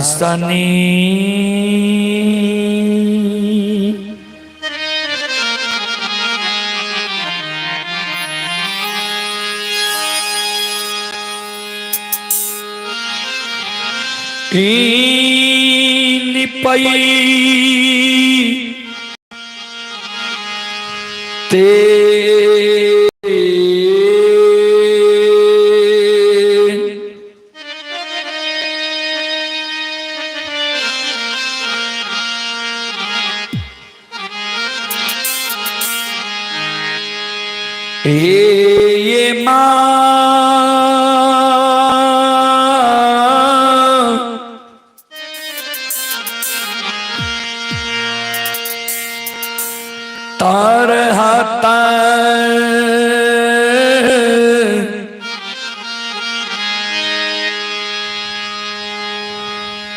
आसनी निपई ते ये माँ तार हाता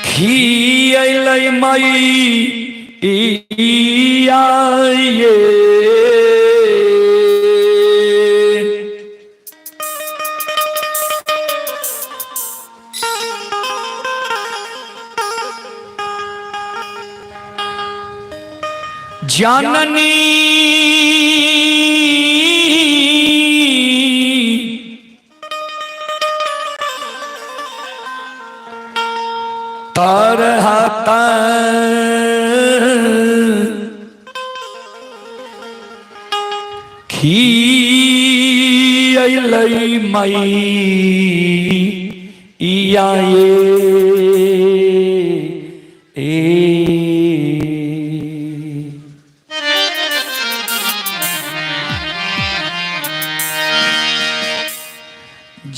खियलै मई ये जाननी तार हाता खियलै मई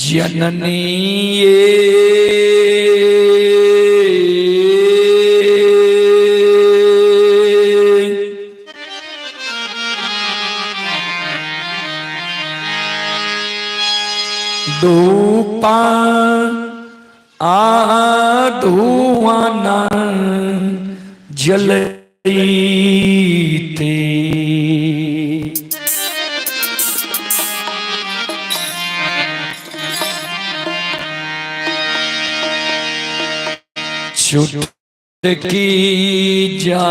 जननी दूपा धुआना जलते चुटकी जान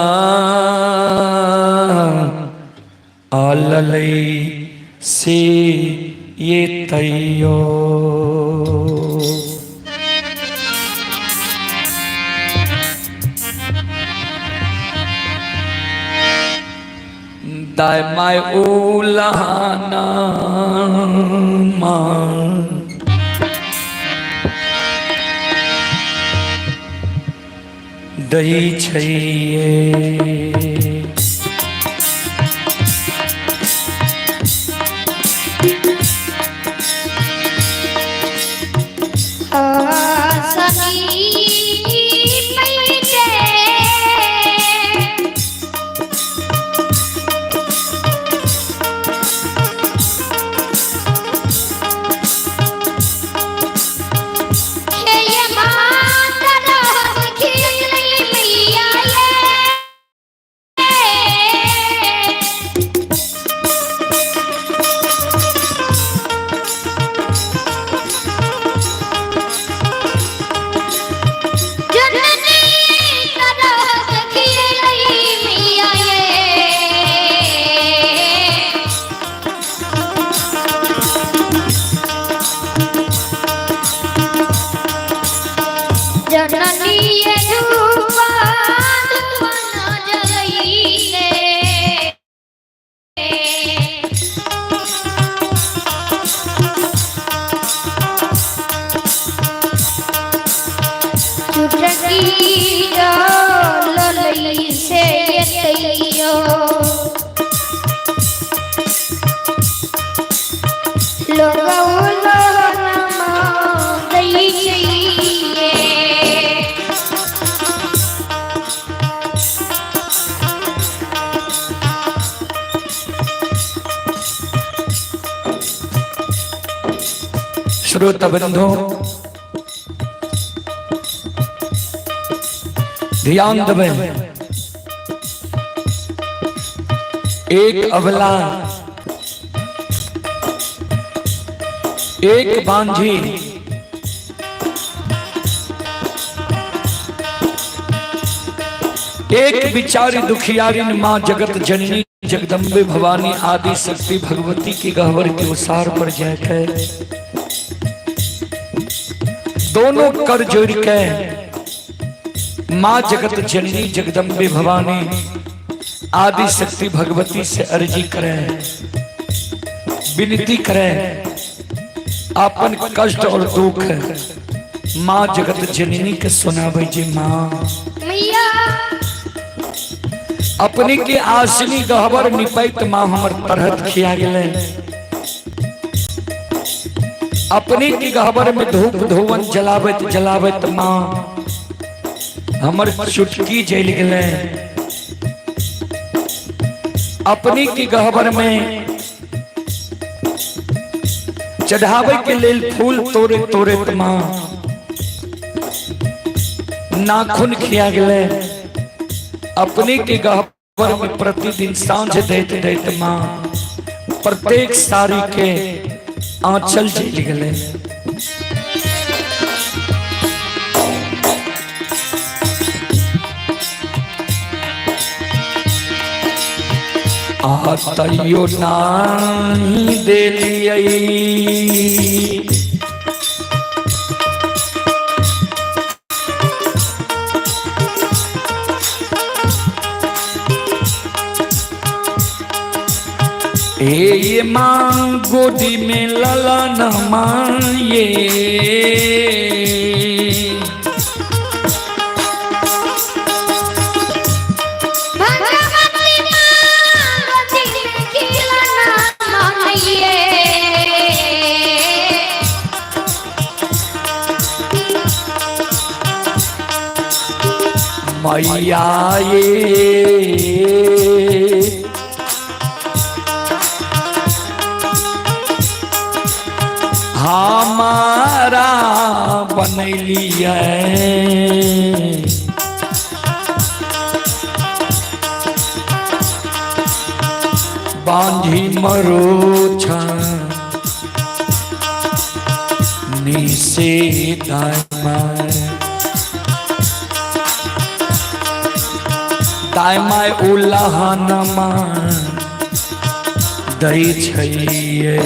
आललै से ये तैयो दाय माय उलाना मान दही छैये श्रोता बंधु ध्यान देवे। एक अबला एक बांझी एक बिचारी दुखियारिन माँ जगत जननी जगदम्बे भवानी आदि शक्ति भगवती की गहवर के उसार पर जाकर दोनों कर जोड़ के माँ जगत जननी जगदम्बे भवानी आदि शक्ति भगवती से अर्जी करें, विनती करें, अपन कष्ट और दुख माँ जगत जननी के सुनावे जी। माँ अपने के आसनी गहबर निपैत माँ हमर तरहत खिया गए, अपने के गहबर में धूप धोवन जलावत जलावत माँ हमर चुटकी जल गए, अपने की गहबर में चढ़ावे के लेल फूल तोरे तोरे माँ नाखून खिया गए, अपने के गहबर में प्रतिदिन सांझ देते देते माँ प्रत्येक साड़ी के आंचल जल गए। आतयो नाही देलियै ये माँ गोदी में ललन माये, मैया ये हमारा बनैलिया बांधी मरोछा निसे दायमाय उल्लाहनमा दै छैये।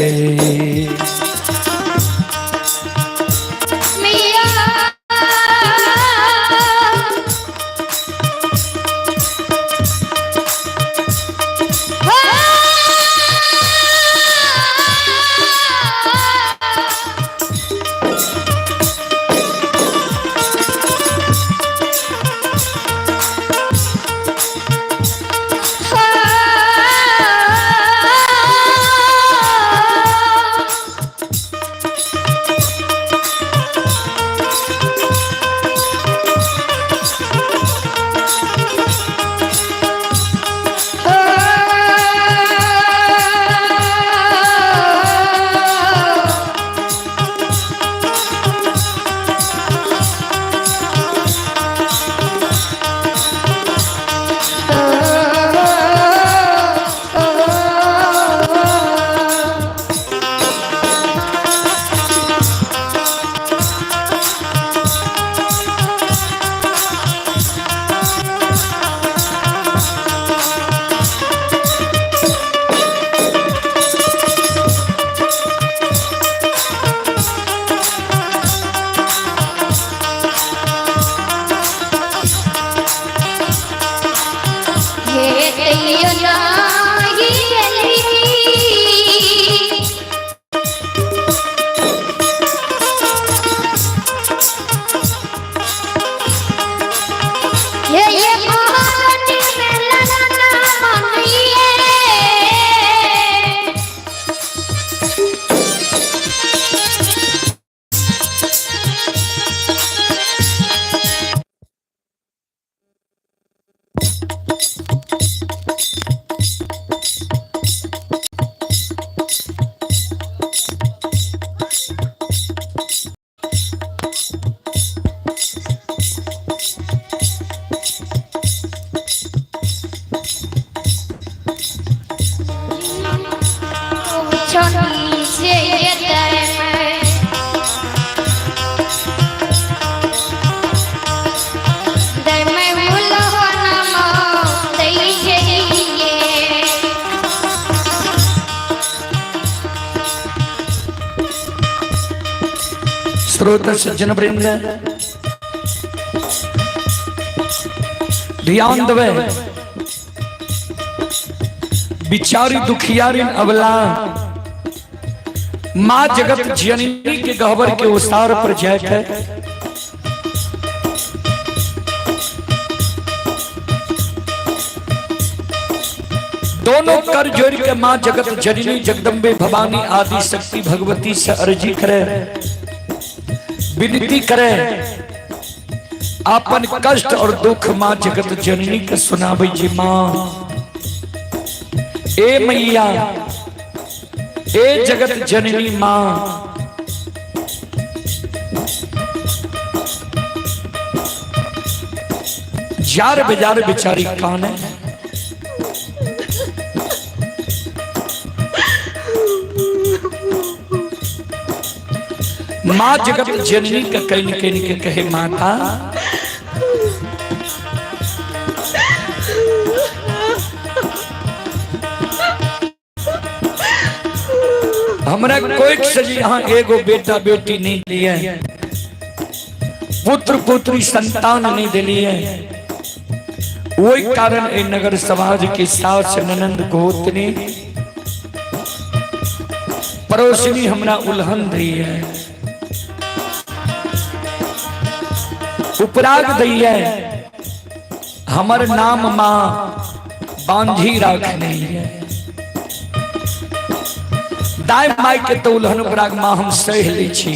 श्रोता सज्जन वृंद ध्यान देवे, बिचारी दुखियारी अबला माँ जगत जननी के गहवर के उसार पर जैत है। दोनों कर जोड़ के माँ जगत जननी जगदम्बे भवानी आदि शक्ति भगवती से अर्जी करे, विनती करे, अपन कष्ट और दुख माँ जगत जननी के सुनावे जी। माँ ए मैया ए जगत जननी माँ, जार बेजार बेचारी कान है। माँ जगत जननी का कहीं कहीं के कहे माता हमरा कोई सजी यहाँ एगो बेटा बेटी नहीं दिए, पुत्र पुत्री संतान नहीं दिलिए। वही कारण ए नगर समाज की सास ननंद गोतनी पड़ोसनी हमरा उल्हन दी है, उपराग दी है, हमर नाम माँ बांझी राखनी है। दाई माई के तो उल्हन उपराग माँ हम सह ली छी,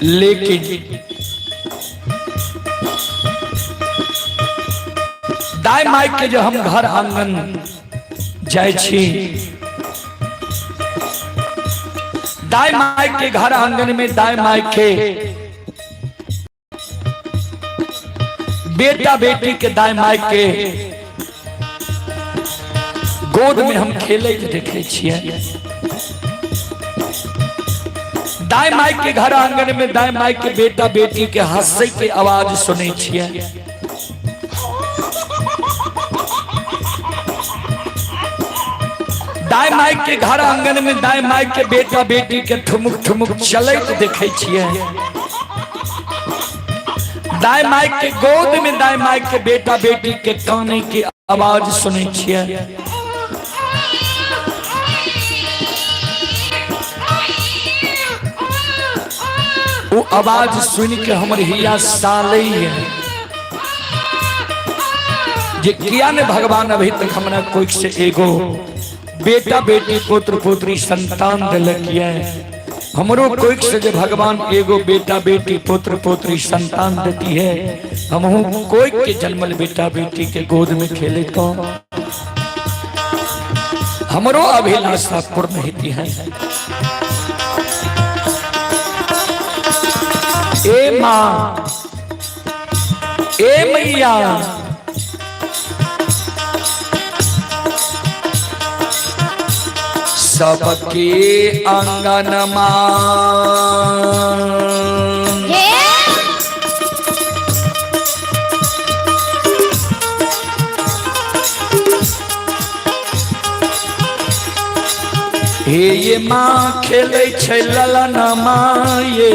लेकिन दाई माई के जो हम घर आंगन जाय छी, दाई माई के घर आंगन में दाई माई के बेटा बेटी के दाई माई के गोद में हम खेले देखे छिए। दाई माई के घर आंगन में दाई माई के बेटा बेटी के हंसे के आवाज सुने छिए। दाई माई के घर आंगन में दाई माई के बेटा बेटी के ठुमुक ठुमुक चलत देखे छिए। दाई माई के गोद में दाई माई के बेटा बेटी के काने की आवाज सुने छिए। वो आवाज सुन के हमर हिया साले है जे किया ने भगवान अभी तक हमरा कोई से एगो बेटा बेटी पुत्र पुत्री संतान दिलक है। हमरो कोई से जे भगवान एगो बेटा बेटी पुत्र पुत्री संतान देती है, हमहू कोई के जन्मल बेटा बेटी के गोद में खेले तो हमरो अभिलाषा पूर्ण होती है। ए माँ ए मैया सबके आंगन हे ये माँ खेले छै ललन माँ ये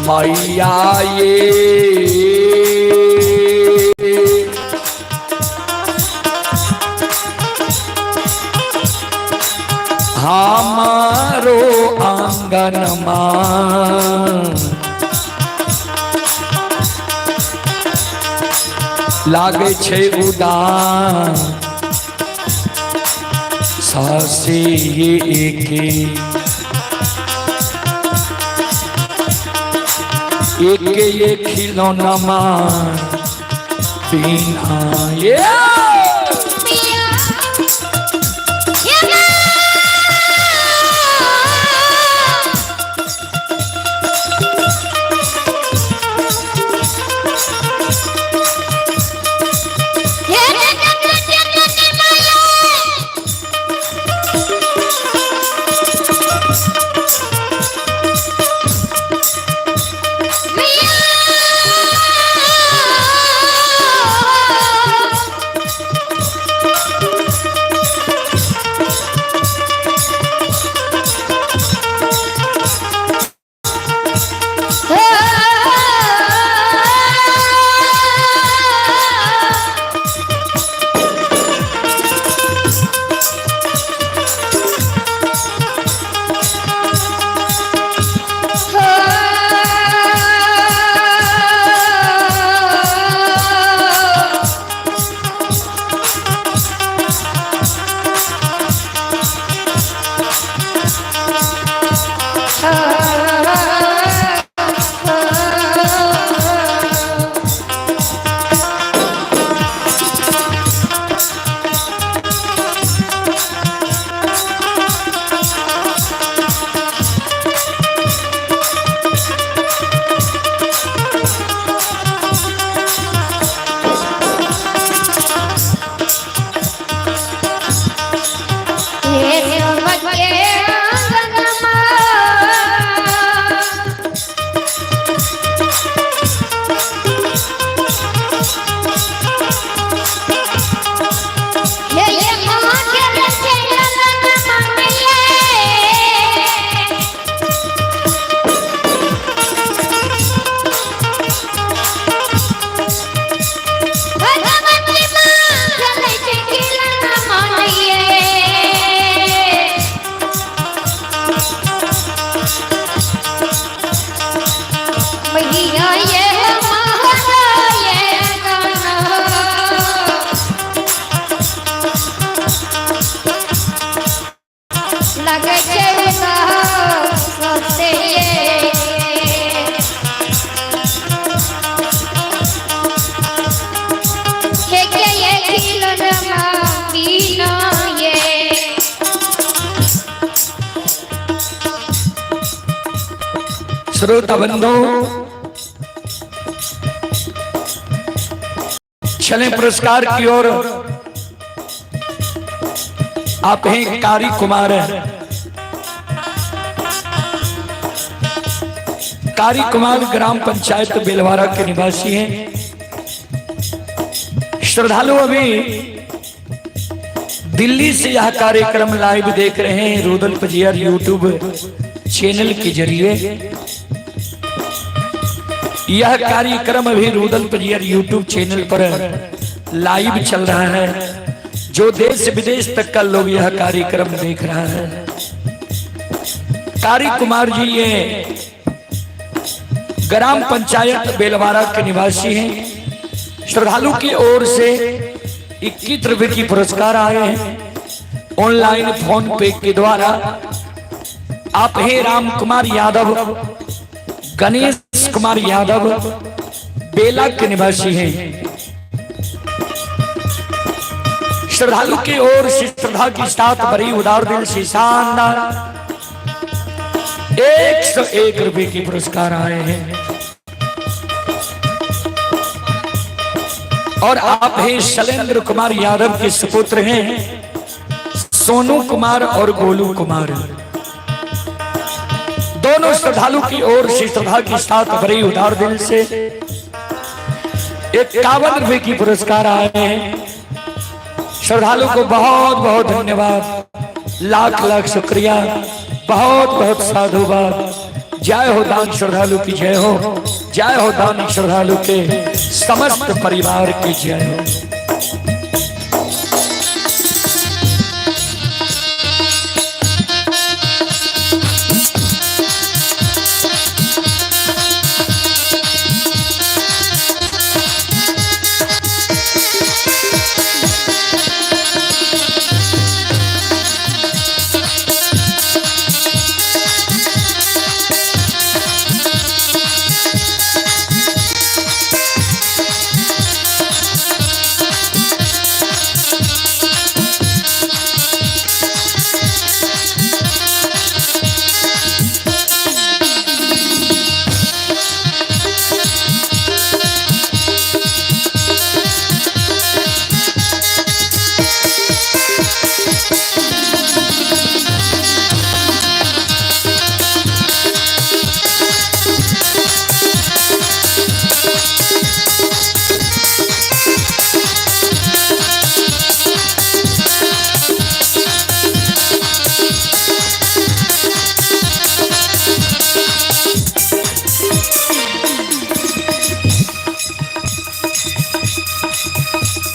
मैया ये हमारो आंगन लागे छे उदान सासे ये एके ये खिलौना मां बिना ये श्रोता बंधु चले पुरस्कार की ओर। आप हैं कारी कुमार। कारी कुमार ग्राम पंचायत बेलवारा के निवासी हैं। श्रद्धालु अभी दिल्ली से यह कार्यक्रम लाइव देख रहे हैं रुदल पजियार यूट्यूब चैनल के जरिए। यह कार्यक्रम अभी रुदल पजियार यूट्यूब चैनल पर लाइव चल रहा है। जो देश विदेश तक का लोग यह कार्यक्रम देख रहा है। कारी कुमार जी ये ग्राम पंचायत बेलवारा के निवासी हैं। श्रद्धालु की ओर से 21 रुपए की पुरस्कार आए हैं ऑनलाइन फोन पे के द्वारा। आप हैं राम कुमार यादव, गणेश कुमार यादव बेला के निवासी हैं। श्रद्धालु की ओर से श्रद्धा की साथ बड़ी उदार दिल से शानदार 101 रुपए की पुरस्कार आए हैं। और आप हैं शैलेंद्र कुमार यादव के सुपुत्र हैं सोनू कुमार और गोलू कुमार। दोनों श्रद्धालु की ओर से श्रद्धा के साथ बड़ी उदार दिल से 51 रुपए की पुरस्कार आए हैं। श्रद्धालु को बहुत बहुत धन्यवाद, लाख लाख शुक्रिया, बहुत बहुत साधुवाद। जय हो दान श्रद्धालु की जय हो, जय हो दान श्रद्धालु के समस्त परिवार की जय हो।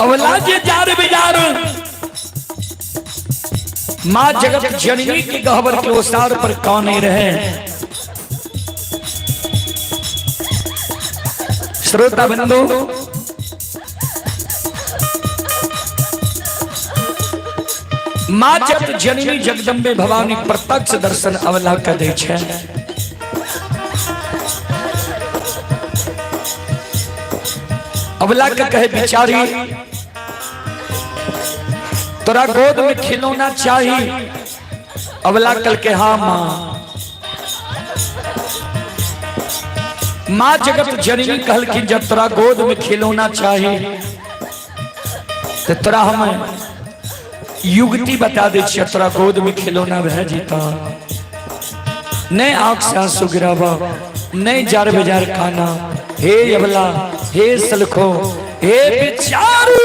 अवलाजे जार बिजार माँ जगत जननी के गहवर के ओसार पर कौन रहे। श्रोता बंधु माँ जगत जननी जगदम्बे भवानी प्रत्यक्ष दर्शन अवला कर दे छे। अवला के कहे बिचारी तोरा गोद में खिलौना चाहिए। अवला कल के हाँ माँ। माँ जगत जननी कहल कि जब तोरा गोद में खिलौना चाहिए तो तोरा हम युगति बता दे तोरा गोद में खिलौना रह जीता नहीं आँख से आंसू गिरावा नहीं जार बेजार खाना हे अबला हे सलखो हे बेचारी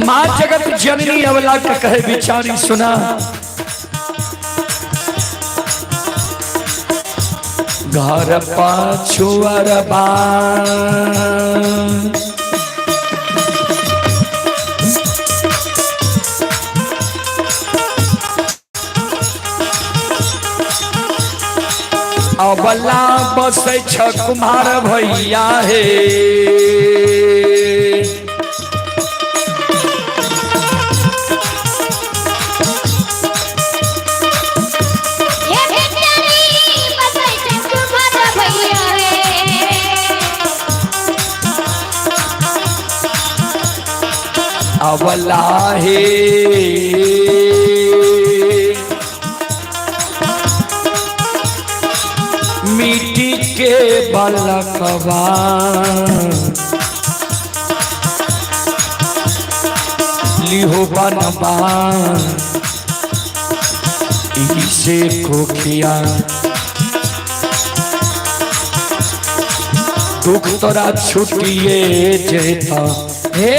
माँ जगत जननी अवला का कहे बिचारी सुना घर पाछुअर अबला बसे छ कुमार भैया हे अवला हे मिट्टी के बलकवा लिहो बनवा इसे खोखिया दुख तोरा छुटिए जेता हे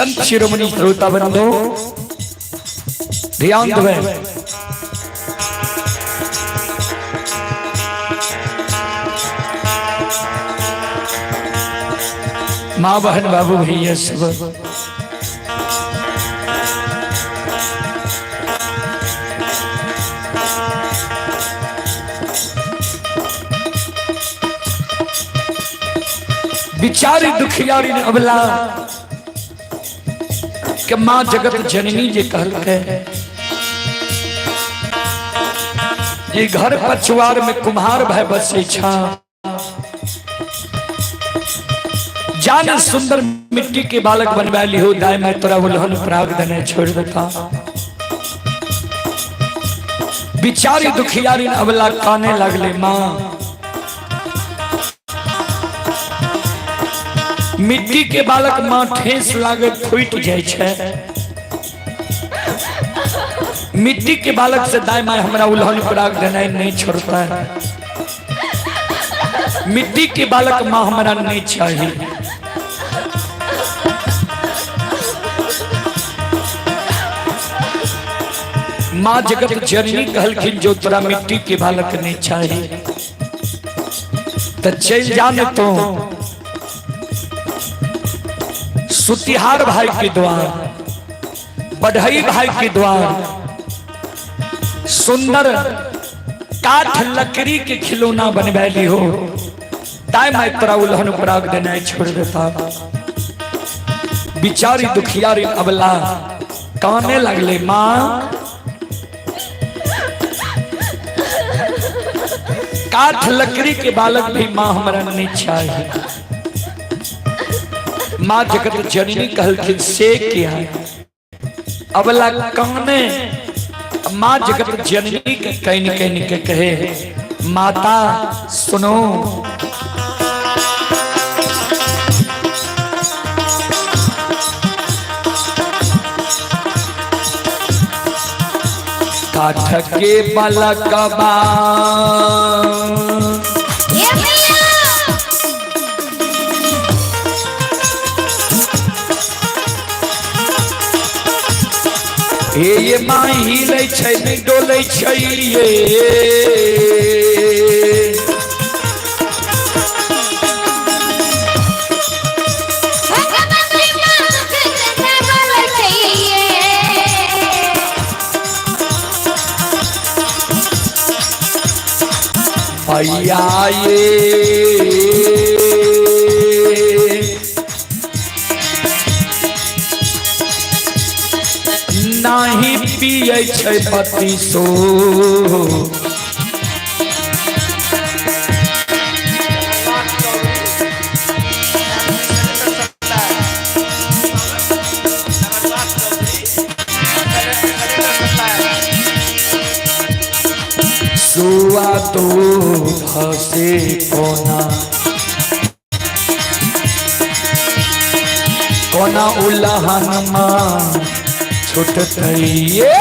संत शिरोमणि श्रोता बंधु ध्यान देवे। माँ बहन बाबू भैया सब बिचारी दुखियारी ने अबला कि माँ जगत जननी जे कहलके ये घर पछुआर में कुम्हार भय बसे छा जान सुंदर मिट्टी के बालक बनवा ली हो दाय मैं तोरा उल्हन प्राग देने छोड़ देता। बिचारी दुखियारी ने अबला काने लगले माँ मिट्टी के बालक माँ ठेस लागे फूट जाए छे। मिट्टी के बालक से दाई माँ हमरा उल्हन प्राग देना नहीं छोड़ता है। मिट्टी के बालक माँ हमारा नहीं चाहिए। माँ जगत जननी कहलखिन जो तोरा मिट्टी के बालक नहीं चाहिए तो चल जाने तो सुतिहार भाई के द्वार बढ़ई भाई के द्वार सुंदर काठ लकड़ी के खिलौना बनवैली हो ताई मैं तोरा उल्हन प्राग देना छोड़ देता। बिचारी दुखियारी अबला काने लगले माँ काठ लकड़ी के बालक भी माँ हमारा नहीं चाहिए। माँ जगत जननी कहलखिन से क्या अबला काने माँ जगत जननी के कहने के कहे माता सुनो काठ के बालक बा ये माँ हिले छै नहीं डोले छै ये भैया ये नहीं पिए छै पति सो सुआ तो हसे कोना कोना उल्हन मां छुट ये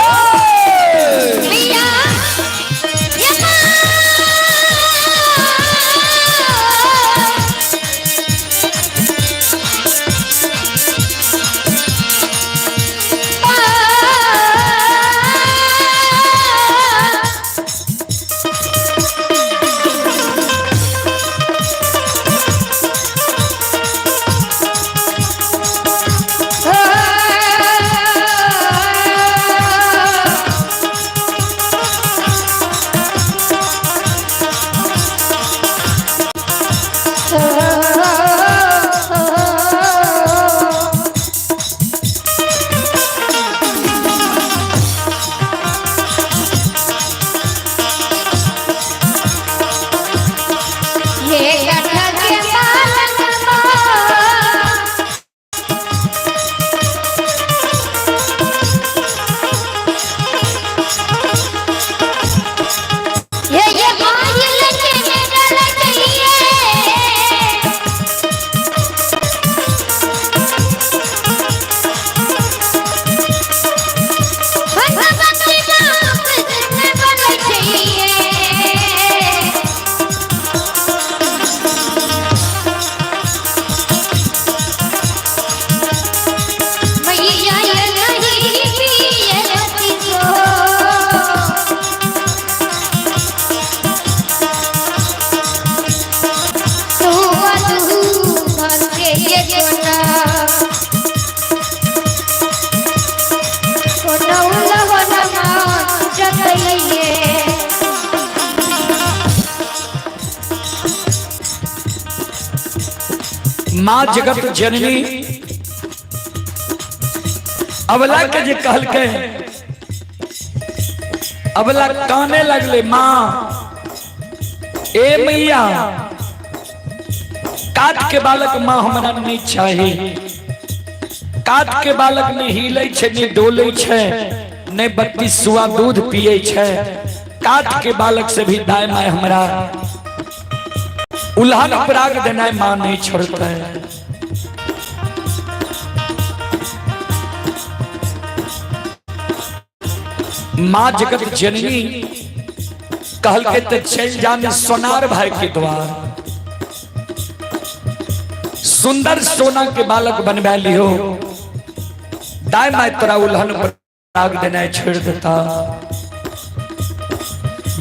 माँ जगत जननी अबला के जे कहल के अबला काने लगले माँ ए मैया काट के बालक माँ हमरा नहीं चाहिए। काट के बालक ने हिले छे ने डोले छे ने 32 दूध पिए छे। काट के बालक से भी दाय माय हमरा उल्हान पराग देना माँ नहीं छोड़ता है। माँ जगत जननी कहल के ते चल जाने सोनार भाई के द्वार सुंदर सोना के बालक बनवा लियो। दाय माय तोरा उल्हन पराग देना छोड़ देता।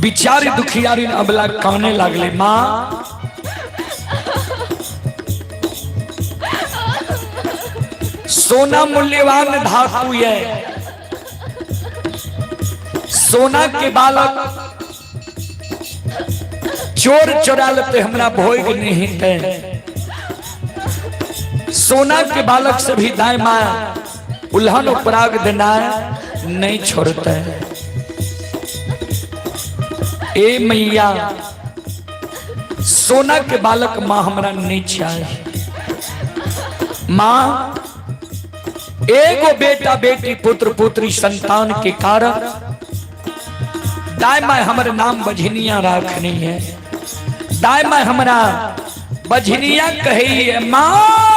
बिचारी दुखियारी अबला काने लागले माँ सोना मूल्यवान धातु है। सोना के बालक चोर चोरा लेते हमरा भोग नहीं है। सोना के बालक से भी दाय माया उल्हन पराग देना नहीं छोड़ता है। ए मैया सोना के बालक माँ हमरा नहीं चाहिए। माँ एगो बेटा बेटी पुत्र पुत्री संतान के कारण दाय माय हमारे नाम बझनिया राखनी है। दाय माय हमारा बझनिया कही है माँ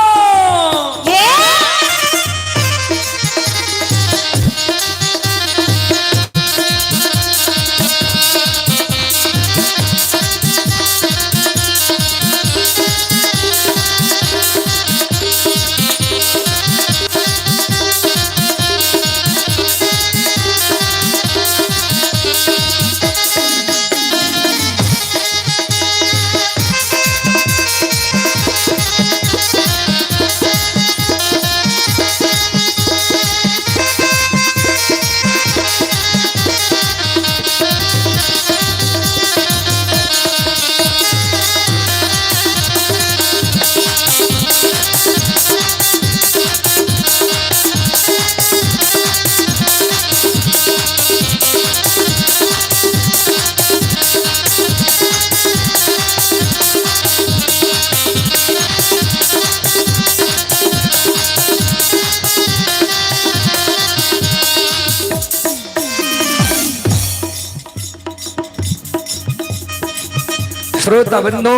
श्रोता बंधु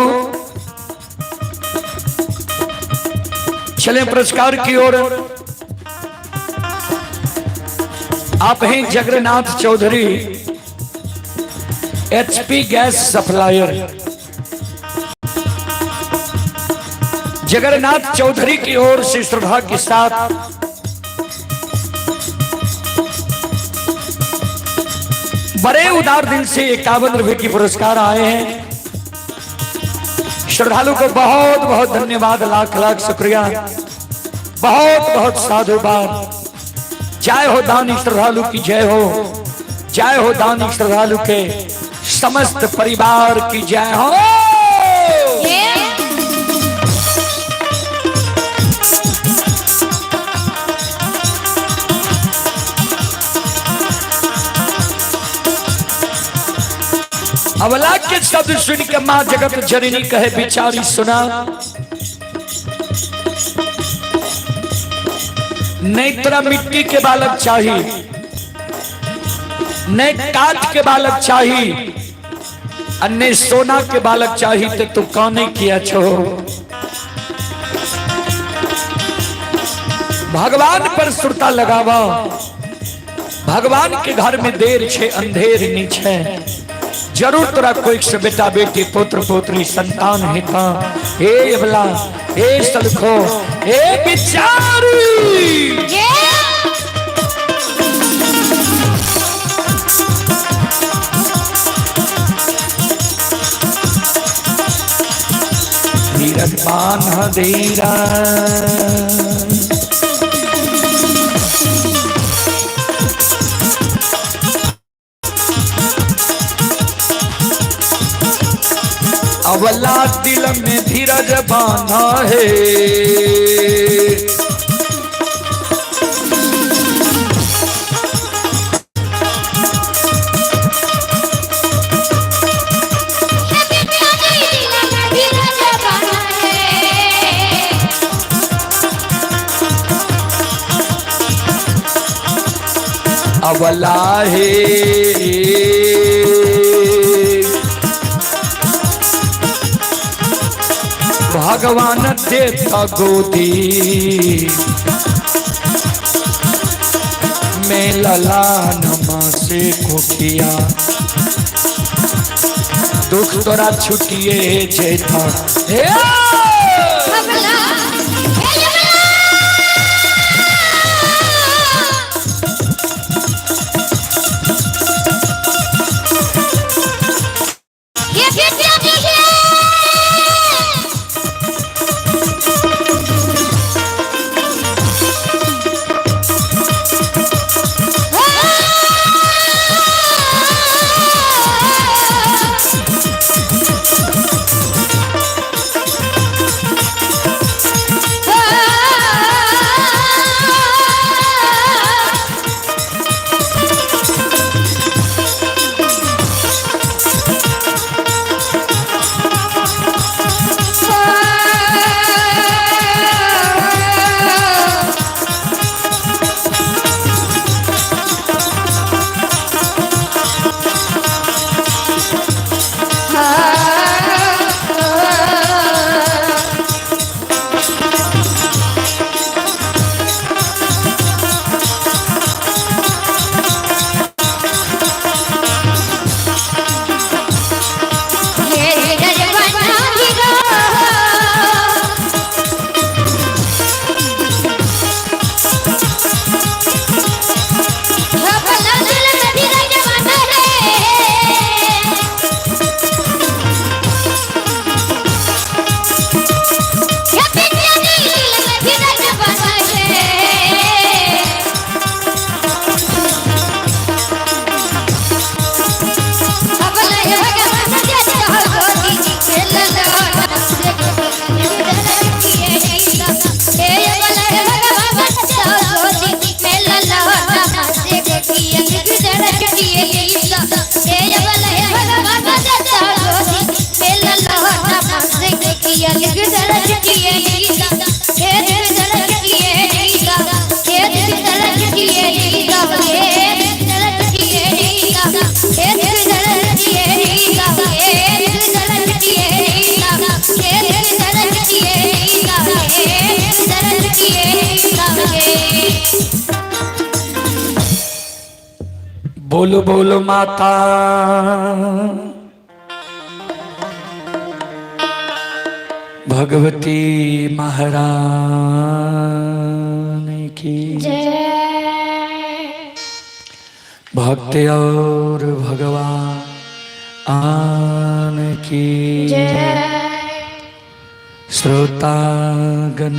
चले पुरस्कार की ओर। आप हैं Jagannath Chaudhary HP gas supplier. Jagannath Chaudhary की ओर से श्रद्धा के साथ बड़े उदार दिल से 51 रुपए की पुरस्कार आए हैं। श्रद्धालु को बहुत बहुत धन्यवाद, लाख लाख शुक्रिया, बहुत बहुत साधुवाद। जय हो दानी श्रद्धालु की जय हो, जय हो दानी श्रद्धालु के समस्त परिवार की जय हो। अबला के शब्द सुन के माँ जगत जननी कहे बिचारी सुना नहीं तेरा मिट्टी के बालक चाहिए, नहीं काठ के बालक चाहिए, अन्य सोना के बालक चाहिए। तो तू काने किया छो भगवान पर सुरता लगावा। भगवान के घर में देर छे अंधेर नीचे। जरूर तोरा कोई से बेटा बेटी पुत्र पुत्री संतान है था। हे अबला, हे सलखो, हे बिचारी धीरज बांधा धीरा अवला दिल में धीरज बांधा है। अवला है भगवान देता गोदी में ललान माँ से कोकिया दुख तोरा छुटिए जेठा हे बोलो बोलो माता भगवती महारानी की जय। भक्त और भगवान की जय। श्रोतागण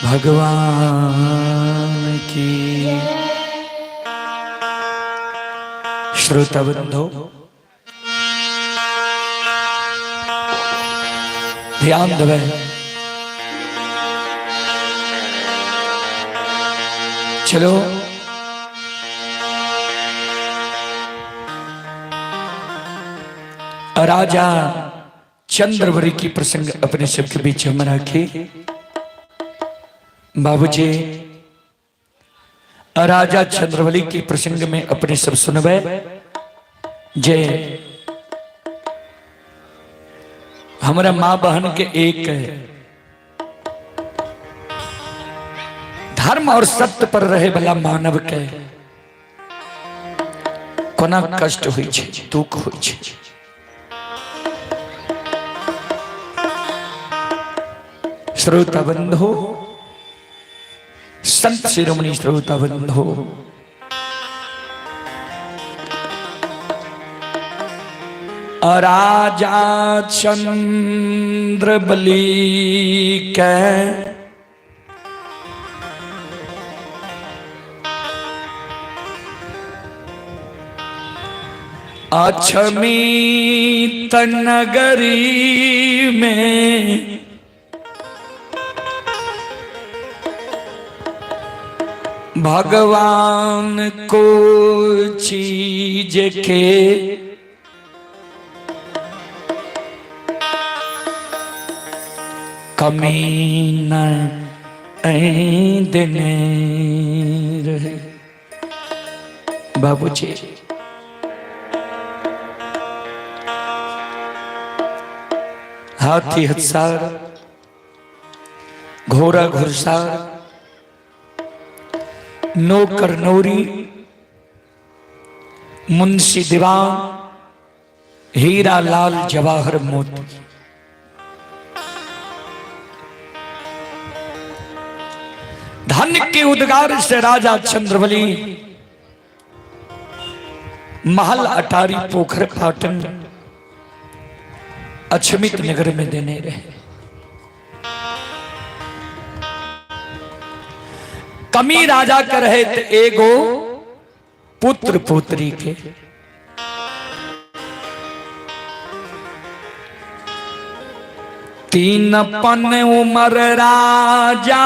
भगवान की जय। श्रोता बंधो ध्यान देवे। चलो राजा चंद्रवरी की प्रसंग अपने सबके बीच हम रखे। बाबूजी राजा चंद्रवली की प्रसंग में अपने सब सुनवे। जय हमारा मां बहन के एक धर्म और सत्य पर रहे भला मानव के कोना कष्ट हुई छे, दुख हुई छे। श्रोता बंधु संत शिरोमणि श्रोता बंधु राजा चंद्रबली के अछमीत नगरी में भगवान को चीज के कमी न देने रहे। बाबूजी हाथी हत्सार, घोड़ा घुड़सार, नौकर नौरी, मुंशी दीवान, हीरा लाल जवाहर मोती, धन के उद्गार से राजा चंद्रबली महल अटारी पोखर पाटन अछमित नगर में देने रहे। कमी राजा कर रहे थे एगो पुत्र पुत्री के। तीन पन उमर राजा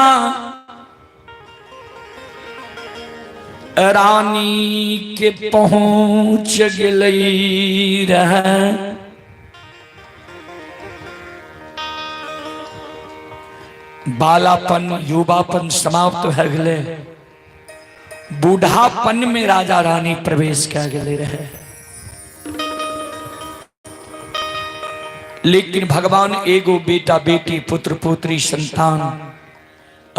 रानी के पहुंच गई रहे। बालापन युवापन समाप्त हो गए, बूढ़ापन में राजा रानी प्रवेश कर गए रहे। लेकिन भगवान एगो बेटा बेटी पुत्र पुत्री संतान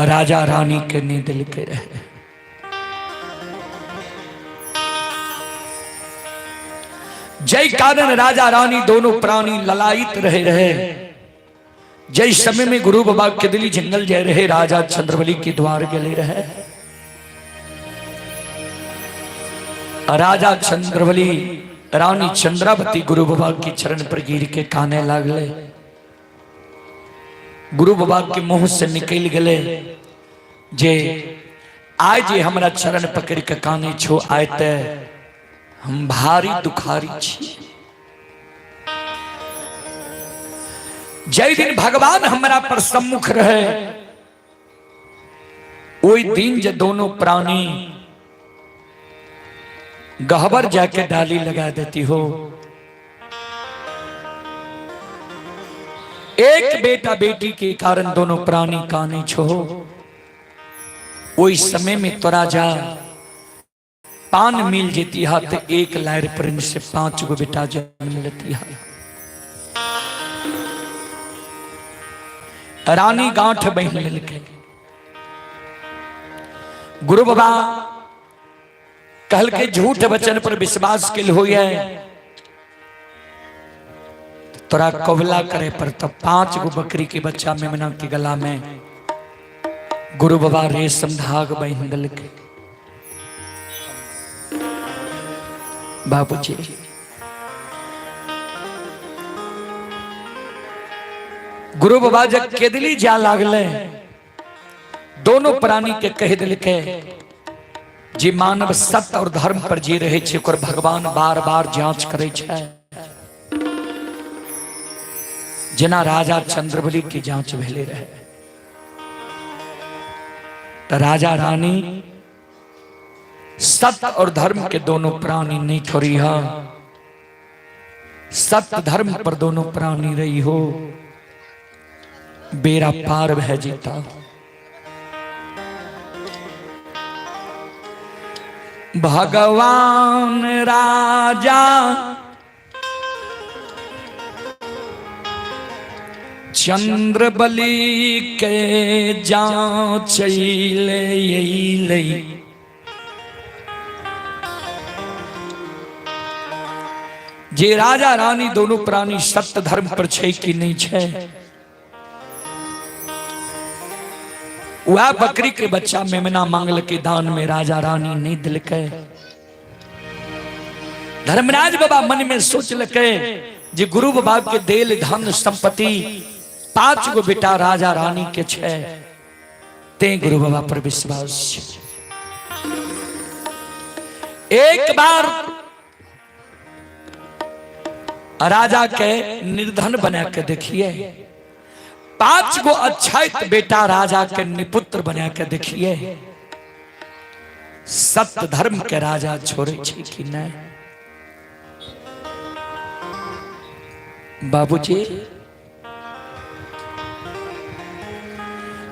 राजा रानी के नींद लिखे रहे। जय कारण राजा रानी दोनों प्राणी ललायित रहे। जय समय में गुरु बाबा के दिली जंगल जय रहे, राजा चंद्रबली के द्वार गले रहे। राजा चंद्रबली रानी चंद्रावती गुरु बाबा के चरण पर गिर के काने लागले। गुरु बाबा के मुंह से निकल गले जे आज हमरा चरण पकड़ के काने छो आयते हम भारी दुखारी छी। जय दिन भगवान हमरा पर सम्मुख रहे, वही दिन जे दोनों प्राणी गहबर जाके डाली लगा देती हो। एक बेटा बेटी के कारण दोनों प्राणी काने छो। वही समय में तोरा जा पान मिल जेती हा तो एक लायर पर से 5 गो बेटा जन्म लेती हा। रानी गांठ बहन मिलके गुरु बाबा कहल के झूठ वचन पर विश्वास के हो तोरा कबला करे पर तो 5 गो बकरी के बच्चा मेमना के गला में गुरु बाबा रेशम धाग बहन दल के। बाबूजी गुरु बाबा जब केदली जा लागले, दोनों प्राणी के कह दिल के जे मानव सत्य और धर्म पर जी रहे छे और भगवान बार बार जांच करे छे। जना राजा चंद्रबली की जांच भेले रहे तो राजा रानी सत्य और धर्म के दोनों प्राणी नहीं छोड़ी हा। सत्य धर्म पर दोनों प्राणी रही हो, बेरा पार भय जीता। भगवान राजा चंद्रबली के जांच ले जे राजा रानी दोनों प्राणी सत्य धर्म पर छे कि नहीं छे। वह बकरी के बच्चा मेमना मांगल के दान में राजा रानी नहीं दिल के। धर्मराज बाबा मन में सोच लके जे गुरु बाबा के देल धन संपत्ति 5 गो बेटा राजा रानी के छे, ते गुरु बाबा पर विश्वास। एक बार राजा के निर्धन बना के देखिए, 5 गो अच्छाइत बेटा राजा के निपुत्र बना के देखिए, सत्य धर्म के राजा छोड़े छी कि नहीं? बाबूजी,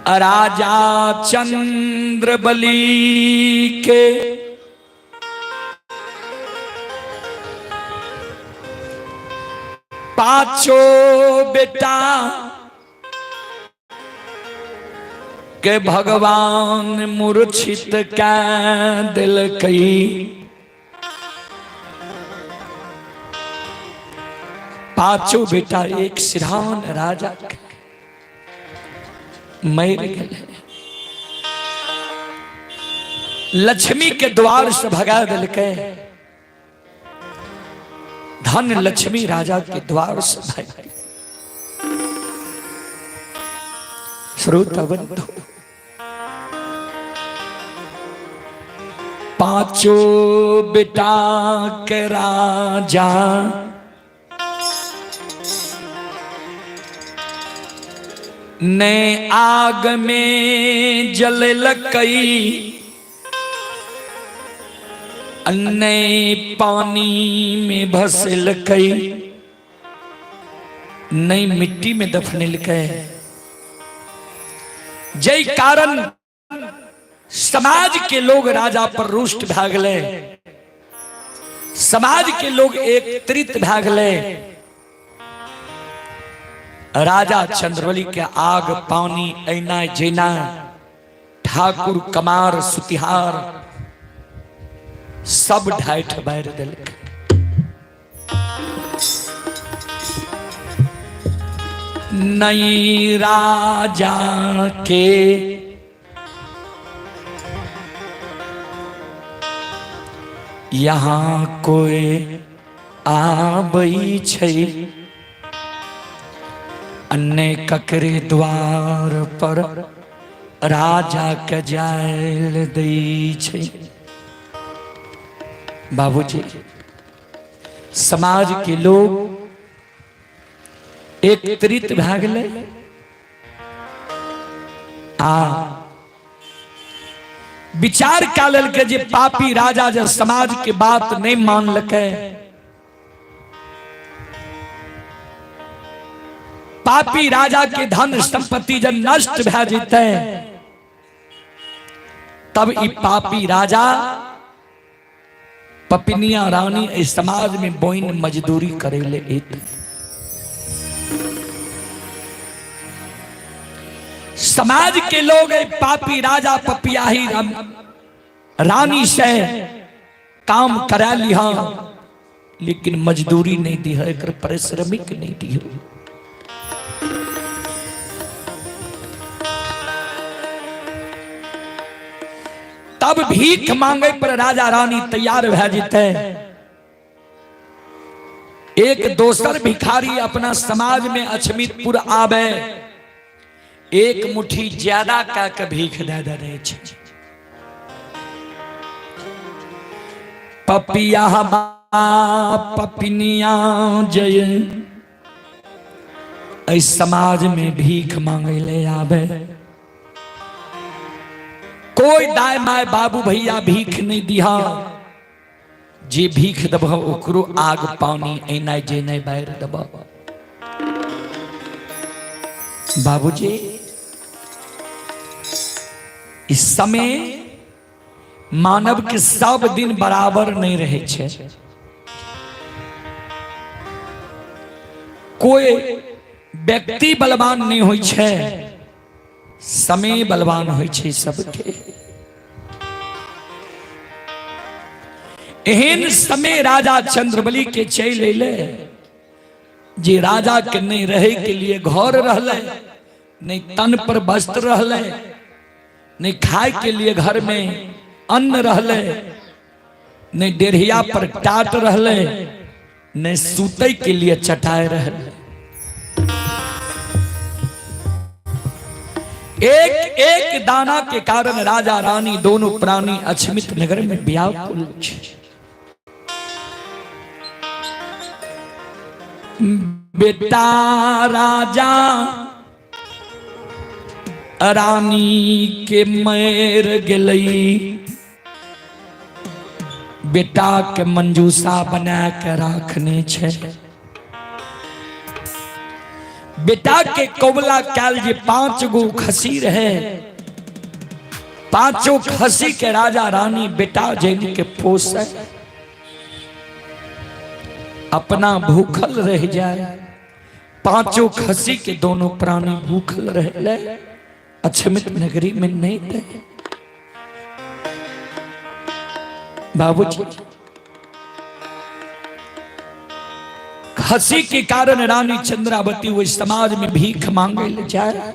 राजा चंद्रबली के पांचों बेटा के भगवान मूर्छित कै दिल कई, पांचों बेटा एक सिरहान राजा मर गए। लक्ष्मी के द्वार से भगा दिल के, धन लक्ष्मी राजा के द्वार से भाई। श्रोता बंधु, पांचों बेटा के राजा ने आग में जल लकई, अन्ने पानी में भसल कई, नई मिट्टी में दफनिल के। जय कारण समाज के लोग राजा पर रुष्ट भागले, समाज के लोग एकत्रित भागले। राजा चंद्रबली के आग पानी ऐना जेना, ठाकुर कमार सुतिहार सब ढाइठ बैर दिल। नई राजा के यहाँ कोई आबई छै, अन्ने ककरे द्वार पर राजा के जायल दै छै। बाबूजी, समाज के लोग एकत्रित भए गेलै। विचार कए लेलकै जे पापी राजा जब समाज के बात नहीं मानलकै, पापी राजा के धन संपत्ति जब नष्ट भए जेतै, तब ई पापी राजा पपिनिया रानी इस समाज में बोइन मजदूरी करे ले एतै। समाज के लोग पापी राजा पपियाही रानी से काम करा लिहा, लेकिन मजदूरी नहीं दी है, एक पारिश्रमिक नहीं दी है। तब भीख मांगे पर राजा रानी तैयार भे जेते। एक दोसर भिखारी अपना समाज में अछमितपुर आवे, एक मुट्ठी ज्यादा का के भीख दे दे रहे छे। पपिया पपिनिया जय इस समाज में भीख मांगे ले आवे। कोई दाय माय बाबू भैया भीख नहीं दिया, जे भीख दब ओकरो आग पानी ऐना जे नहीं बैर दब। बाबूजी, इस समय मानव के सब दिन बराबर नहीं रहे छे। कोई व्यक्ति बलवान नहीं होई छे, समय बलवान होई छे सबके। एहन समय राजा चंद्रबली के चल अइले जे राजा के नहीं रहे के लिए घर रहले, नहीं तन पर वस्त्र रहले, नहीं खाए के लिए घर में अन्न रहले, नहीं डेढ़िया पर टाट रहले, नहीं सूते के लिए चटाई रहले। एक एक दाना के कारण राजा रानी दोनों प्राणी अछमित नगर में व्याकुल। बेटा राजा रानी के मैर गेलई, बेटा के मंजूसा बना के राखने छे। बेटा के कोबला कैल जे 5 गो खसी रहे, 5 खसी के राजा रानी बेटा जैन के पोसे, अपना भूखल रह जाए। 5 खसी के दोनों प्राणी भूखल रहे, अक्षमित नगरी में नहीं थे। बाबूजी खसी के कारण रानी चंद्रावती वो समाज में भीख मांगे ले जाए।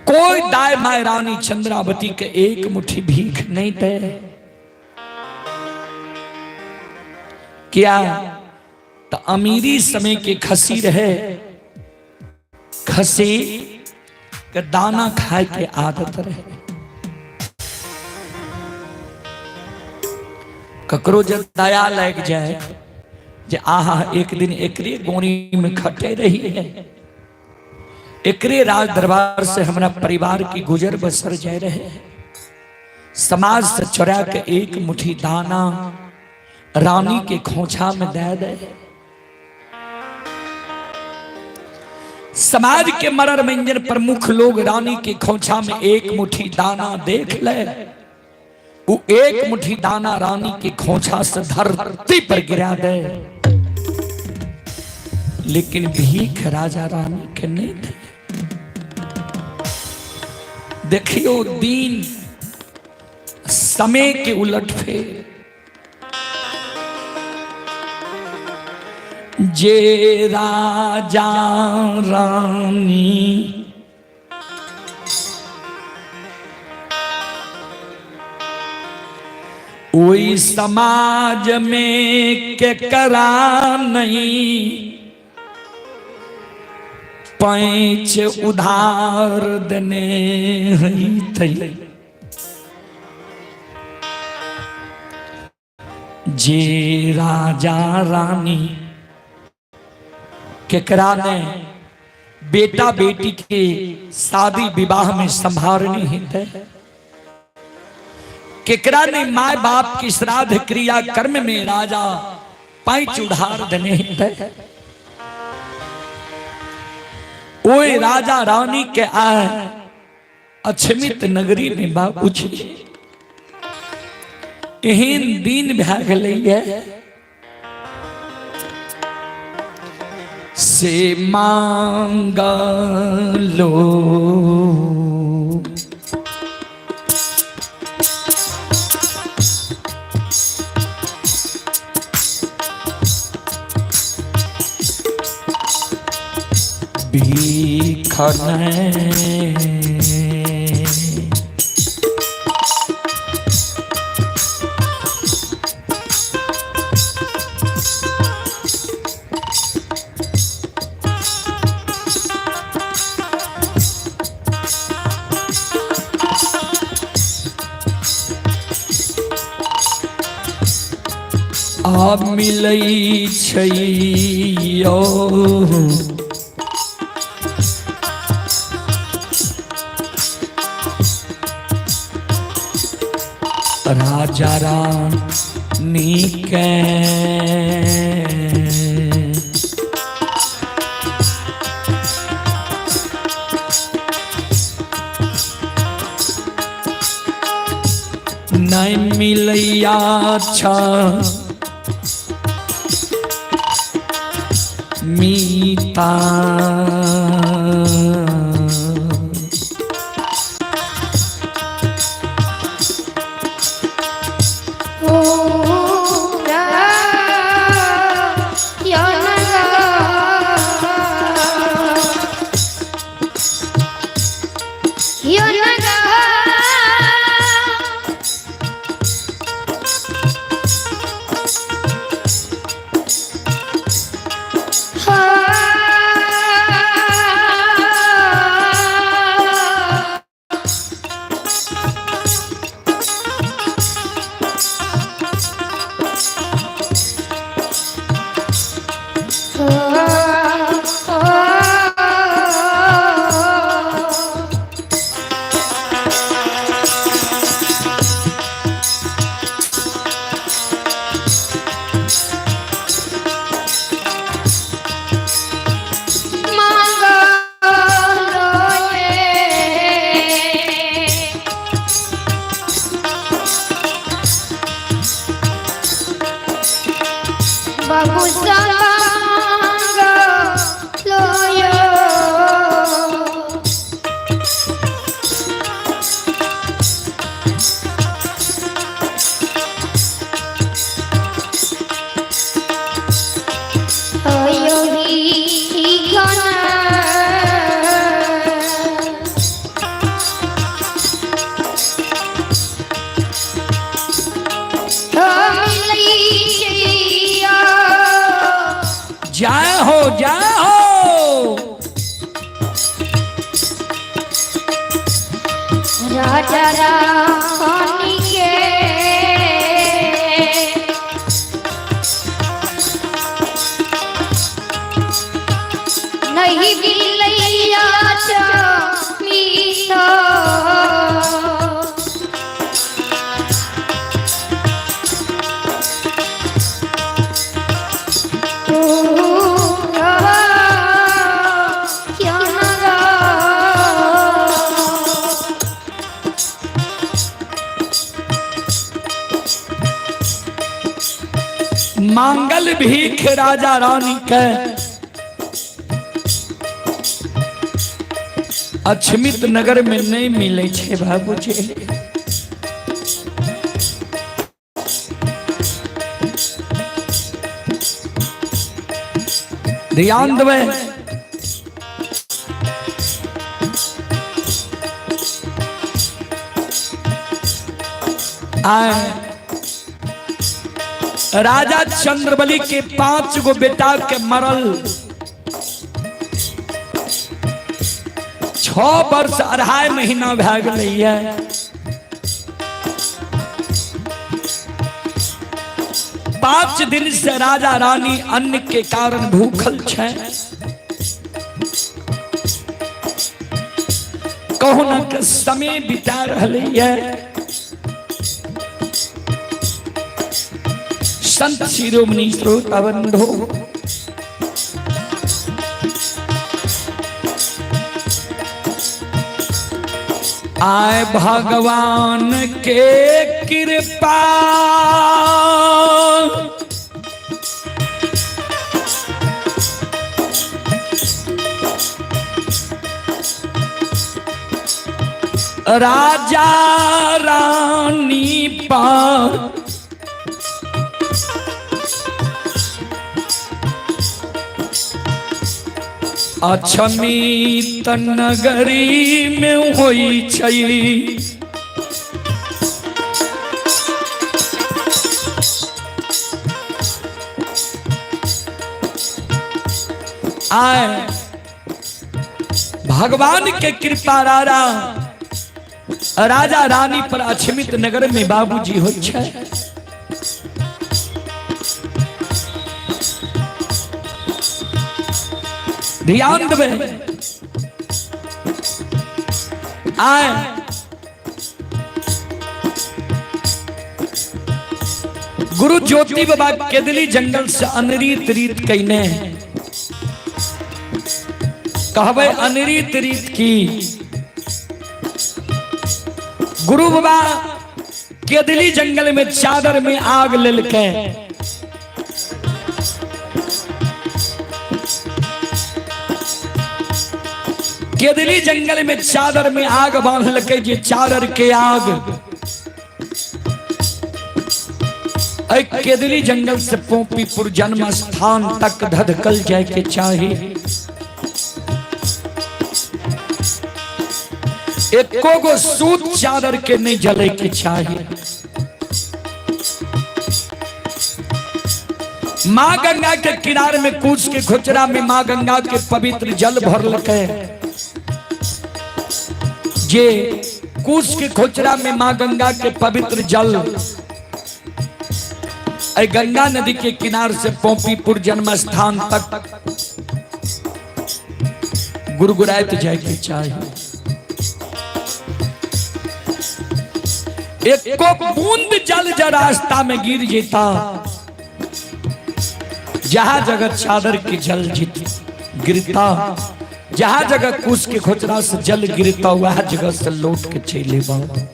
कोई दाई माय रानी चंद्रावती के एक मुट्ठी भीख नहीं दे। क्या तो अमीरी समय के खसी रहे, खसी के दाना खाए के आदत रहे। ककरो जब दया लग जाए जे आहा एक दिन एकरे गोनी में खटे रही है, एकरे राज दरबार से हमारा परिवार की गुजर बसर जाए रहे, समाज से चुरा के एक मुट्ठी दाना रानी के खोछा में दे दे। समाज के मरर मंजर प्रमुख लोग रानी के खोछा में एक मुट्ठी दाना देख ले, वो एक मुट्ठी दाना रानी के खोछा से धरती पर गिरा दे, लेकिन भीख राजा रानी के नहीं थे। देखियो दीन समय के उलट फेर, जे राजा रानी वही समाज में के करा नहीं, पैंच उधार देने थे। जे राजा रानी केकरा ने बेटा बेटी के शादी विवाह में संभालनी ही थे, केकरा ने माँ बाप की श्राद्ध क्रिया कर्म में राजा पैंच उधार देने ही थे। ओए राजा रानी के आए अक्षमित नगरी में बाबूजी एहन दिन भए गेलैया से मांगलो भीख नहीं। आप मिलई छैयो राजा रानी के नहीं मिलैया अच्छा मीता बाबू संग लोयो जय हो जय हो राजा रानी के नहीं बिलैया मीठा मांगल भीख राजा रानी के अछमित नगर में नहीं मिले छे बाबूजी। ध्यान देवे राजा चंद्रबली के 5 गो बेटा के मरल 6 वर्ष 2.5 महीना भए गेलै है। 5 दिन से राजा रानी अन्न के कारण भूखल छै। कहुना के समय बिता रहलै है। संत शिरोमणि श्रोता बंधो आए भगवान के कृपा राजा रानी पर अछमित नगरी में होई छई। आए भगवान के कृपा राजा रानी पर अछमित नगर में बाबूजी होई छई। ध्यान देवे आए गुरु ज्योति बाबा केदली जंगल से अनरीत रीत कहने कहवे अनरीत रीत की गुरु बाबा केदली जंगल में चादर में आग लेलके केदली जंगल में चादर में आग बांधल के जे चादर के आग केदली जंगल से पोपीपुर जन्म स्थान तक धधकल जाए के चाहे। एको गो सूत चादर के नहीं जले के चाहिए। माँ गंगा के किनारे में कूच के खोचरा में माँ गंगा के पवित्र जल भरल के जे कूच के खोचरा में माँ गंगा के पवित्र जल गंगा नदी के किनारे से पोपीपुर जन्म स्थान तक गुरगुरात जाए के चाहिए। एक बूंद जल जा रास्ता में गिर जेता जहां जगह चादर के जल गिरता जहां जगह कुश के खोचरा से जल गिरता वह जगह से लौट के चले बाबा।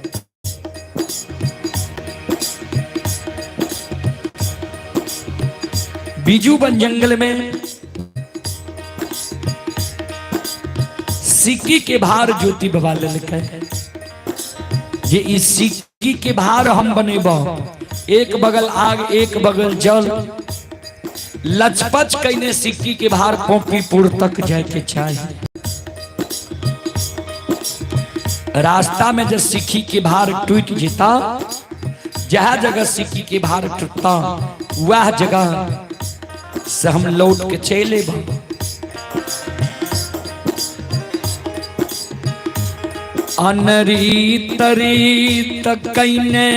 बीजू बन जंगल में सिक्की के भार ज्योति बाबा ललके जे इस सिक्की के भार हम बनेब, एक बगल आग एक बगल जल, लचपच कईने सिक्की के भार कॉपीपुर तक जाए के चाहिए। रास्ता में जब सिक्की के भार टूट जीता, जहाँ जगह सिक्की के भार टूटता वह जगह से हम लौट के चले बाबा। अनरी तरी तकैने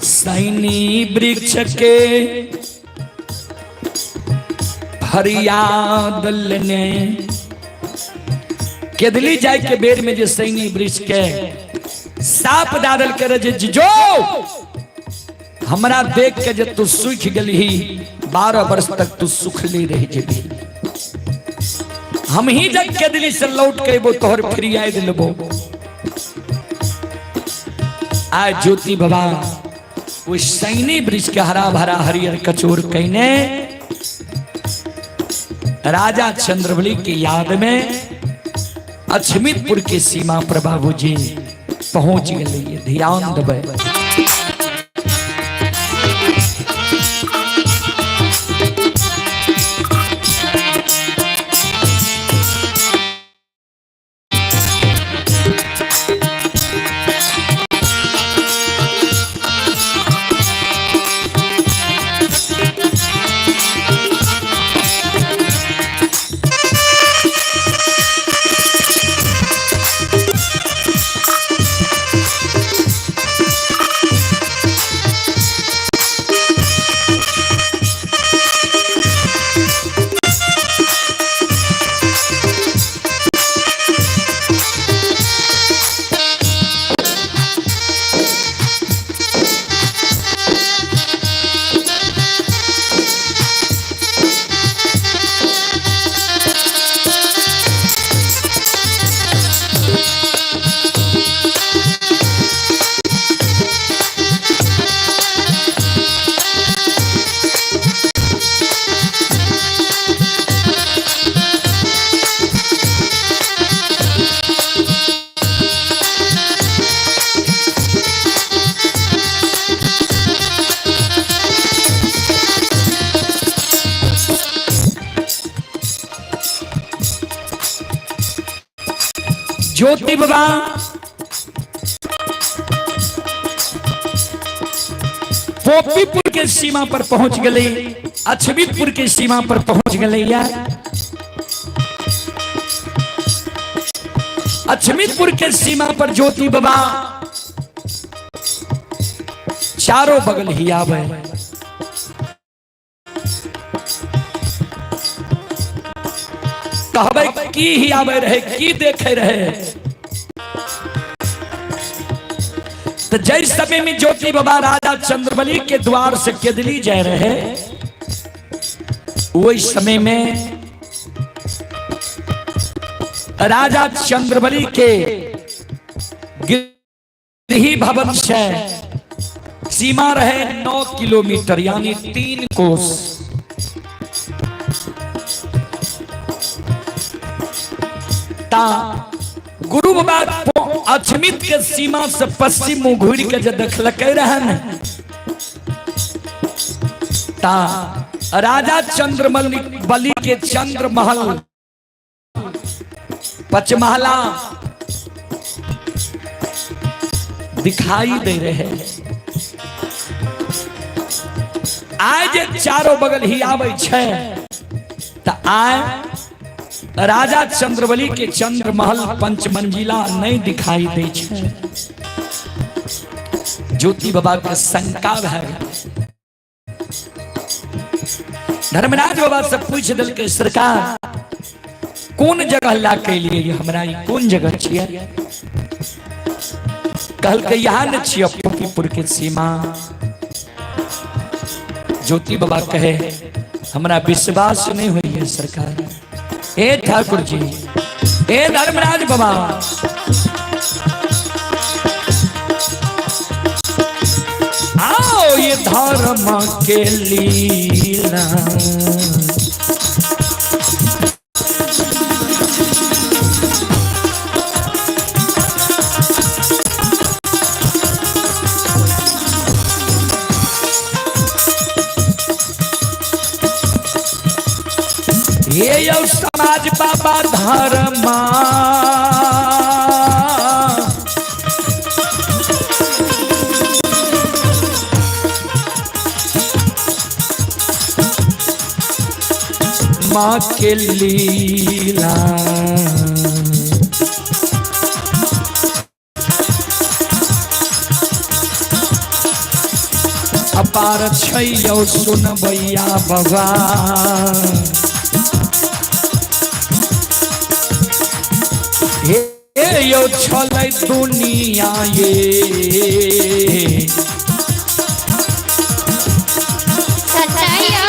सैनी वृक्ष के फरियाद लेने, केदली जाय के बेर में जे सैनी वृक्ष के साप डादल करे जो हमरा देख के जे तू सूख गली 12 वर्ष तक तू सुखली रह जेबी, हम ही जग केदली से लौट के वो तोहर फिरिया दिलबो। आज ज्योति बाबा उस सैनी वृक्ष के हरा भरा हरियर कचोर कहने राजा चंद्रबली की याद में अछमीतपुर की सीमा पर बाबूजी पहुंच गए। ध्यान देवे ज्योति बाबा पोपीपुर के सीमा पर पहुंच गए, अछमीतपुर के सीमा पर पहुंच गए। अछमीतपुर के सीमा पर ज्योति बाबा चारों बगल ही आवे, कहबे की ही आवे रहे, की देखे रहे। तो जय समय में ज्योति बाबा राजा चंद्रबली के द्वार से केदली जा रहे, वही समय में राजा चंद्रबली के गृह भवन से सीमा रहे 9 किलोमीटर यानी 3 कोस। गुरु बाबा अछमीत के सीमा से पश्चिम मुंह घूर के जब देखलक रहन, राजा चंद्रबली के चंद्र महल पचमहला दिखाई दे रहे। आज चारों बगल ही आवे छे, त आए राजा चंद्रबली के चंद्र महल पंचमंजिला नहीं दिखाई दे छे। ज्योति बाबा के शंका है, धर्मराज बाबा से पूछ दिल के सरकार कौन जगह ला के लिए हमरा कौन जगह छिए? कहल के यहाँ न छिए पोपीपुर के सीमा। ज्योति बाबा कहे हमरा विश्वास नहीं हुई है सरकार। ए ठाकुर जी, ए धर्मराज बाबा, धर्म के लीला ये यो समाज बाबा धर्मा माँ के लीला अपार छैयो सुनबैया बाबा हे यो छलै दुनिया ये सताया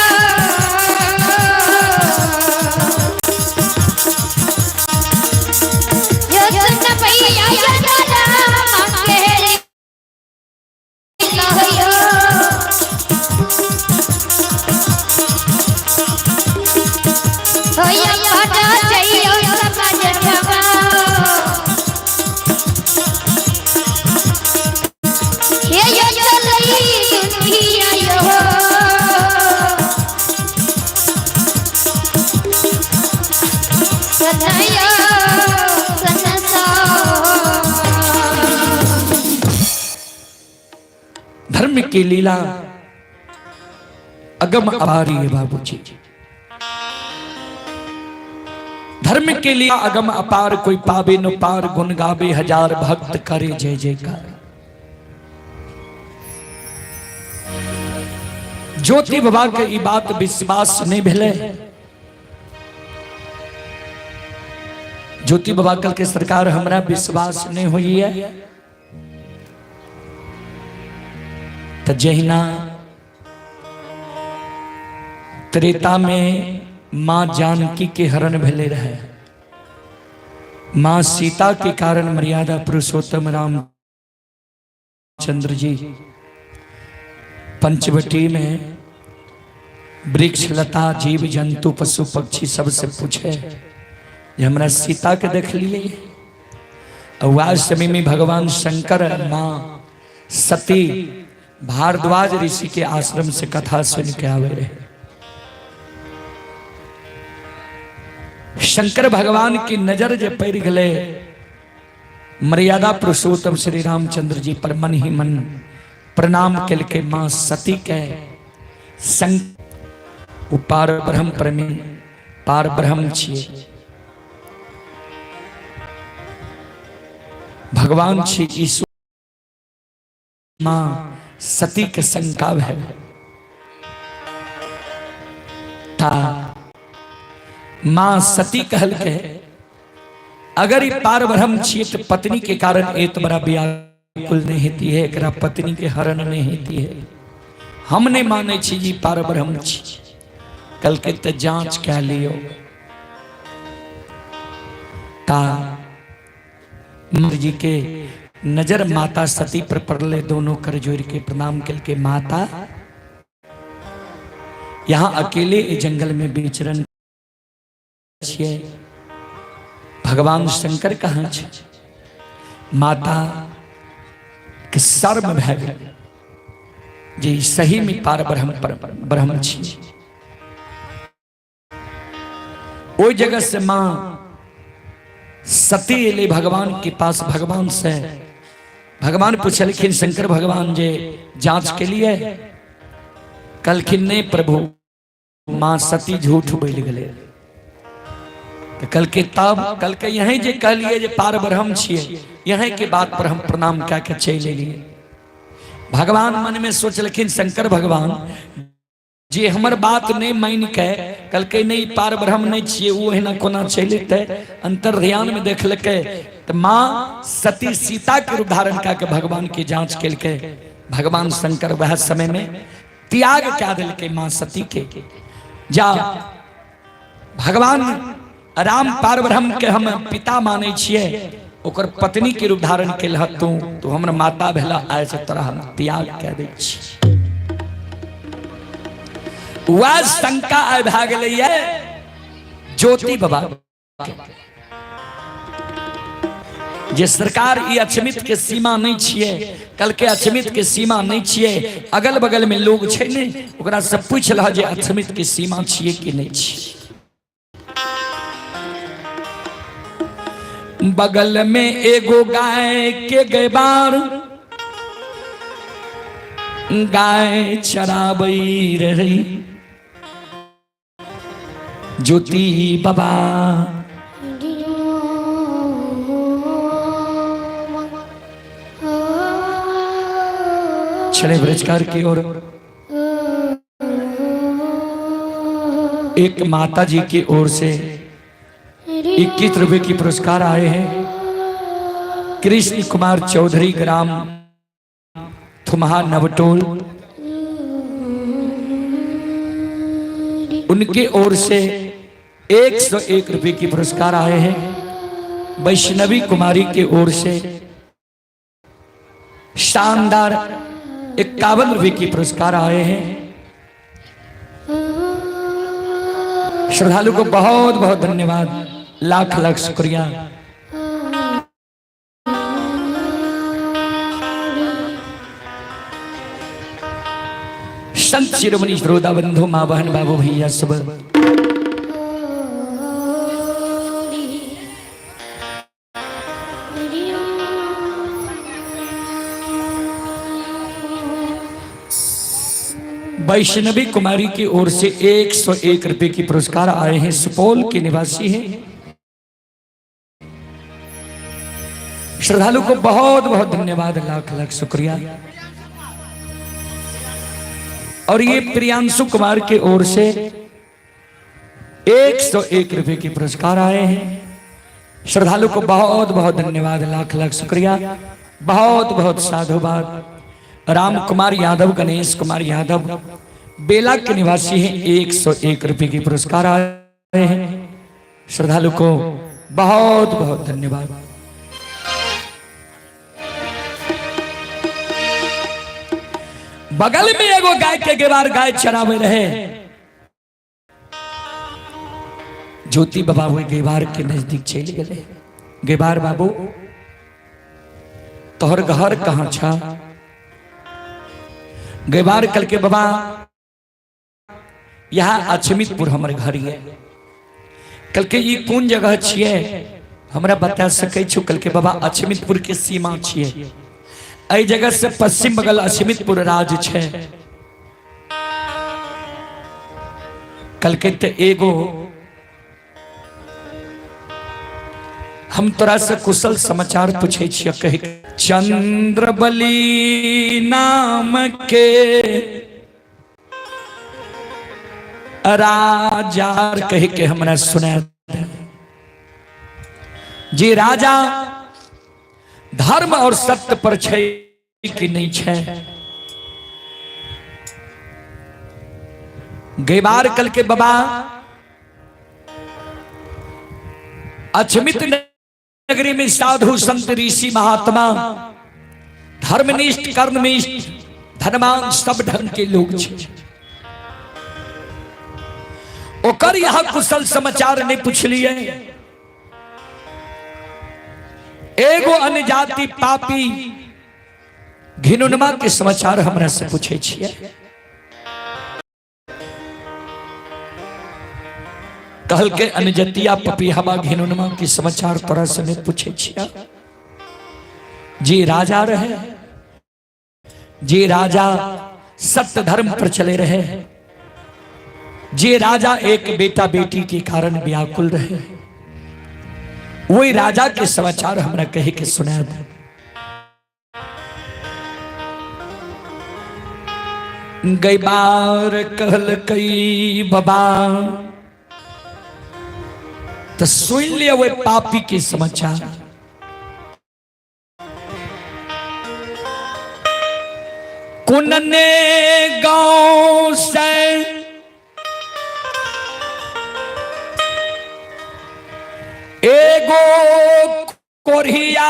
यो सुन भैया यो दादा मंगेरे लहयो होया पाटा चाहिए समाज जवा ये यो चलई दुनिया यो सताया सनसा धर्म की लीला अगम अपारी है बाबूजी। धर्म के लिए अगम अपार कोई पावे न पार गुण गावे हजार भक्त करे जय जयकार। ज्योति बाबा के ई बात विश्वास नहीं भेले। ज्योति बाबा कल के सरकार हमरा विश्वास नहीं हुई है तो जहिना त्रेता में मां जानकी के हरण भेले रहे, मां सीता के कारण मर्यादा पुरुषोत्तम राम चंद्र जी पंचवटी में वृक्ष लता जीव जंतु पशु पक्षी सबसे पूछे जे हमरा सीता के देख लिए। और समय में भगवान शंकर मां सती भारद्वाज ऋषि के आश्रम से कथा सुन के आवे रहे। शंकर भगवान की नजर जे पड़ गले मर्यादा पुरुषोत्तम श्री रामचंद्र जी पर मन ही मन प्रणाम कल के मां सती के संग पार ब्रह्म प्रेमी पार ब्रह्म छिए भगवान श्री ईश्वर मां सती के संकाव है था। मां सती कहल के अगर ये पार ब्रह्म छिए तो पत्नी के कारण एक बड़ा व्याकुल नहीं होती है, एकरा पत्नी के हरण नहीं होती है। हम नहीं माने छी जी पार ब्रह्म छी, कल के तो जांच क्या लियो ता जी के नजर माता सती पर पड़ले। दोनों कर जोड़ के प्रणाम कल के माता यहाँ अकेले जंगल में विचरण छिए, भगवान शंकर कहाँ छे? माता के सर्व भय गेल जे सही में पार ब्रह्म छी। ओई जगह से मां सती एले भगवान के पास। भगवान से भगवान पूछलखिन शंकर भगवान जे जांच के लिए कलखिन ने प्रभु मां सती झूठ बोल गले तो कल के तब कल के यही जे कह लिए जे पार ब्रह्म छिए यही के बात पर हम प्रणाम क्या के चले लिए। भगवान मन में सोचलखिन शंकर भगवान जे हमर बात नहीं मान के कल के नहीं पार ब्रह्म नहीं छिए वो है ना कोना चले थे अंतर ध्यान में देख लके तो मां सती सीता के रूप धारण करके भगवान की जांच के के भगवान शंकर वह समय में त्याग क्या दिल के मां सती के जा भगवान राम पार ब्रह्म के हम पिता माने छिए ओकर पत्नी के रूप धारण के तू तो हमर माता भेला आय से तोरा हम त्याग कह दै छी। वह शंका आ भाग लिया ज्योति बाबा जे सरकार ये अचमित के सीमा नहीं छिए, कल के अचमित के सीमा नहीं छिए, अगल बगल में लोग छे ने ओकरा से पूछ लहा जे अचमित के सीमा छिए कि नहीं छिए। बगल में एगो गाय के गैबार गाय चराबई रही ज्योति बाबा चले ब्रजकार की ओर। एक माता जी की ओर से 21 रुपए की पुरस्कार आए हैं। कृष्ण कुमार चौधरी ग्राम थुमहा नवटोल, उनके ओर से 101 रुपए की पुरस्कार आए हैं। वैष्णवी कुमारी के ओर से शानदार 51 रुपए की पुरस्कार आए हैं। श्रद्धालु को बहुत बहुत धन्यवाद, लाख लाख शुक्रिया। संत शिरोमणि श्रोता बंधु माँ बहन बाबू भैया सब वैष्णवी कुमारी की ओर से 101 रुपए की पुरस्कार आए हैं। सुपौल के निवासी हैं। श्रद्धालु को बहुत बहुत धन्यवाद, लाख लाख शुक्रिया। और ये प्रियांशु कुमार के ओर से 101 रुपए की पुरस्कार आए हैं। श्रद्धालु को बहुत बहुत धन्यवाद, लाख लाख शुक्रिया, बहुत बहुत साधुवाद। राम कुमार यादव, गणेश कुमार यादव बेला के निवासी हैं, 101 रुपए की पुरस्कार आए हैं। श्रद्धालु को बहुत बहुत धन्यवाद। बगल में एगो गाय के गेवार गाय चरावे रहे। ज्योति बाबा वो गेवार के नजदीक चले गए। गेवार बाबू तोहर घर कहाँ छा? गेवार कल के बाबा यहाँ अचमितपुर हमारे घर है। कल के ये कौन जगह छिए हमरा बता सके छो? कल के बाबा अचमितपुर के सीमा छिए। एहि जगह से पश्चिम बगल अचमितपुर राज छे। कल के ते एगो हम तोरा से कुशल समाचार पूछे छिए। कहे चंद्रबली नाम के राजा कहे के हमरा सुना जी। राजा धर्म और सत्य पर छै कि नहीं छै? गेवार कल के बाबा अचमित नगरी में साधु संत ऋषि महात्मा धर्मनिष्ठ कर्मनिष्ठ धनवान सब ढंग के लोग छे। ओकर यहाँ कुशल समाचार नहीं पूछलिए। एगो अन्य जाति पापी घिनुनमा के समाचार हमरा से पूछे छिए। कहल के अनजतिया पपी हवा घिनुनमा के समाचार तोरा से नहीं पूछे छिए। जी राजा रहे, जी राजा सत्य धर्म पर चले रहे, जी राजा एक बेटा बेटी के कारण व्याकुल रहे। वही राजा के समाचार हमरा कहे के सुना दे। गई बार कहल कई बाबा तो सुन लिया वो पापी के समाचार। कुनने गांव से एगो कोरिया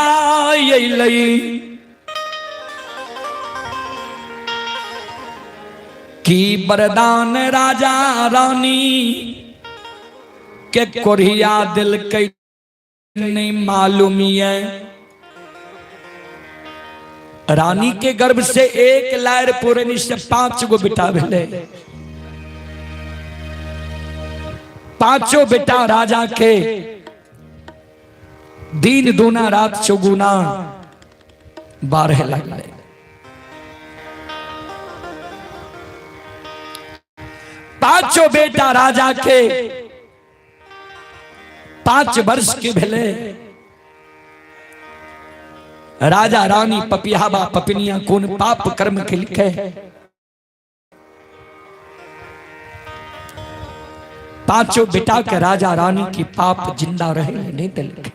कि वरदान राजा रानी के कोरिया दिल के नहीं मालूम है। रानी के गर्भ से एक लहर पूरे से 5 गो बेटा भेले। 5 बेटा राजा के दिन दूना रात चौगुना 12 लगले। 5 बेटा राजा के 5 वर्ष के भेले। राजा रानी पपियाबा पपनिया कौन पाप कर्म के लिखे। 5 बेटा के राजा रानी की पाप जिंदा रहे नहीं तो लिखे।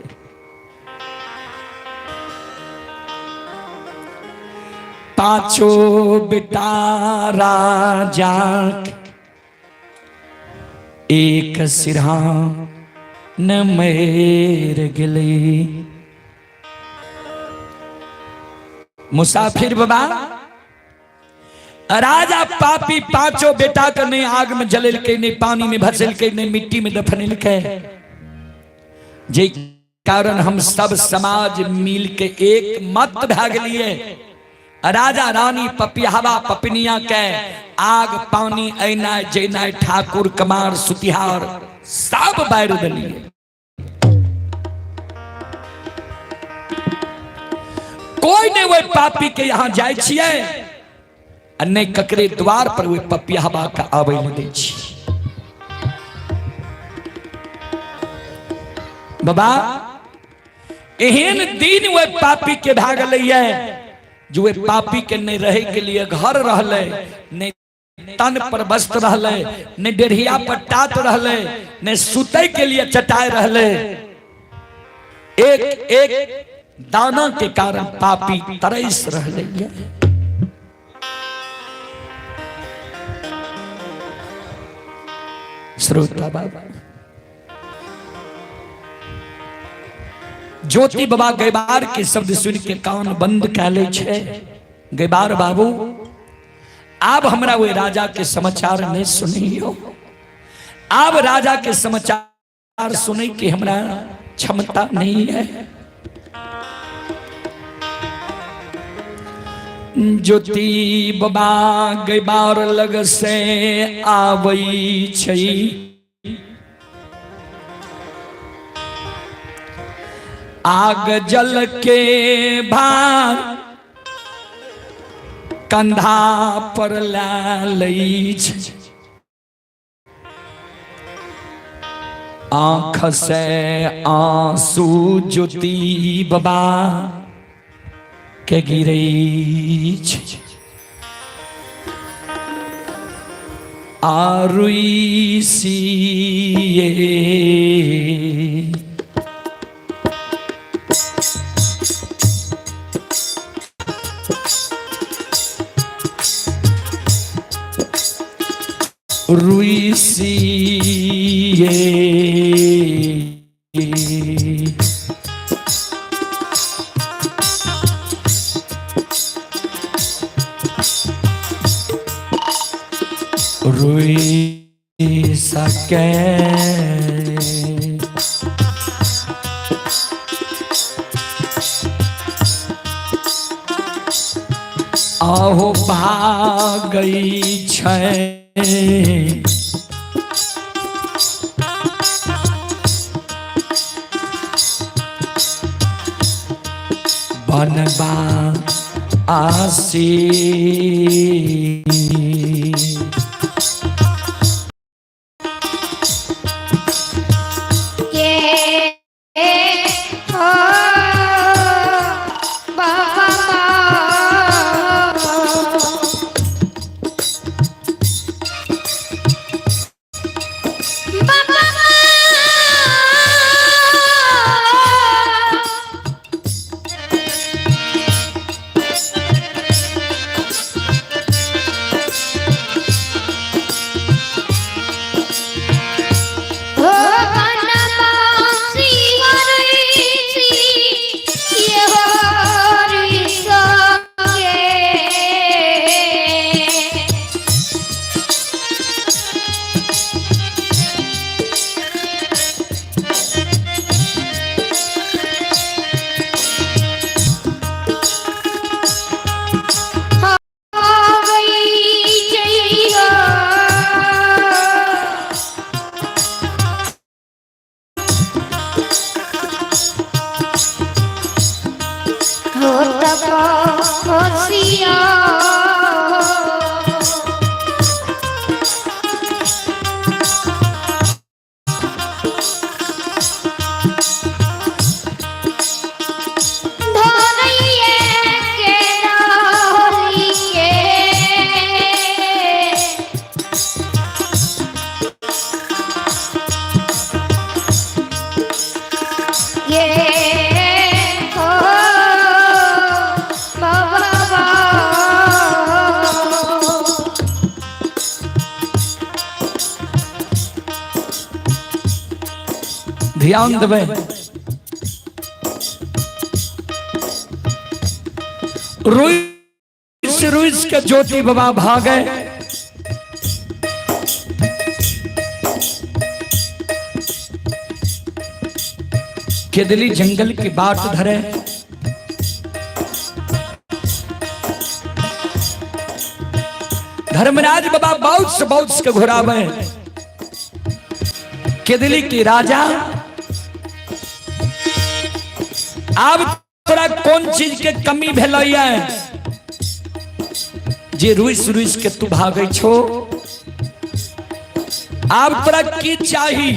5 बेटा राजा एक सिरहा न मेर गिली। मुसाफिर बाबा राजा पापी 5 बेटा के नहीं आग में जलेल के, नहीं पानी में भसल के, नहीं मिट्टी में दफनेल के। जे कारण हम सब समाज मिल के एक मत भाग लिए। राजा रानी पपियावा पपनिया के आग पानी ऐना जैना ठाकुर कमार सुतिहार सब बैर दिलिए। कोई नहीं वो पापी के यहां जाय छिए, नहीं ककरे द्वार पर वो पपियाबा का आवे न दे छी। बाबा एहन दिन वो पापी के भाग लइए जो वो पापी के नहीं रहे के लिए घर रहले, नहीं तन पर वस्त्र रहले, नहीं डेढ़िया पर टाट रहले, नहीं सुते के लिए चटाए रहले। एक एक दाना के कारण पापी तरस रहले। श्रोता बाबा ज्योति बाबा गैबार के शब्द सुन के कान बंद कैले छे। गैबार बाबू आप हमरा वो राजा के समाचार नहीं सुनियो। आप राजा के समाचार सुने के हमरा क्षमता नहीं है। ज्योति बाबा गैबार लग से आबई छई। आग जल के भार कंधा पर लई छई। आंख से आंसू ज्योति बाबा के गिरई छई। आरुई सिए रुई सिए रुई सके आहो भाग गई छै। बनबा आसी कोसिया धोरिए के राहिए ये हो बाबा ध्यान देवे। रुइस रुइस के ज्योति बाबा भागे, केदली जंगल की बाट धरे, धर्मराज बाबा बहुत के घुरावे, केदली की राजा अब तोरा कौन चीज के कमी भेलैया जे रुइस रुइस के तू भागे छो, अब तोरा की चाही?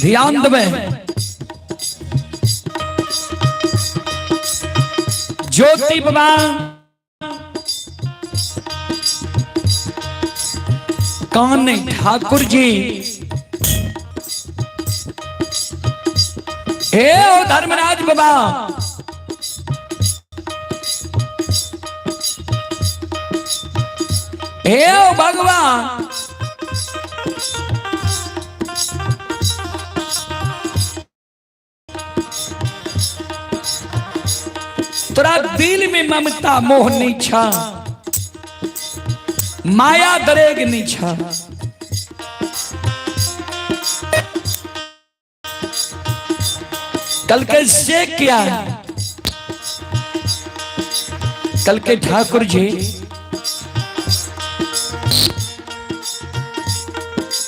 ध्यान देवे। ज्योति बाबा कान ठाकुर जी हे ओ धर्मराज बाबा, हे ओ भगवान, तोरा दिल में ममता मोह नहीं छा, माया दरेग नहीं छा, कल के से क्या? कल के ठाकुर जी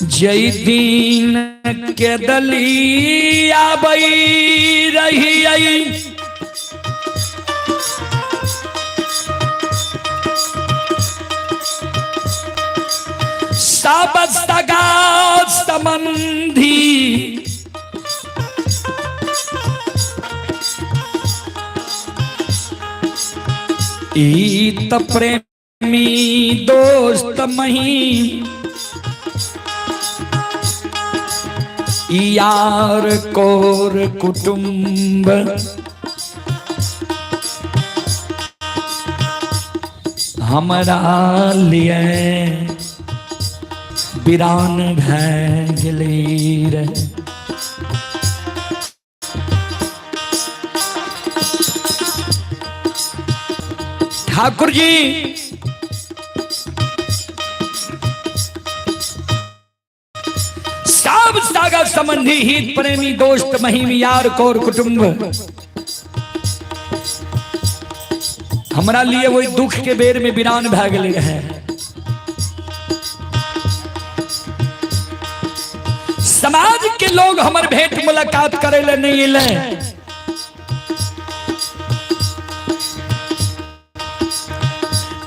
जय दीन के दलिया बई रही आई, सगा संबंधी ईत प्रेमी दोस्त मही, यार कोर कुटुंब हमरा लिए वीरान भै गेली रे। ठाकुर जी सब सागा संबंधी हित प्रेमी दोस्त महिम यार कोर कुटुंब हमरा लिए वही दुख के बेर में वीरान भै गेल रहे। समाज के लोग हमारे भेंट मुलाकात करे ले नहीं ले।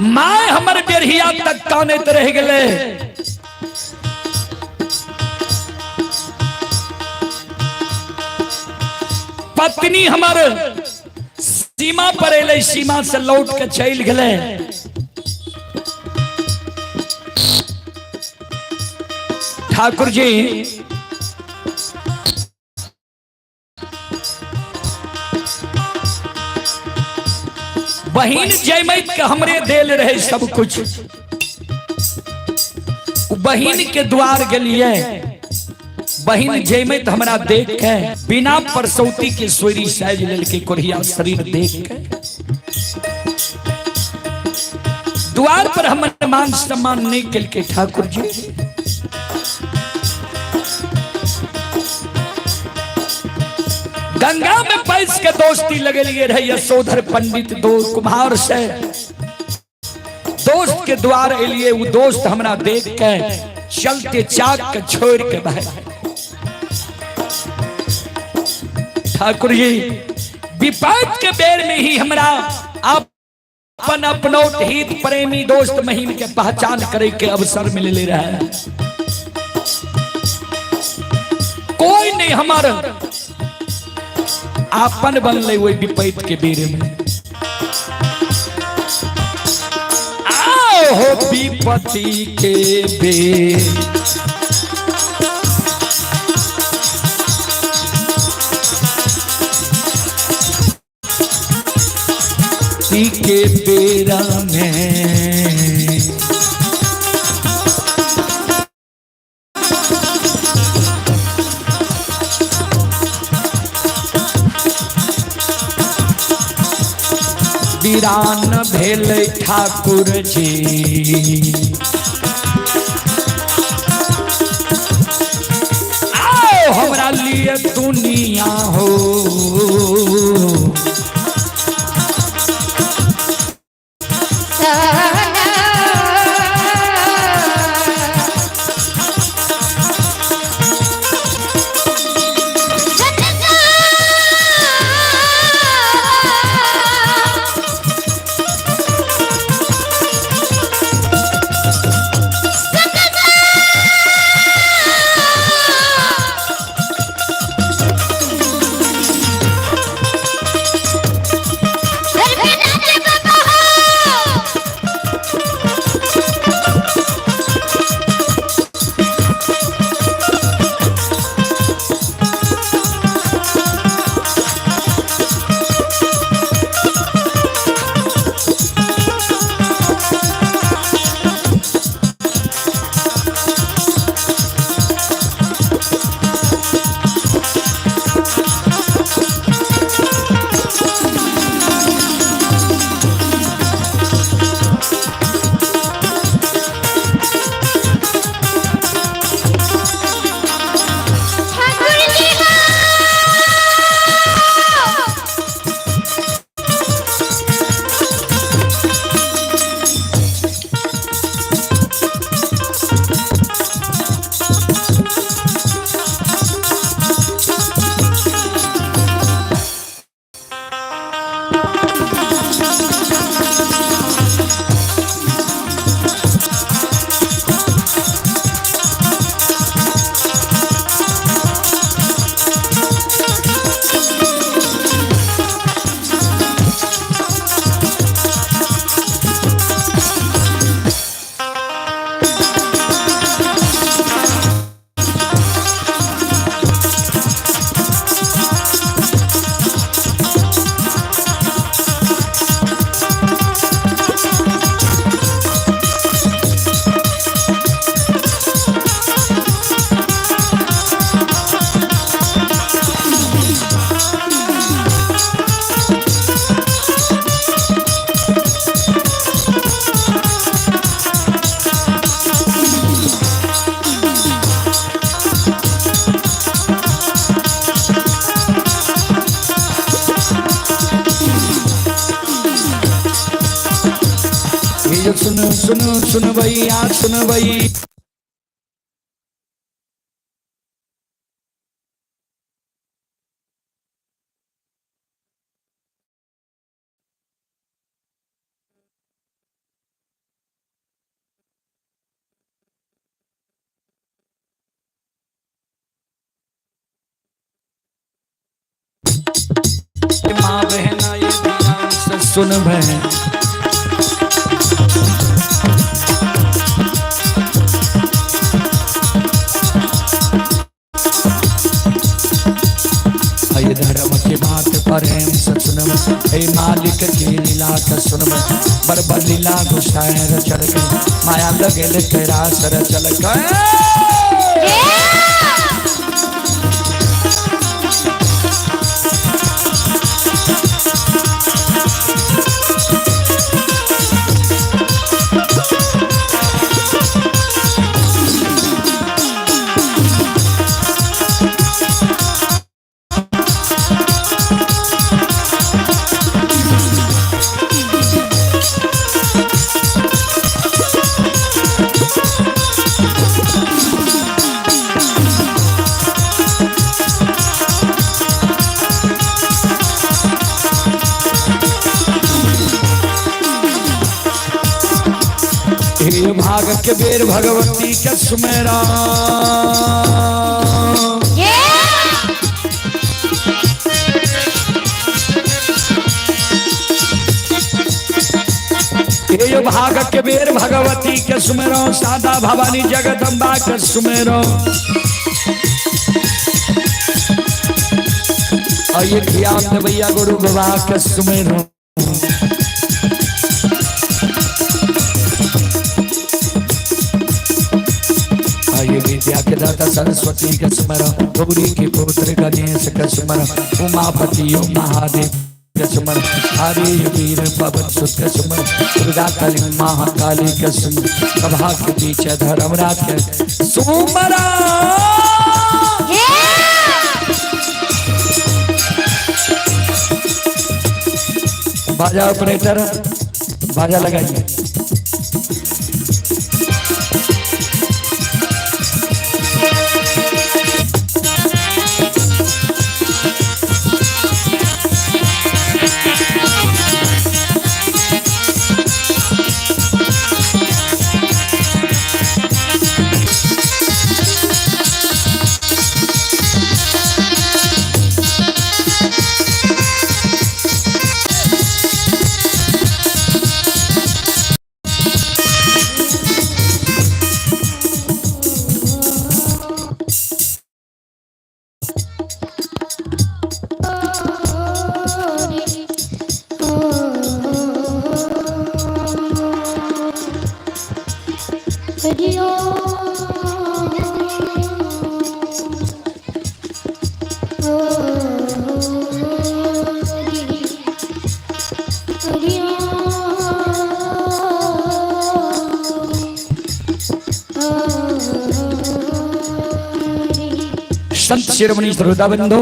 माए हमारे बेरहिया तक काने रह गए। पत्नी हमारे सीमा पर एले, सीमा से लौट के चल गए। ठाकुर जी बहिन जयमत के हमरे देल रहे सब कुछ। बहिन के द्वार गलिए, बहिन जयमत हमरा देख के बिना परसौती के सोरी साज लेल के कोरिया शरीर देख के द्वार पर हमर मान सम्मान नहीं कल के। ठाकुर जी गंगा में पैस के दोस्ती लगे लिए रहे यशोधर पंडित दो कुम्हार से। दोस्त के द्वार एलिए, वो दोस्त हमरा देख के चलते चाक के छोड़ के बह। ठाकुर जी विपद के बेर में ही हमरा अपन अपनोट हित प्रेमी दोस्त महीन के पहचान करे के अवसर मिल ले रहा है। कोई नहीं हमारा आपन बन ले वही विपद के बेर में। आओ हो विपत्ति के बेर, के बेरा में वीरान भेल ठाकुर जी। आओ हमरा लिए दुनिया हो, सुन भैया सुन भई। माँ बहना ये ध्यान से सुन बहन, ये धर्म की बात प्रेम से सुन, हे मालिक की लीला का सुन, बरबर लीला घुसाए चल गए, माया लगे तेरा सर चल गए। भाग के बेर भगवती के सुमेरा, ये भाग के बेर भगवती के सुमेरो, सादा भवानी जगदम्बा के सुमेरो, और ये ज्ञान भैया गुरु बाबा के सुमेरो। ये विद्या के दाता सरस्वती के स्मर, गौरी के पुत्र गणेश के स्मर, उमापति ओम महादेव के स्मर, हरि वीर पवन सुत के स्मर, दुर्गा काली महाकाली के स्मर, सभा के पीछे धर्मराज के सुमरा। बाजा ऑपरेटर बाजा लगाइए। संत शिरोमणि श्रोता बंधु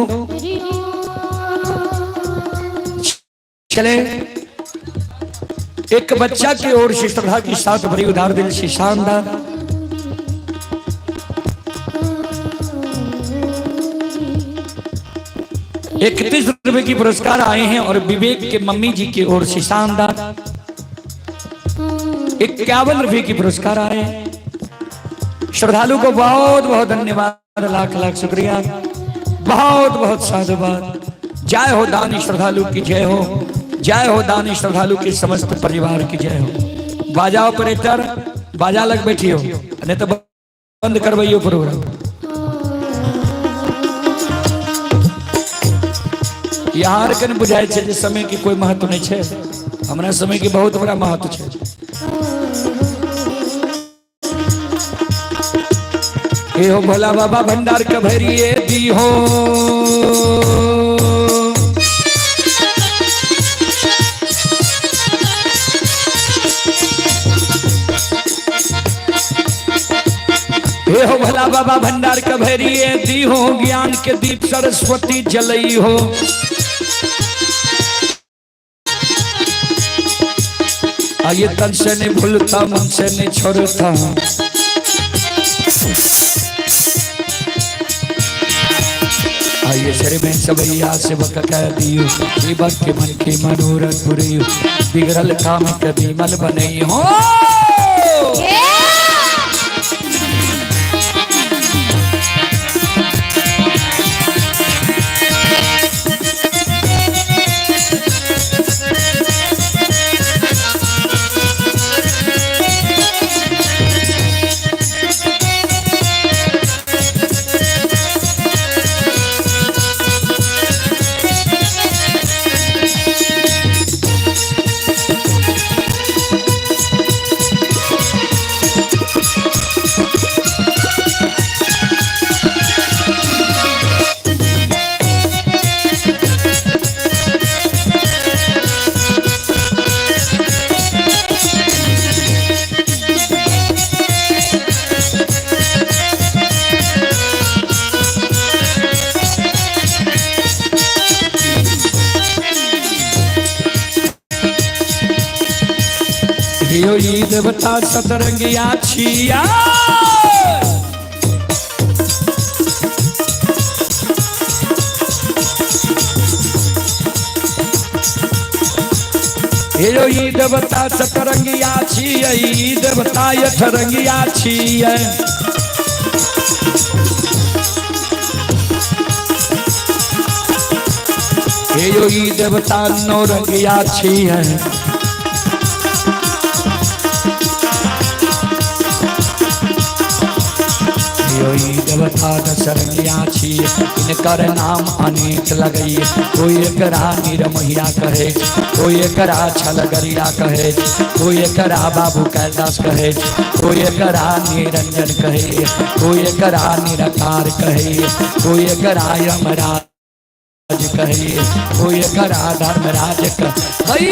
चले, एक बच्चा की ओर से श्रद्धा की साथ भरी उदार दिल से शानदार 31 रुपए की पुरस्कार आए हैं और विवेक के मम्मी जी की ओर से शानदार 51 रुपए की पुरस्कार आए हैं। श्रद्धालु को बहुत बहुत धन्यवाद, लाख लाख शुक्रिया, बहुत बहुत साधुवाद। जय हो दानी श्रद्धालु की जय हो, जय हो दानी श्रद्धालु के समस्त परिवार की जय हो। बाजा ऑपरेटर बाजा लग बैठी हो, नहीं तो बंद करवाइयो प्रोग्राम। यहाँ कन बुझाय छे जे समय की कोई महत्व नहीं है, हमारा समय की बहुत बड़ा महत्व है। ये हो भोला बाबा भंडार का भरिए दी हो, हे हो भोला बाबा भंडार का भरिए दी हो, ज्ञान के दीप सरस्वती जलई हो। आइए तन से नहीं भूलता, मन से नहीं छोड़ता, आइए शरीर में सबैया से बक कह दियो, जीवन के मन की मनोरथ पुरियो, बिगड़ल काम कभी मन बनई हो। यो ई देवता सतरंगिया छिया यो ई देवता सतरंगिया छिया ई देवता अठरंगिया छिया यो ई देवता नौरंगिया छिया देवता दशरंगिया छी इनकर नाम अनेक लगई कोई एकरा निरमहिया कहे कोई एकरा छलगरिया कहे कोई एकरा बाबू कैलाश कहे कोई एकरा निरंजन कहे कोई एकरा निराकार कहे कोई एकरा यमराज कहे कोई एकरा धर्मराज कहे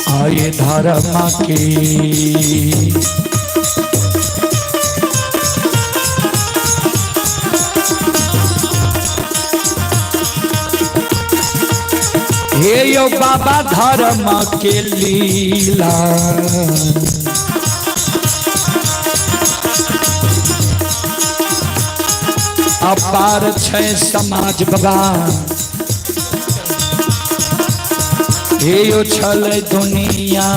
आये धर्म की हे यो बाबा धर्म के लीला अपार छे समाज बाबा हे यो छल दुनिया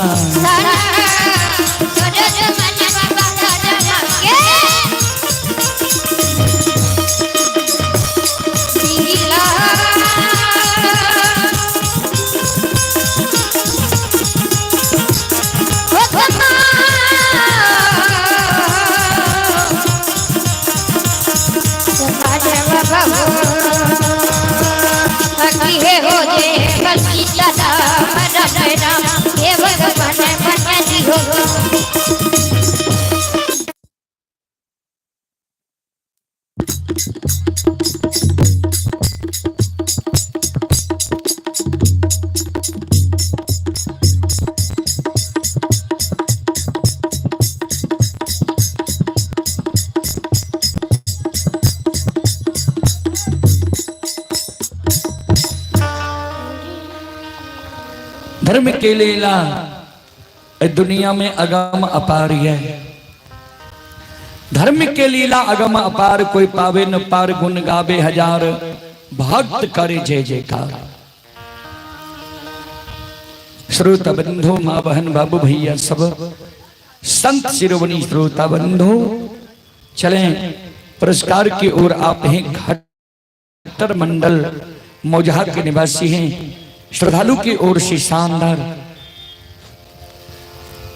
धर्म के लीला दुनिया में अगम अपार है। धर्म के लीला अगम अपार कोई पावे न पार गुण गावे हजार भक्त करे जय जयकार। श्रोता बंधु माँ बहन बाबू भैया सब संत शिरोमणि श्रोता बंधु चलें पुरस्कार की ओर। आप हैं खट्टर मंडल मौजहा के निवासी हैं। श्रद्धालु की ओर से शानदार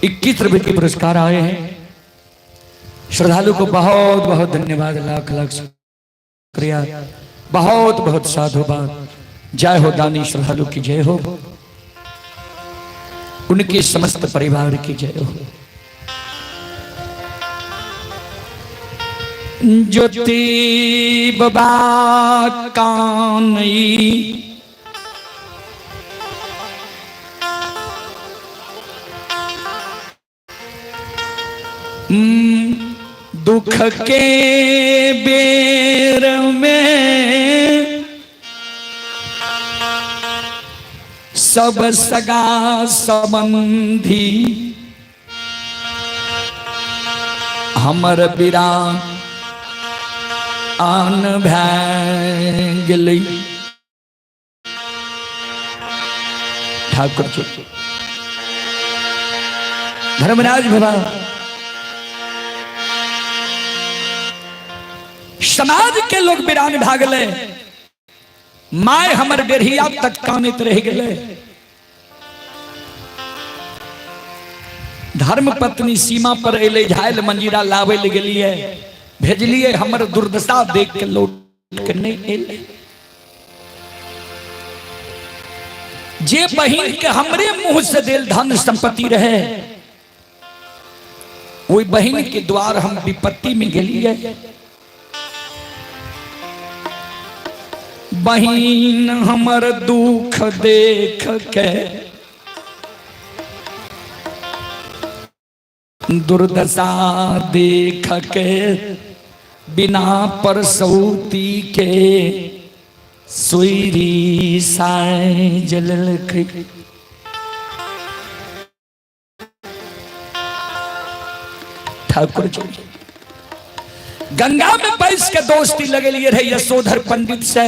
21 रुपए के पुरस्कार आए हैं। श्रद्धालु को बहुत बहुत धन्यवाद, लाख लाख शुक्रिया, बहुत बहुत साधुवाद। जय हो दानी श्रद्धालु की जय हो, उनके समस्त परिवार की जय हो। ज्योति बाबा कानई दुख के बेर में सब सगा संबंधी हमर बिरान आन भै गेलै। ठाकुर जी धर्मराज बाबा समाज के लोग बिरान भागले, माय हमर बेरिया तक कानित रह गए। धर्म पत्नी सीमा पर अले, झायल मंजीरा लावे ले गेलिए, भेजलिए, हमर दुर्दशा देख के लौट के नहीं अले। जे बहिन के हमरे मुंह से दिल धन संपत्ति रहे, वही बहिन के द्वार हम विपत्ति में गेलिए। बहिन हमर दुख देख के दुर्दशा देख के बिना परसौती के सुईरी साए जलल। ठाकुर जी गंगा में बैस के दोस्ती लगे लिए रहे यशोधर पंडित से,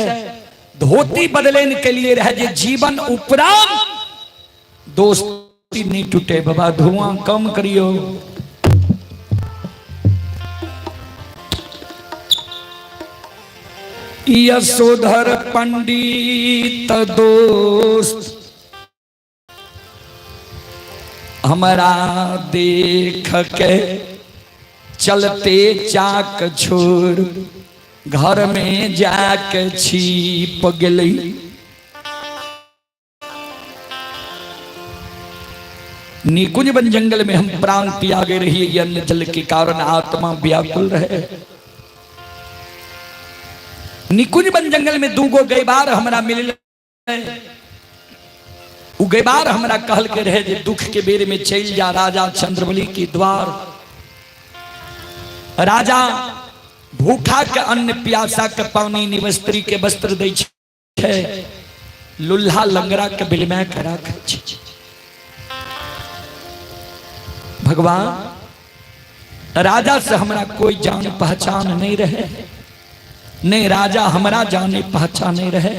धोती बदलेने के लिए रहे जे जीवन उपरांत दोस्ती नहीं टूटे। बाबा धुआं कम करियो। यशोधर पंडित दोस्त हमारा देख के चलते चाक छोड़ घर में जाके छिप गई। निकुंज बन जंगल में हम प्राण त्यागे रही, अन्न जल के कारण आत्मा व्याकुल रहे। निकुंज बन जंगल में दूगो गैबार हमरा मिल, उ गैबार हमरा कहल के रहे जे दुख के बेर में चल जा राजा चंद्रबली के द्वार। राजा भूखा के अन्न, प्यासा के पानी, निवस्त्री के वस्त्र दै छै, लुल्हा लंगड़ा के बिलमय के राखै छै। भगवान राजा से हमरा कोई जान पहचान नहीं रहे, नहीं राजा हमरा जाने पहचाने रहे,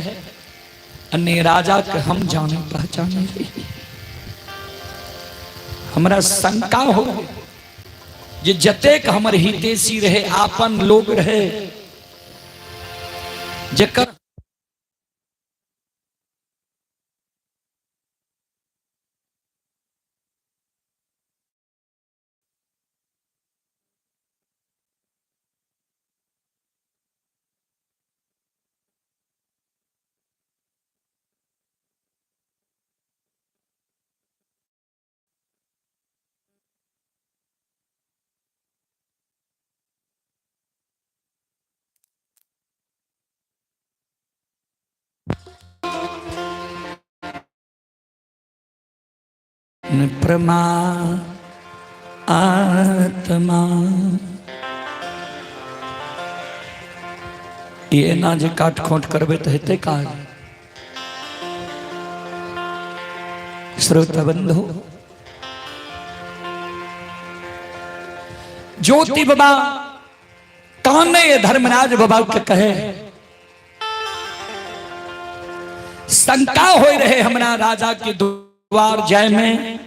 नहीं राजा के हम जाने पहचाने रहे। हमरा शंका हो जे जतेक हमर हितेशी रहे, आपन लोग रहे, जेकर प्रमा आत्मा ये ना जे काट खोट करबे तो हेते काज। श्रोता बंधु, ज्योति बाबा काने धर्मराज बाबा के कहे शंका हो रहे हमरा राजा के द्वार जाय में,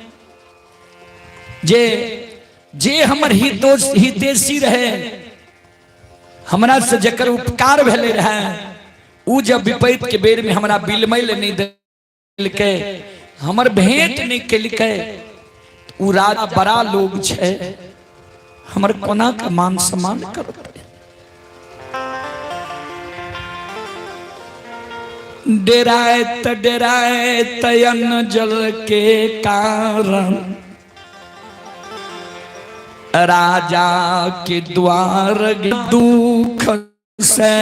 जे हमर हितेशी रहे, हमरा से जकर उपकार भेले रहे, उ जब विपैत के बेर में हमरा बिलमैल नहीं देलकै, हमर भेंट नहीं केलकै, उ राजा बड़ा लोग छै, हमर कोना के मान सम्मान करत। डेराए तयन जल के कारण राजा के द्वार दुख से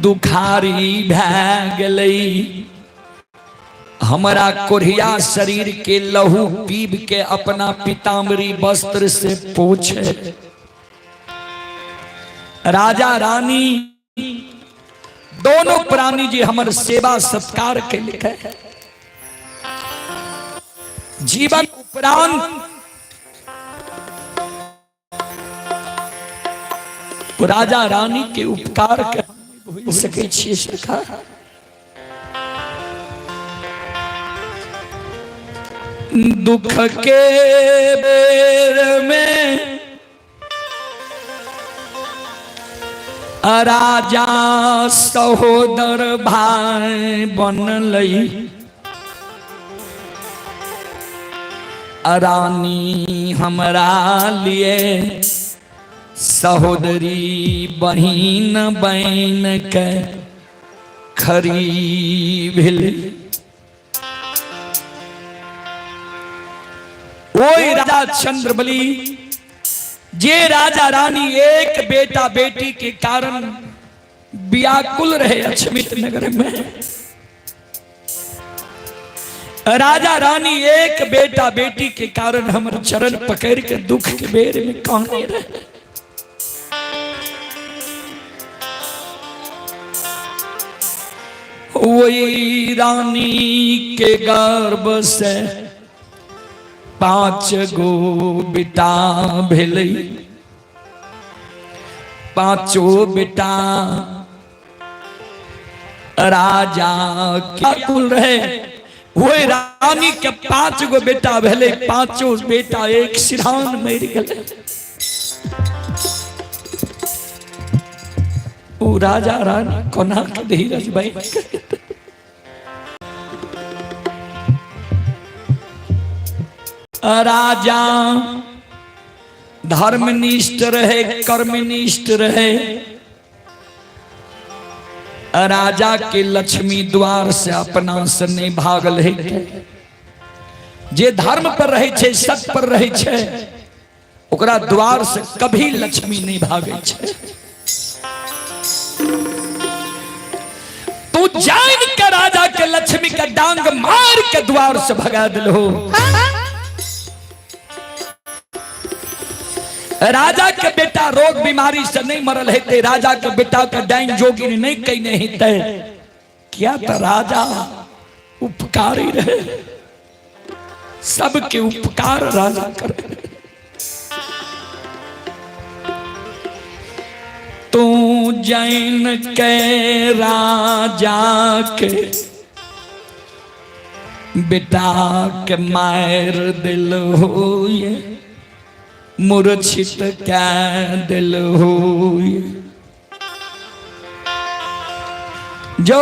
दुखारी भै गेलै। हमारा कोढ़िया शरीर के लहू पीब के अपना पीताम्बरी वस्त्र से पोछे। राजा रानी दोनों प्राणी जी हमर सेवा सत्कार के लिखे। जीवन उपरांत राजा रानी के उपकार कर सके छिए सखा। दुख के बेर में राजा सहोदर भाई बनलई, रानी हमरा लिए सहोदरी बहिन बहन के खरी भेल। वही राजा चंद्रबली जे राजा रानी एक बेटा बेटी के कारण व्याकुल रहे अक्षमित नगर में। राजा रानी एक बेटा बेटी के कारण हमर चरण पकड़ के दुख के बेर में काने रहे। वही रानी के गर्भ से 5 गो बेटा भेलै, 5 बेटा राजा क्या कुल रहे। वही रानी के 5 गो बेटा भेलै, 5 बेटा एक सिरहान मर गए। वो राजा रानी कोना के धीरज भाई राजा धर्मनिष्ठ रहे, कर्मनिष्ठ रहे। राजा के लक्ष्मी द्वार से अपना से नहीं भागल है। जे धर्म पर रहे छे, सत्य पर रहे छे, ओकरा द्वार से कभी लक्ष्मी नहीं भागे छे। तू जान के राजा के लक्ष्मी का डांग मार के द्वार से भगा दिलो। राजा के बेटा रोग बीमारी से नहीं मरल है, राजा के बेटा का डाइन जोगिन नहीं कहीं नहीं थे। क्या तो राजा उपकारी रहे, सबके उपकार राजा करे। तू जैन के राजा के बेटा के मार दिल हो, मूर्छित क्या दिल हो। जो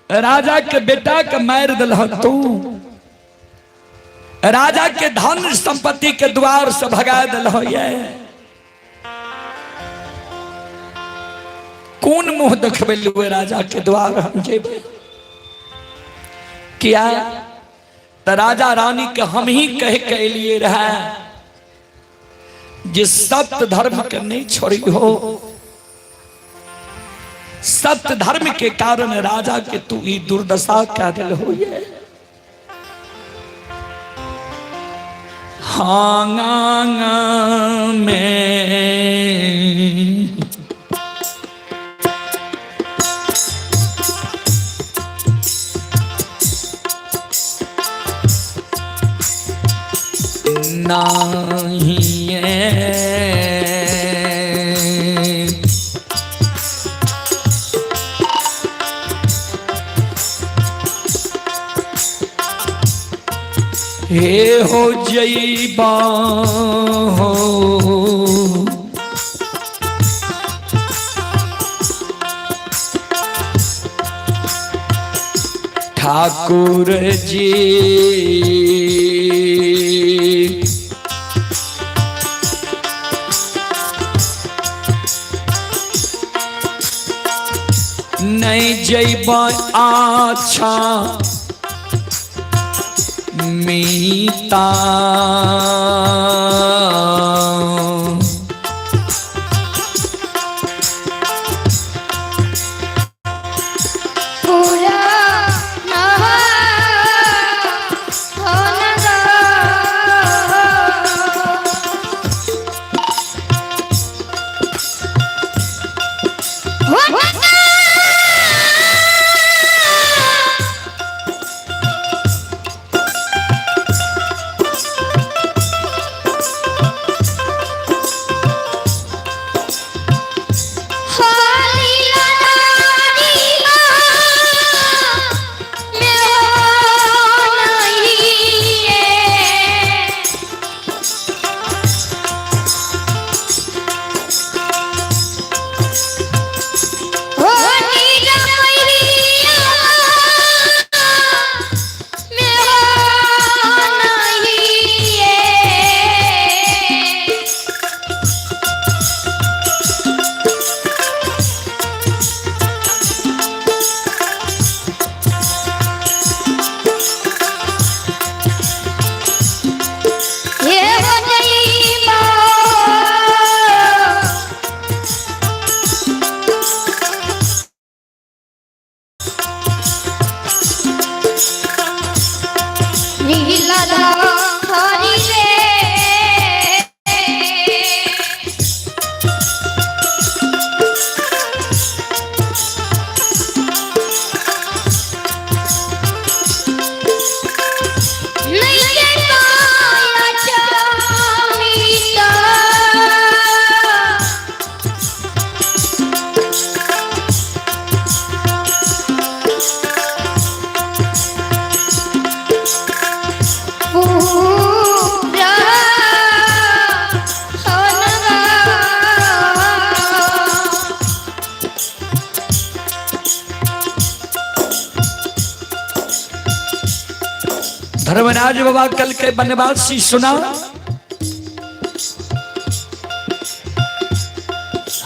राजा के बेटा के मार दिल हो, तू राजा के धन संपत्ति के द्वार से भगा दिल हो। ये कौन मुंह देखबे लुए राजा के द्वार हम जेबे? क्या तो राजा रानी के हम ही कह के लिए रहा, जिस सत्य धर्म के नहीं छोड़ी हो। सत्य धर्म के कारण राजा के तू ही दुर्दशा क्या दिल हो। ये हांगा में नहीं हे हो जईबा हो ठाकुर जी नहीं जईबा अच्छा मीता धर्मराज बाबा कल के बनवासी सुना,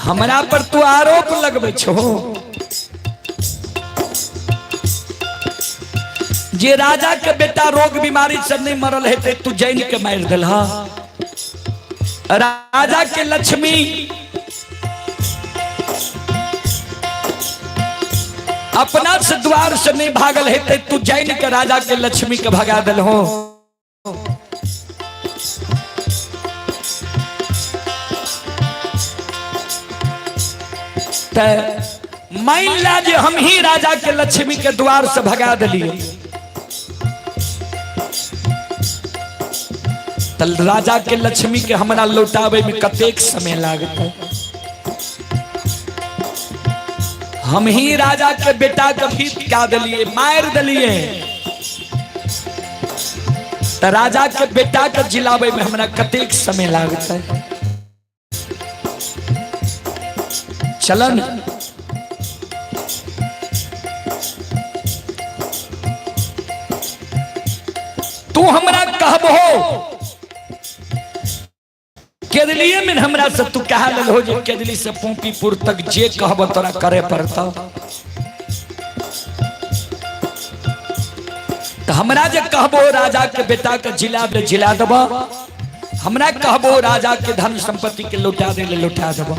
हमरा पर तू आरोप लगबे छो जे राजा के बेटा रोग बीमारी से नहीं मरल है तू जैन के मार दिलहा। राजा के लक्ष्मी अपना से द्वार से नहीं भागल है तू जैन के राजा के लक्ष्मी के भगा दिल हो। मान ला जे हम ही राजा के लक्ष्मी के द्वार से भगा दिलिए, तल राजा के लक्ष्मी के हमरा लौटावे में कतेक समय लागत। हम ही राजा के बेटा के भी क्या दिलिए, मार दिलिए, तो राजा के बेटा के जिलावे में हमरा कतेक समय लागत है। चलन तू हमरा कहबो केदलिए में हमरा से तू कहा लल हो जे केदली से पोंपीपुर तक जे कहब तोरा करे पड़ता। तो हमरा जे कहबो राजा के बेटा के जिला में जिला देबा, हमरा कहबो राजा के धन संपत्ति के लौटा दे ले लौटा देबा।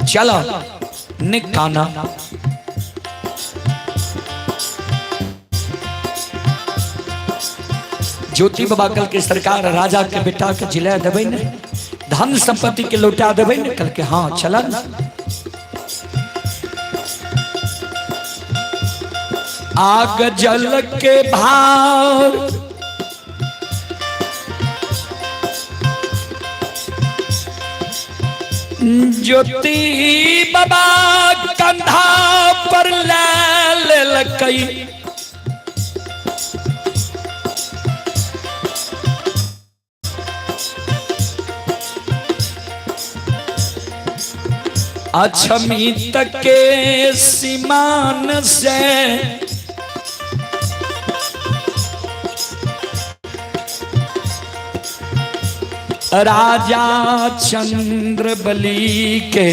चलो निकाना ज्योति बाबा कल के सरकार राजा के बेटा के जिला देवे न, धन संपत्ति के लौटा देवे न। कल के हाँ चला आग जल के भार ज्योति बाबा कंधा पर ले लकई, अछमीत के सीमान से राजा चंद्रबली के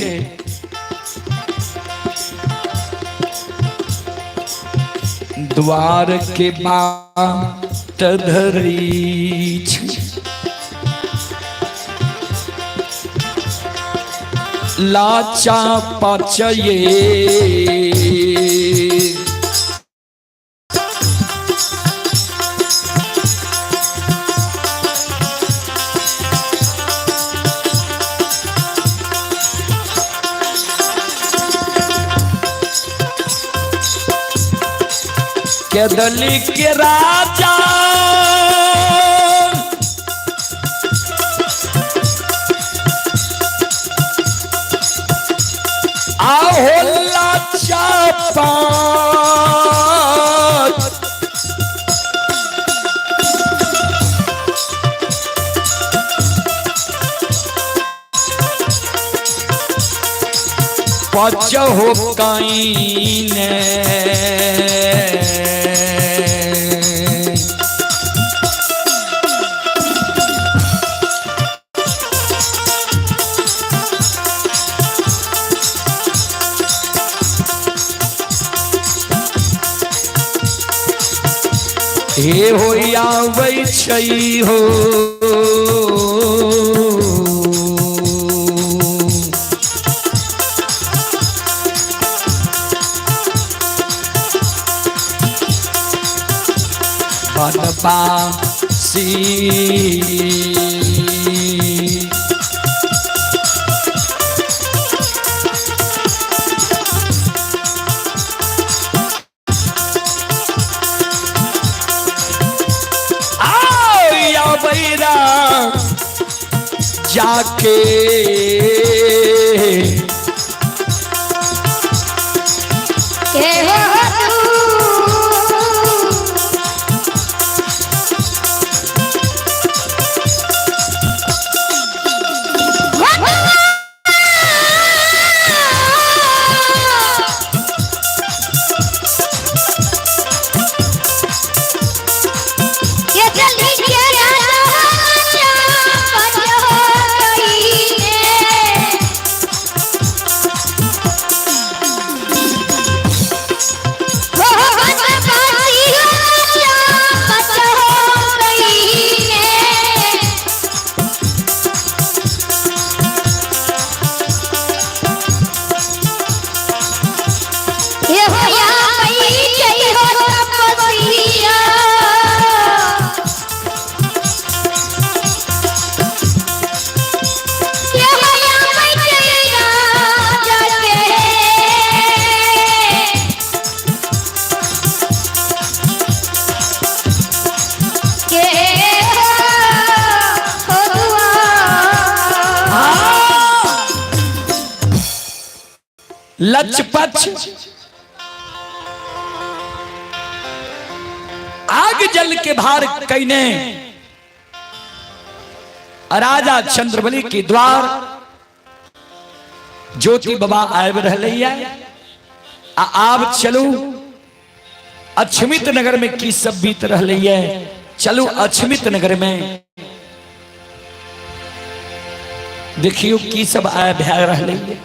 द्वार के बाट धरी लाचा पाचये केदली के राजा आहोला चापा पच हो कहीं हे हो आबै छै हो बनवासी जाके के हो लचपच आग जल के भार कईने राजा चंद्रबली के द्वार ज्योति बाबा आब रहे आब चलू अक्षमित नगर में की सब बीत रही है। चलू अक्षमित नगर में देखियो की सब आया भै रही है।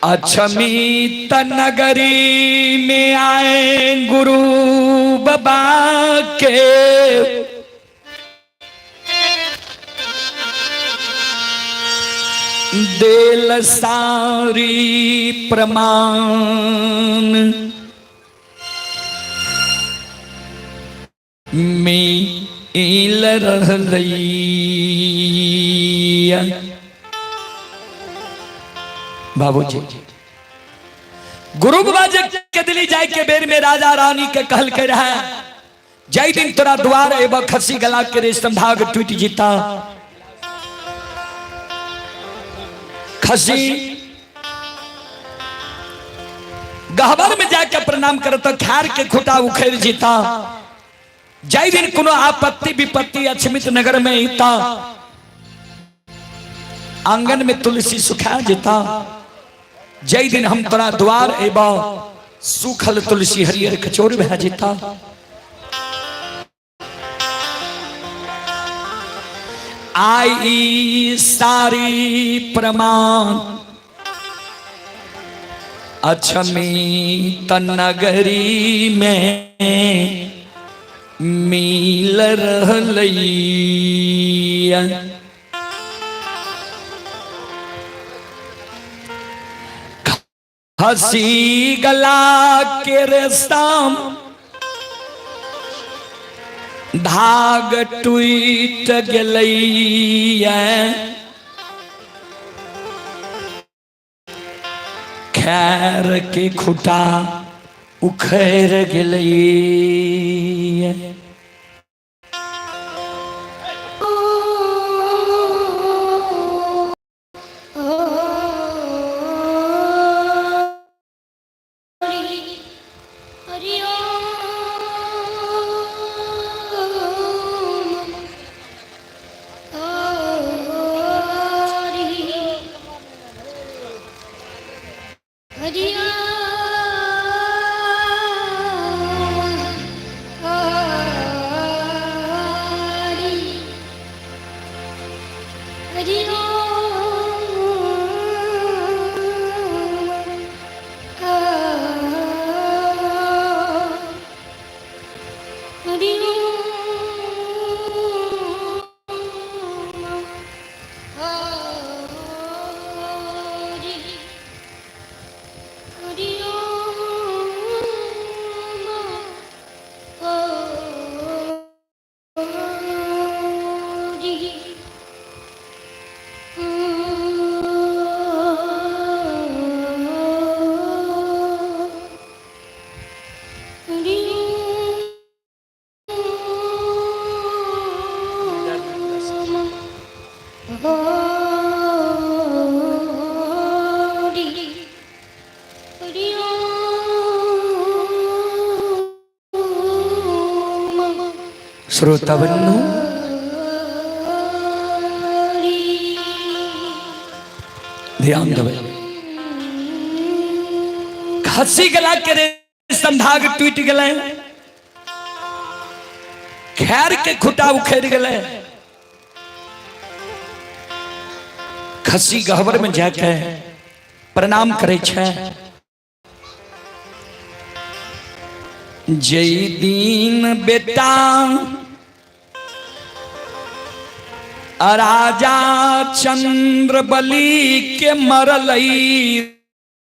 अक्षमित नगरी में आए गुरु बाबा के देल सारी प्रमाण मिल रही। बाबूजी गुरु बाबा के दिल्ली जाए के बेर में राजा रानी के कहल के रहा जय दिन तोरा द्वार एवं खसी गला के रेशम धाग टूट जीता। खसी गहबर में जाकर प्रणाम करता खैर के खुटा उखेड़ जीता। जय दिन कोनो आपत्ति विपत्ति अक्षमित नगर में हिता आंगन में तुलसी सुखा जीता। जय दिन हम तोरा द्वार एवं सूखल तुलसी हरियर कचोर भै जीता। आई सारी प्रमाण अक्षमित नगरी में मिल रही। हसी गला के रेशम धाग टूट गलैया खैर के खुटा उखड़ गलैया। श्रोतावन्नु ध्यान दो। खसी गला के रेशम धाग टूट गले खैर के खुटा उखेड़ गले। खसी गहवर में जाके प्रणाम करे छे। जय दीन बेटा राजा चंद्रबली के मरलई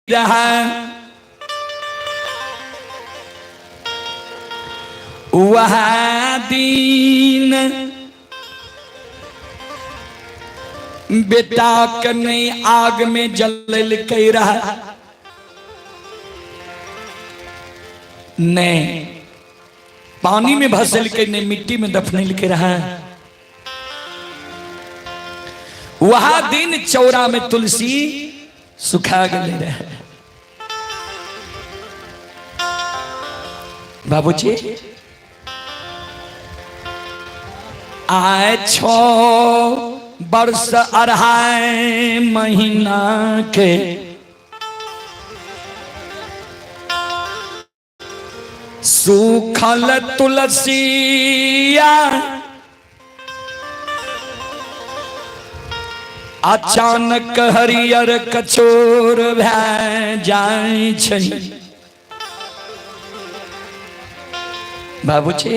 रहा वह दीन बेटा कने आग में जलल के रहा ने पानी में भसल के ने मिट्टी में दफनेल के रहा। वहा दिन चौरा में तुलसी सुखा गए रहे। बाबूजी आए 6 वर्ष 2.5 महीना के सूखल तुलसिया अचानक हरियर कचोर भै जाय छै। बाबूजी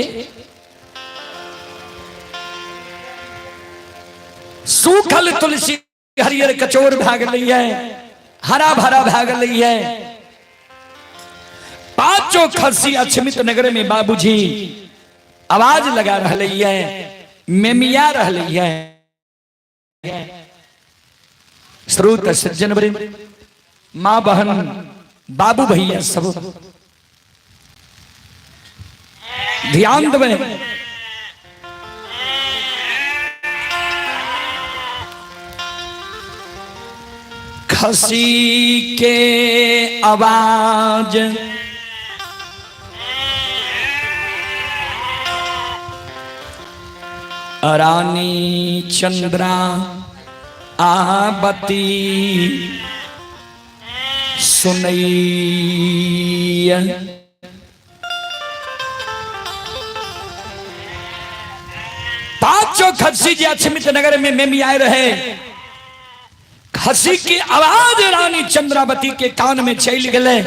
सूखल तुलसी हरियर कचोर भै गेलै है, हरा भरा भै गेलै है। पांचों खसी अछमित नगर में बाबूजी आवाज लगा रही है, मेमिया रही है। श्रोत सज्जन वृंद, मां बहन बाबू भैया सब ध्यान देवे। खसी के आवाज रानी चंद्रा आवती सुनई। पांचों खसी जी अछमित नगर में मेमी आए रहे। खसी की आवाज रानी चंद्रावती के कान में चल गए।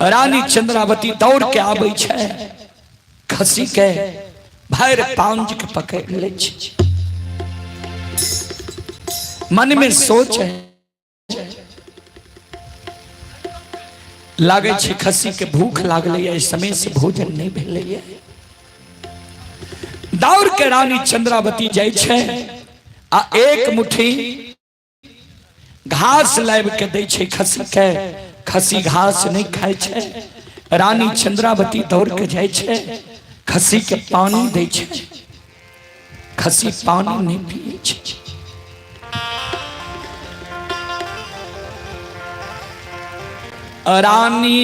रानी चंद्रावती दौड़ के आबै छै, खसी के भैर पांज के पकड़ ले। मन में सोच है, लागे छै खसी के भूख लागले, समय से भोजन नहीं भेले। दौड़ के रानी चंद्रावती जाय छै आ एक मुट्ठी घास लाब के दै छै खसी के। खसी घास नहीं खाय छै। रानी चंद्रावती दौड़ के जाय छै, खसी के पानी दै छै। खसी पानी नहीं पिए छै। रानी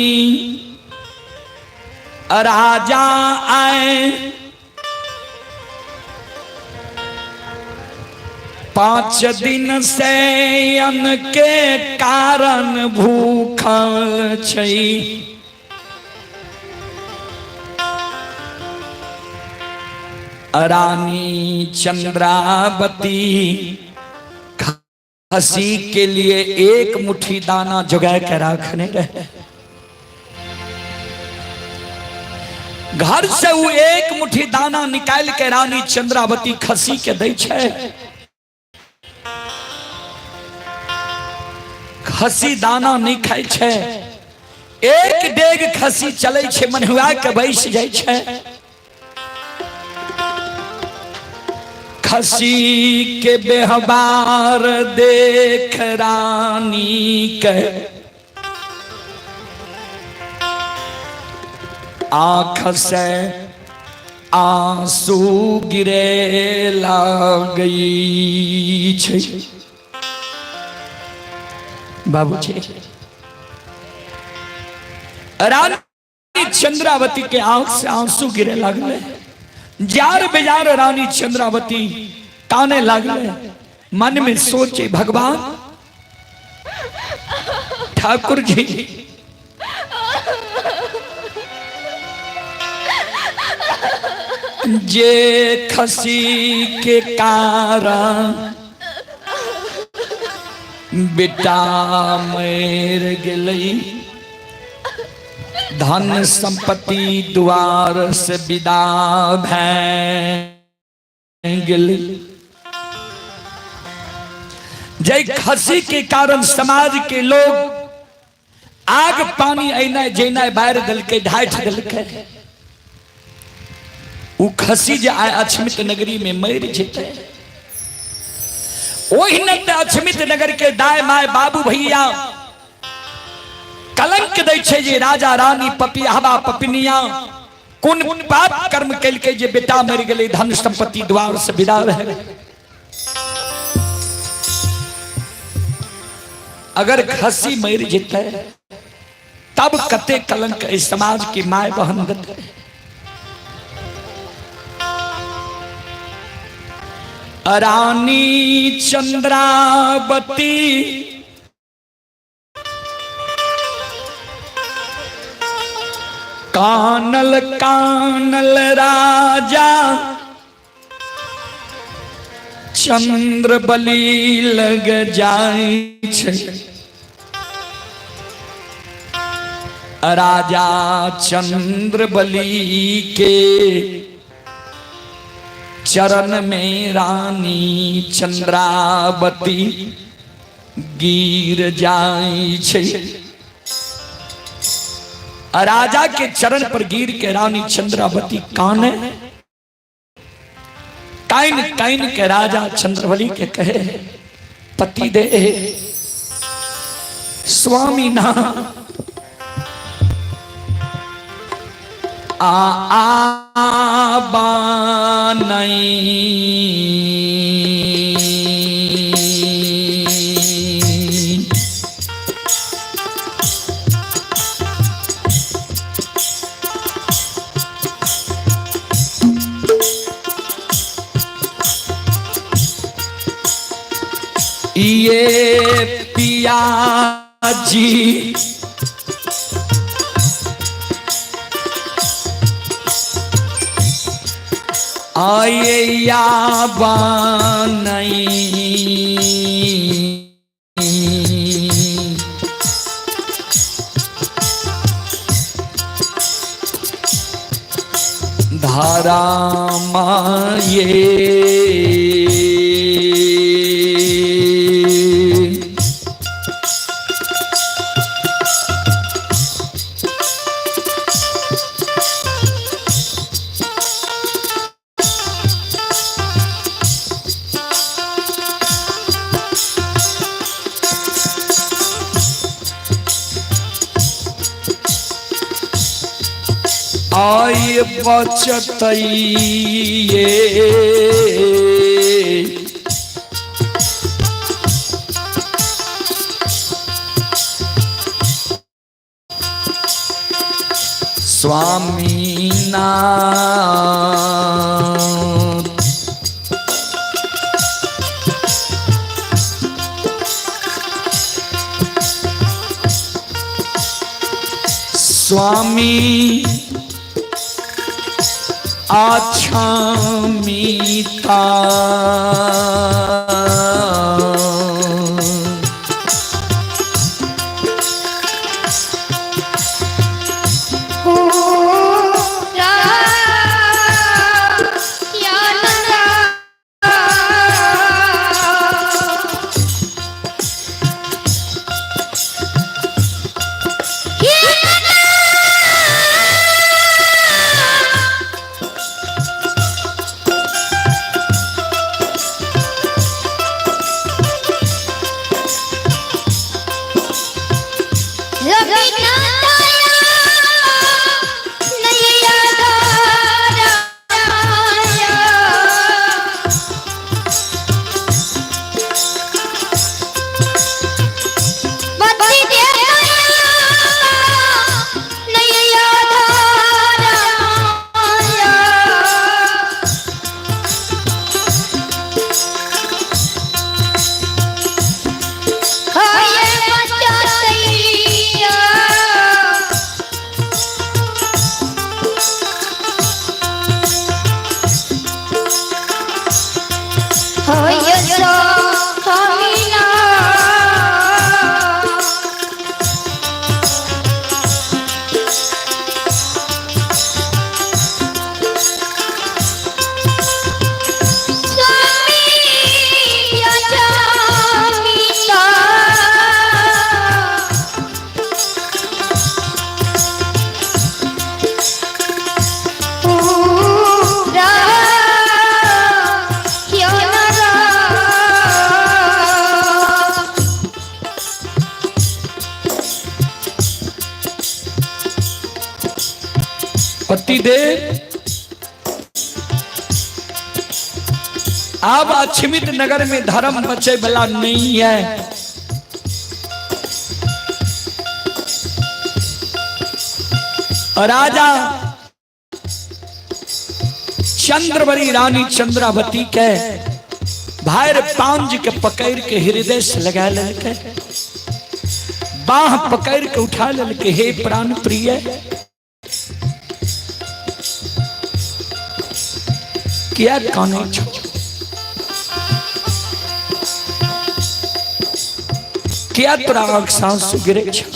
राजा आए 5 दिन से अन्न के कारण भूखल छै। रानी चंद्रावती खसी के लिए एक मुट्ठी दाना जुगा के रखने रहे। घर से वो एक मुट्ठी दाना निकाल के रानी चंद्रावती खसी के दै छै। खसी दाना नहीं खाई छै। एक डेग खसी चले छै, मनहुआ के बैस जाय छै। खसी के बेहबार देख रानी के आँख से आंसू गिरे लागई छै। बाबूजी रानी चंद्रावती के आंख से आंसू गिरे लगले। जार बेजार रानी चंद्रावती काने लगले। मन में सोचे, भगवान ठाकुर जी जे खसी के कारण बेटा मर गई, धन संपत्ति द्वार से विदा भै गेलै। जय खसी के कारण समाज के लोग आग पानी अना जेना बाहर दिलके ढाठ दिलके। उ खसी जे आय अछमित नगरी में मर जेते। ओहिने अछमित नगर के दाय माय बाबू भैया कलंक दै छै जे राजा रानी पपियावा पपिनिया कोन पाप कर्म केलकै जे बेटा मरि गेलै, धन संपत्ति द्वार से विदा भऽ गेलै। अगर खसी मरि जेतै तब कते कलंक इस समाज की माय बहन देतै। रानी चंद्रावती कानल कानल राजा चंद्र बलि लग जाय छै। राजा चंद्र बलि के चरण में रानी चंद्रावती गिर जाय छै। राजा के चरण पर गिर के रानी चंद्रावती काने, काइन काइन के राजा चंद्रबली के कहे पति दे स्वामी ना ये पिया जी आये या बनई धारा माये आय बचतइये स्वामी नाथ स्वामी आछामिता पतिदेव अब अक्षमित नगर में धर्म बचे वाला नहीं है। राजा चंद्रवरी रानी चंद्रावती के भाई पांज के पकड़ के हृदय से लगा लेके बाह पकड़ के उठा लेके, हे प्राण प्रिय क्या काने छो, क्या तोरा आँख सांस गिरे छो,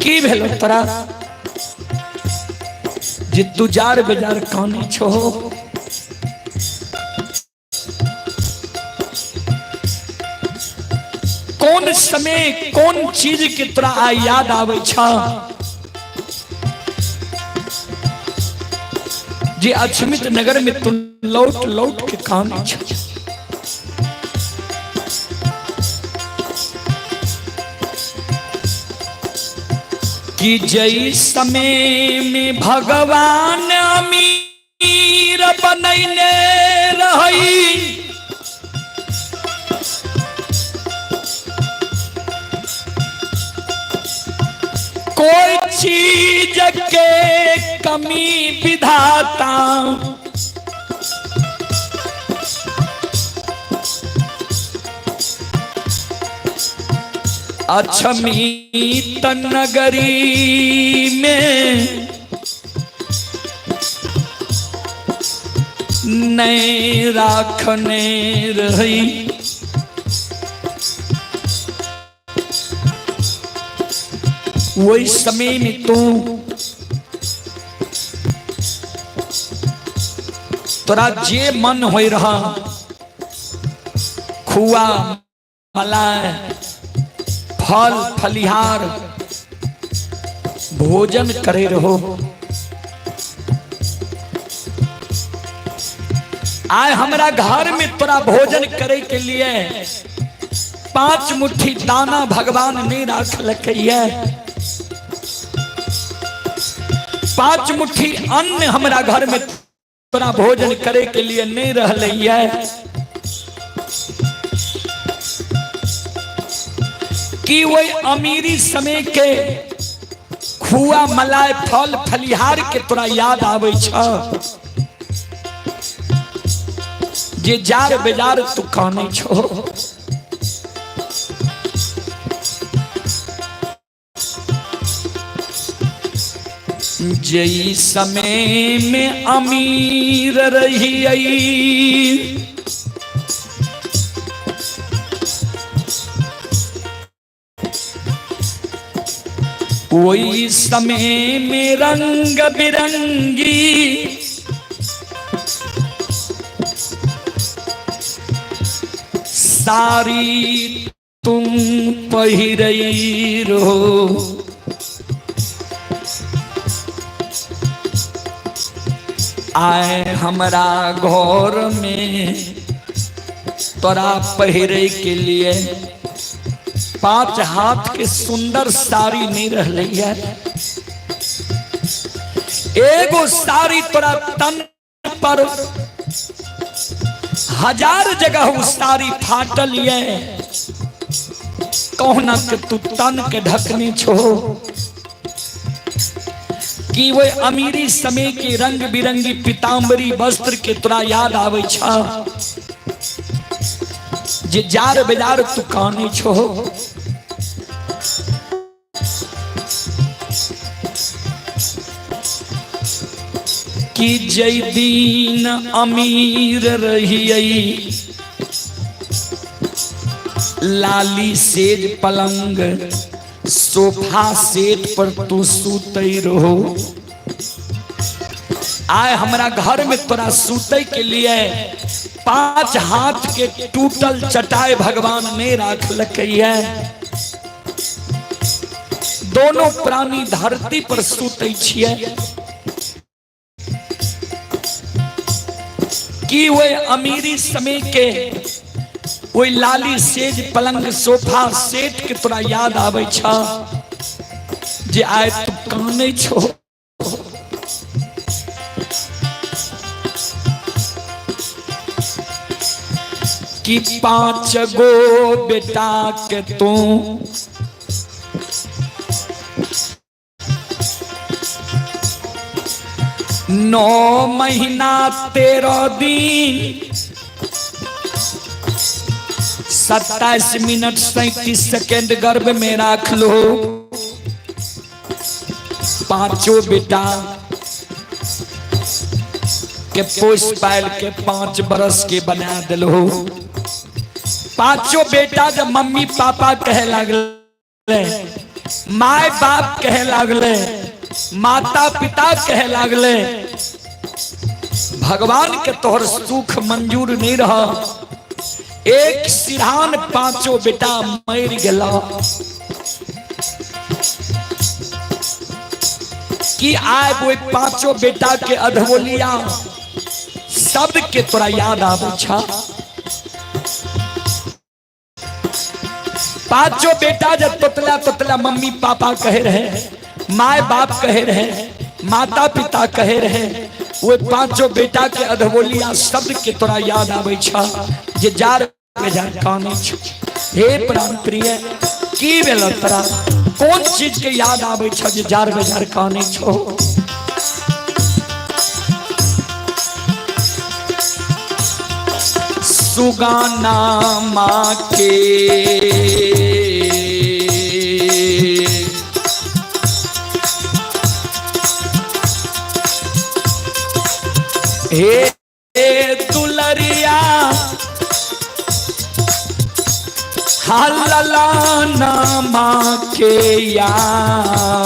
की भेलो तोरा जे तू जार बेजार काने छो। कौन समय कौन चीज के तोरा याद आवे छा जे अक्षमित नगर में तू लौट लौट के काने छो। कि जई समय में भगवान अमीर बनैले रही, कोई चीज के कमी विधाता अक्षमित नगरी में नहीं राखने रही। वही समय में तोरा जे मन हो रहा खुआ मलाई फल फलिहार भोजन करे रहो। आए हमरा घर में तोरा भोजन करे के लिए 5 मुट्ठी दाना भगवान ने रख लके है। 5 मुट्ठी अन्न हमरा घर में तोरा भोजन करे के लिए नहीं रहले है। कि वही अमीरी समय के खुआ मलाई फल फलिहार के तोरा याद आवे छा जे जार बेजार तू काने छो। जई समय में अमीर रही आई, वही समय में रंग बिरंगी सारी तुम पहिरई रहो। आए हमरा घर में तोरा पहिरे के लिए 5 हाथ के सुंदर साड़ी नहीं रहले है। एगो साड़ी तोरा तन पर 1000 जगह उस साड़ी फाटल है। कहना कि तू तन के ढकने छो कि वो अमीरी समय के रंग बिरंगी पीताम्बरी वस्त्र के तोरा याद आवे छा जे जार बेजार तू काने छो। कि जय दीन अमीर रही लाली सेज पलंग सोफा सेट पर तू सूते रहो। आए हमरा घर में तोरा सूते के लिए 5 हाथ के टूटल चटाई भगवान ने राख लके है। दोनों प्राणी धरती पर सूते छिए कि वे अमीरी समय के वही लाली सेज पलंग सोफा सेट के तोरा याद आवे छा जे आए तू काने छो। कि 5 गो बेटा के तू नौ महीना 13 दिन 27 मिनट 37 सेकेंड गर्भ में रख लो। 5 बेटा के पोस पाल के 5 बरस के बना दिलो। 5 बेटा जब मम्मी पापा कहे लगले, माय बाप कहे लगले, माता पिता कहे लगले, भगवान के तोहर सुख मंजूर नहीं रहा। एक सिरहान 5 बेटा मर गला। कि आए वो 5 बेटा के अधवोलिया शब्द के तोरा याद आवे छा। 5 बेटा जब तोतला तोतला मम्मी पापा कहे रहे, माए बाप कहे रहे, माता पिता कहे रहे, वो 5 बेटा के अधवोलिया शब्द के तोरा याद आवे छा जे जार बेजार काने छ। हे प्राण प्रिय की भेल तोरा कौन चीज के याद आवे छ जे जार बेजार काने छो। सुगाना माँ के हे दुलरिया हल्लाना माँ के यार।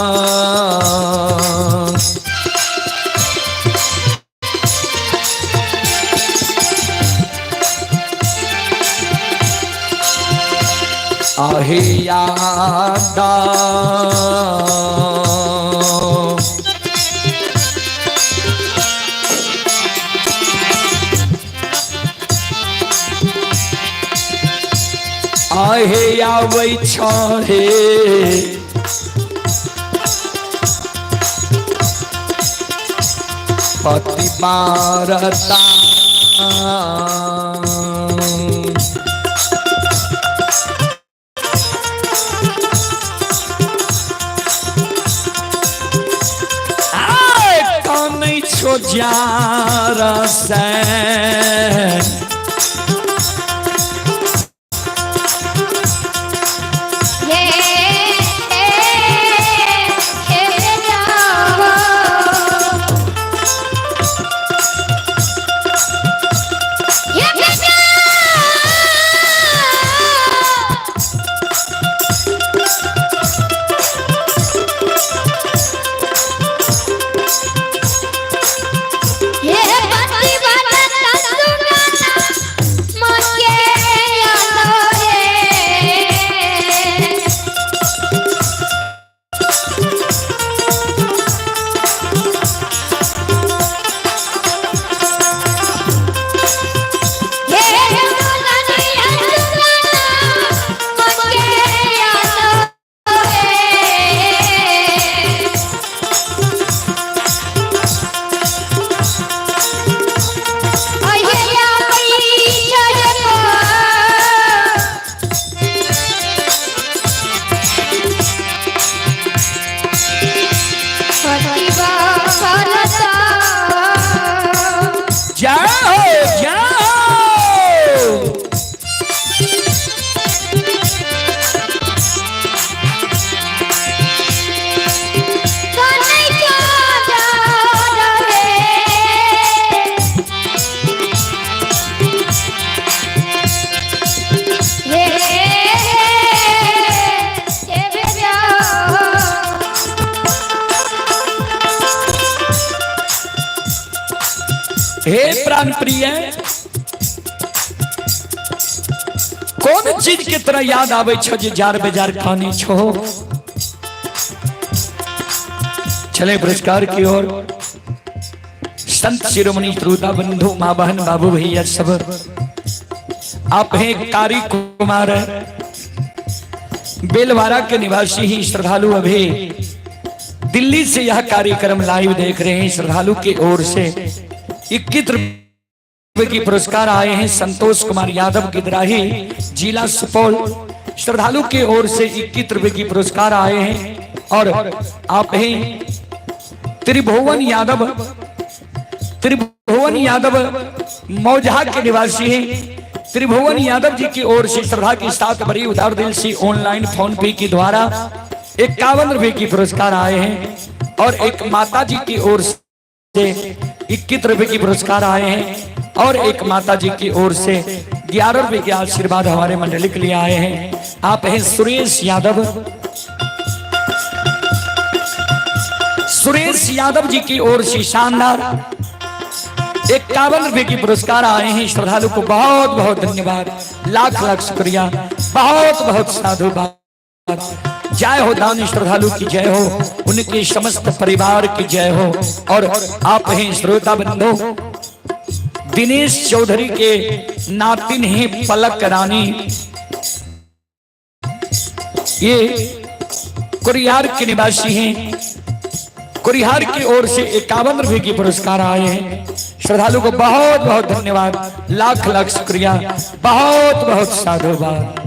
आहे यादा आहे आवे छे पति मारता। काने छो जार से हे प्राण प्रिय कौन चीज के तरह याद आवे छो जे जार बेजार खाने छो। चले पुरस्कार की ओर। संत शिरोमणि श्रोता बंधु माँ बहन बाबू भैया सब आप हैं कारी कुमार, बेलवारा के निवासी ही श्रद्धालु अभी दिल्ली से यह कार्यक्रम लाइव देख रहे हैं। श्रद्धालु की ओर से 21 रुपए की पुरस्कार आए हैं। संतोष कुमार यादव गिदराही, जिला सुपौल, श्रद्धालु की ओर से 21 रुपए की पुरस्कार आए हैं। और आप हैं त्रिभुवन यादव मौजहा के निवासी हैं। त्रिभुवन यादव जी की ओर से श्रद्धा के साथ बड़ी उदार दिल से ऑनलाइन फोन पे के द्वारा 51 रुपए की पुरस्कार आए हैं। और एक माता जी की ओर से 21 रुपए की पुरस्कार आए हैं। और एक माता जी की ओर से 11 रुपए के आशीर्वाद हमारे मंडली के लिए आए हैं। आप हैं सुरेश यादव जी की ओर से शानदार 51 रुपए की पुरस्कार आए हैं। श्रद्धालु को बहुत बहुत धन्यवाद, लाख लाख शुक्रिया, बहुत बहुत साधुवाद। जय हो दानी श्रद्धालु की जय हो, उनके समस्त परिवार की जय हो। और आप हैं श्रोता बंधु दिनेश चौधरी के नातिन हैं पलक रानी, ये कुरिहार के निवासी हैं। कुरिहार की ओर से 51 रुपए की पुरस्कार आए हैं। श्रद्धालु को बहुत बहुत धन्यवाद, लाख लाख शुक्रिया, बहुत बहुत साधुवाद।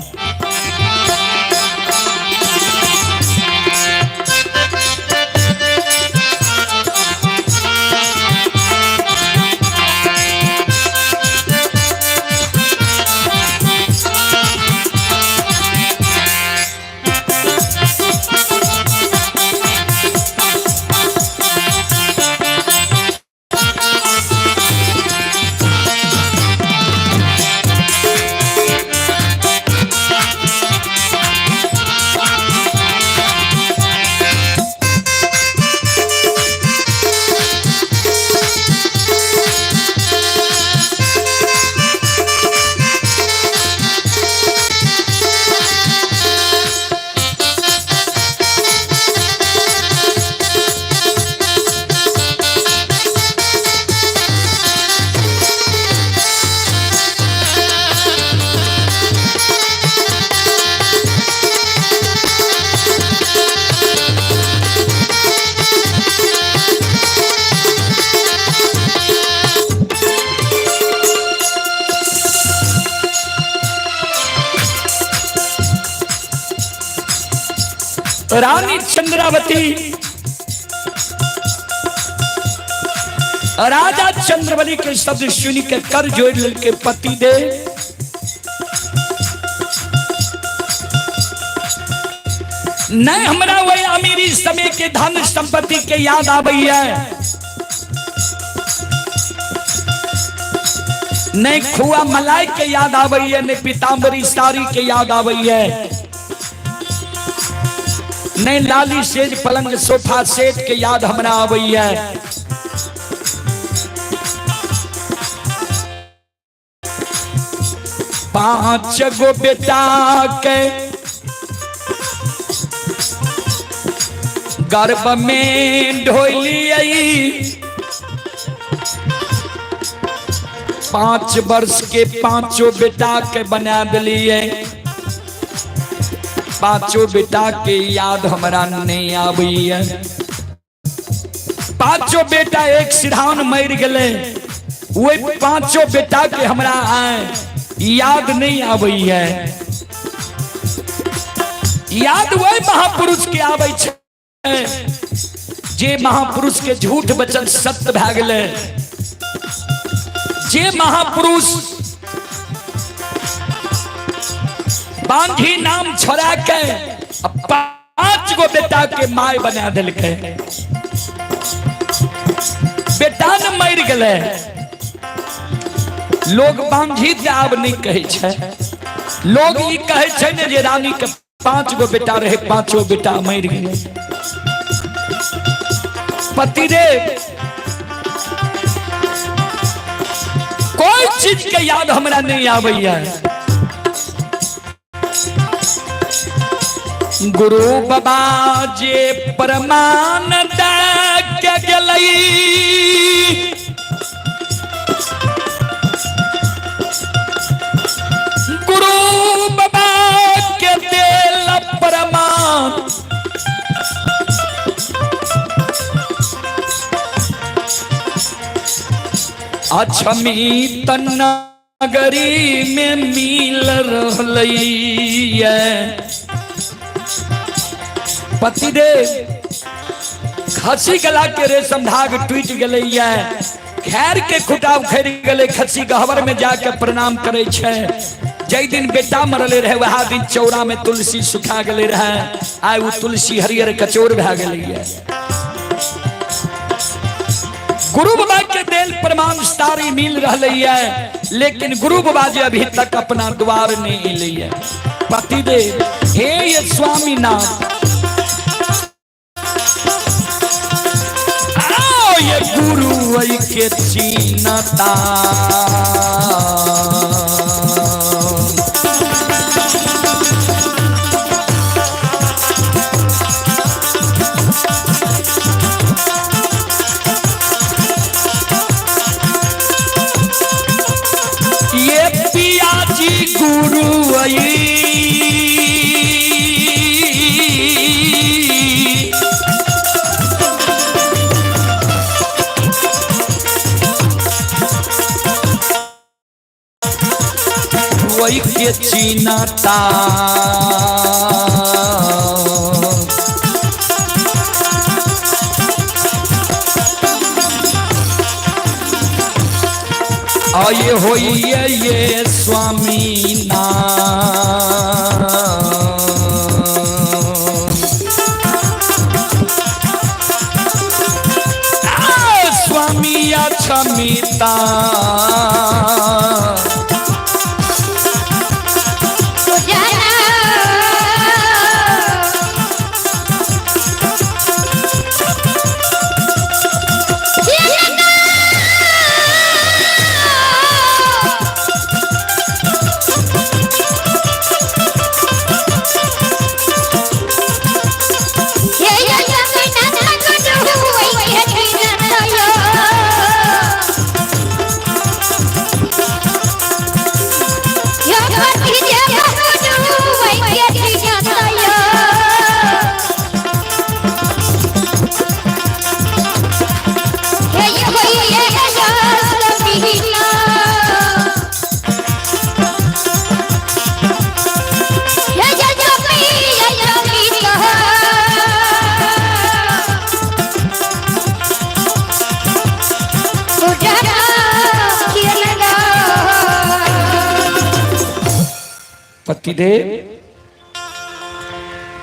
रानी चंद्रावती राजा चंद्रवली के शब्द सुन के कर जोड़ के पति दे न हमरा वही अमीरी समय के धन संपत्ति के याद आबई है, न खुआ मलाई के याद आबई है, न पीताम्बरी साड़ी के याद आबई है, नहीं लाली सेज पलंग सोफा सेट के याद हमरा आबई है। पांच गो बेटा के गर्भ में ढोली, 5 वर्ष के 5 बेटा के बना दिलिए। 5 बेटा के याद हमरा नहीं आबी है। 5 बेटा एक सिरहान मर गए, वो 5 बेटा के हमरा याद नहीं आबी है। याद वही महापुरुष के आबे छे जे महापुरुष के झूठ बचन सत्य भए गेलै, जे महापुरुष बांधी नाम छोड़ा के 5 गो बेटा के माय बना दिलकै। बेटा न मर गेलै, लोग बांधी के आब नहीं कहे छै, लोग ई कहे छै ने जे रानी के 5 गो बेटा रहे, 5 बेटा मर गेलै। पति रे कोई चीज के याद हमरा नहीं आबैया। गुरु बाबा जे प्रमाण दे के गेलै, अछमी नगरी में मिल रही पतिदेव खसी गला के रेशम धाग टूट गले खैर के खुटा उखड़ गले खसी गहवर में जाके प्रणाम करे छे। जय दिन बेटा मरले रहे वह दिन चौरा में तुलसी सुखा गले रहे आय वो तुलसी हरियर कचोर भे गई। गुरु बाबा के दिल प्रमाण सारी मिल रही है लेकिन गुरु बाबा जी अभी तक अपना द्वार नहीं लिए। पतिदेव हे ये स्वामी नाथ ये गुरु आई के चीनता ये पिया जी गुरु आई वही के चीनता आये हो ये स्वामी नाथ स्वामी अक्षमिता पतिदेव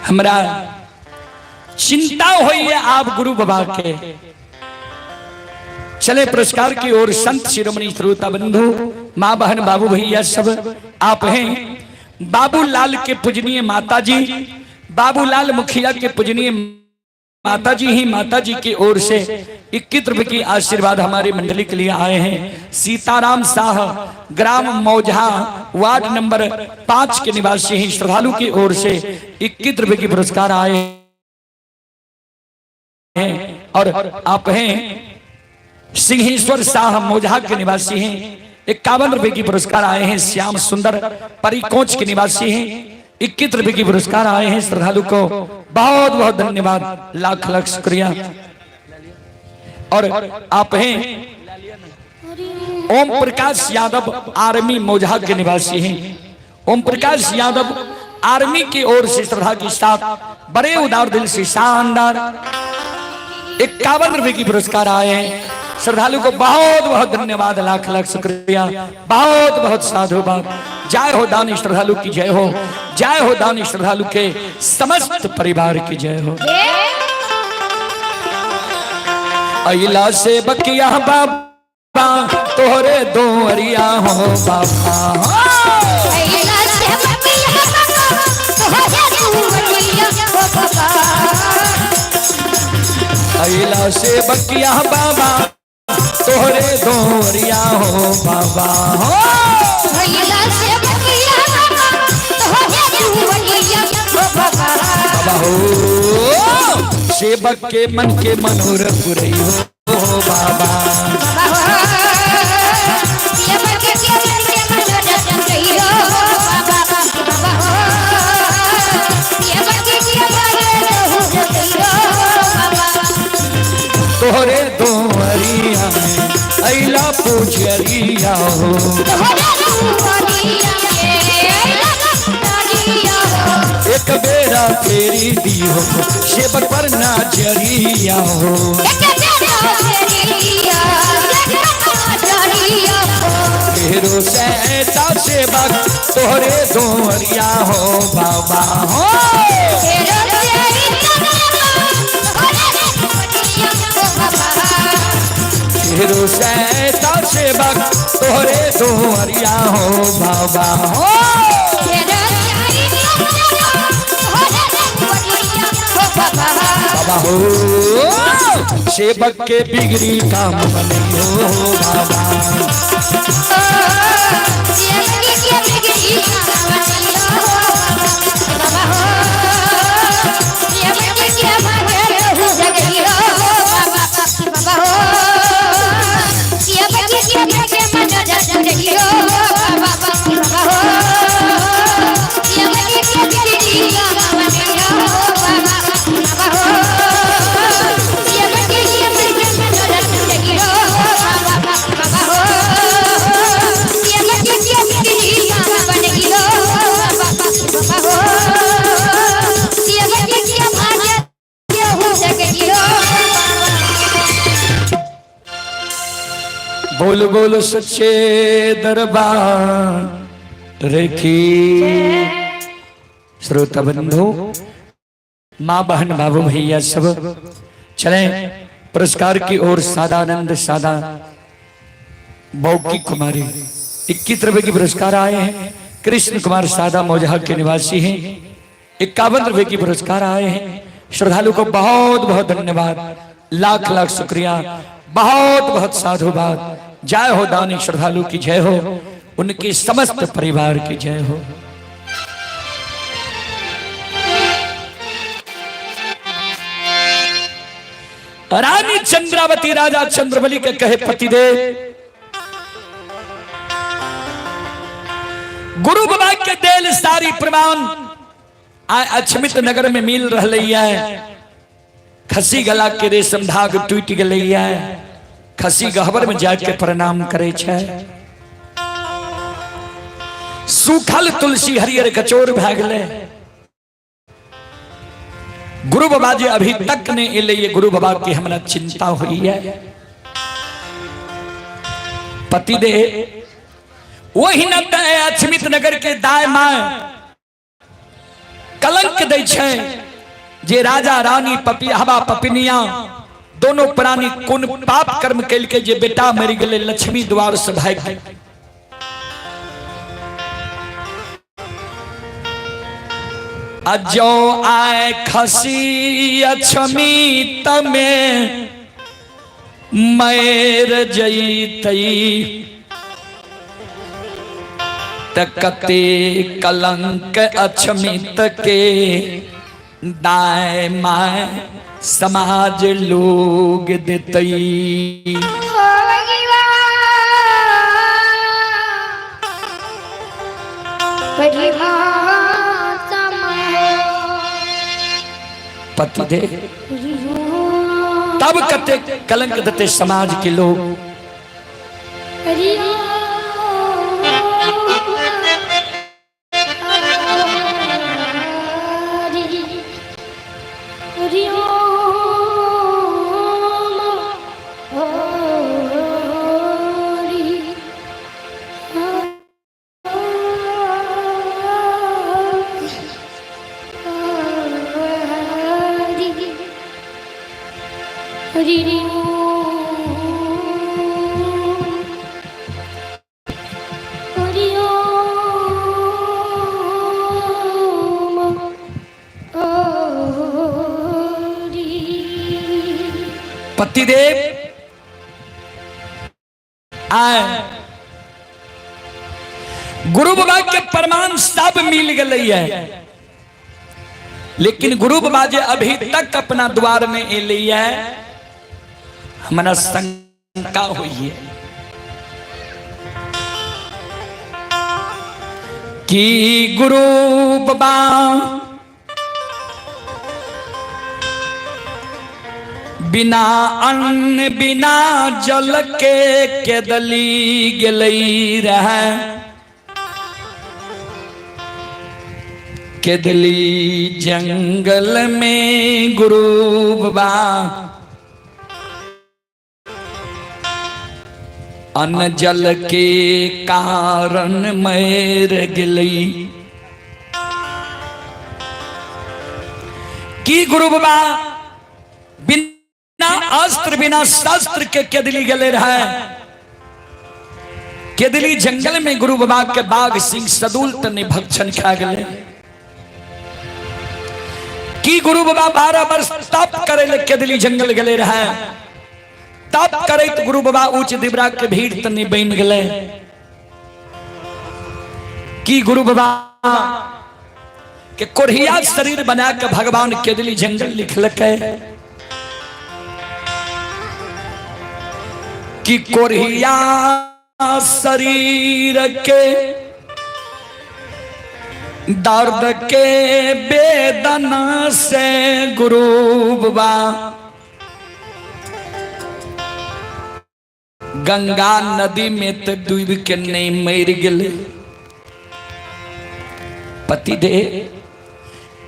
हमरा चिंता हुई है आप गुरु बाबा के। चले पुरस्कार की ओर संत शिरोमणि श्रोता बंधु माँ बहन बाबू भैया सब आप हैं। बाबूलाल के पूजनीय माताजी बाबूलाल मुखिया के पूजनीय माताजी ही माताजी की ओर से 21 रुपए की आशीर्वाद हमारी मंडली के लिए आए हैं। सीताराम शाह ग्राम मौजा वार्ड नंबर 5 के निवासी हैं श्रद्धालु की ओर से 21 रुपए की पुरस्कार आए हैं। और आप हैं सिंहेश्वर शाह मौजा के निवासी हैं 51 रुपए की पुरस्कार आए हैं। श्याम सुंदर परिकोच के निवासी हैं 21 रुपए की पुरस्कार आए हैं। श्रद्धालु को बहुत बहुत धन्यवाद लाख लाख शुक्रिया। और आप हैं ओम प्रकाश यादव आर्मी मौजा के निवासी हैं। ओम प्रकाश यादव आर्मी की ओर से श्रद्धा के साथ बड़े उदार दिल से शानदार 51 रुपए की पुरस्कार आए हैं। श्रद्धालु को बहुत बहुत धन्यवाद लाख लाख शुक्रिया बहुत बहुत साधुवाद। जय हो दानी श्रद्धालु की जय हो जय हो दानी श्रद्धालु के समस्त परिवार की जय हो। अइला से बकिया बाबा तोहरे दो अरिया हो बाबा अइला से बकिया बाबा तोहरे दो अरिया हो बाबा बाबा हो सेवक के मन के मनोरथ पुरई हो बाबा तोहरे दो अरिया में अला पूजरिया हो एक बेरा फेरी दी हो सेवक पर नजरिया हो फेरो सहता सेवक तोहरे दोहरिया हो बाबा हो फेरो सहता सेवक तोहरे दोहरिया हो बाबा हो बाबा हो सेवक के बिगड़ी काम बनियो बाबा बोल बोल सच्चे दरबार रेखी। श्रोता बंधु माँ बहन बाबू भैया सब चलें पुरस्कार की ओर। सादानंद सादा बौकी कुमारी 21 रुपए की पुरस्कार आए हैं। कृष्ण कुमार सादा मौजहा के निवासी हैं 51 रुपए की पुरस्कार आए हैं। श्रद्धालु को बहुत बहुत धन्यवाद, लाख लाख शुक्रिया, बहुत बहुत साधुवाद। जय हो दानी श्रद्धालु की जय हो, उनके समस्त परिवार की जय हो। रानी चंद्रावती राजा चंद्रबली के कहे पतिदेव गुरु बाबा के देल सारी प्रमाण अछमित नगर में मिल रही है। खसी गला के रेशम धाग टूट गई है। खसी गहबर में जाके प्रणाम करे छे। सूखल तुलसी हरियर कचोर भाग ले। गुरु बाबा जी अभी तक ने ये गुरु बाबा की हमरा चिंता हुई है। पति दे वही न अछमित नगर के दाय मां कलंक दै छे जे राजा रानी पपिहवा पपिनिया दोनों प्राणी कोन पाप कर्म कैल के जे बेटा मर गए लक्ष्मी द्वार से भाग गए। अजो आए खसी अछमित में मैर जईतई तकते कलंक अछमित के दाय माय समाज लोग देतई। पति दे तब कते कलंक देते समाज के लोग। पतिदेव आए गुरु बाबा के प्रमाण सब मिल गई है, लेकिन गुरु बाबा जी अभी तक अपना द्वार में ए लिया है। हमारा शंका हुई है कि गुरु बाबा बिना अन्न बिना जल के केदली गेलई रहे, केदली जंगल में गुरु बाबा अन्न जल के कारण मर गेलई। की गुरु बाबा बिना अस्त्र बिना शस्त्र के केदली गले रहे, केदली जंगल में गुरु बाबा के बाघ सिंह सदुल तने भक्षण खा गए। की गुरु बाबा 12 वर्ष तप करे ले केदली जंगल गले रहे, तप करे तो गुरु बाबा उच्च दिवरा के भीड़ तने बन गए। की गुरु बाबा के कोढ़िया शरीर बना के भगवान केदली जंगल लिखलक कि कोढ़िया शरीर के दर्द के वेदना से गुरु बाबा गंगा नदी में तो डूब के नहीं मर गए। पति दे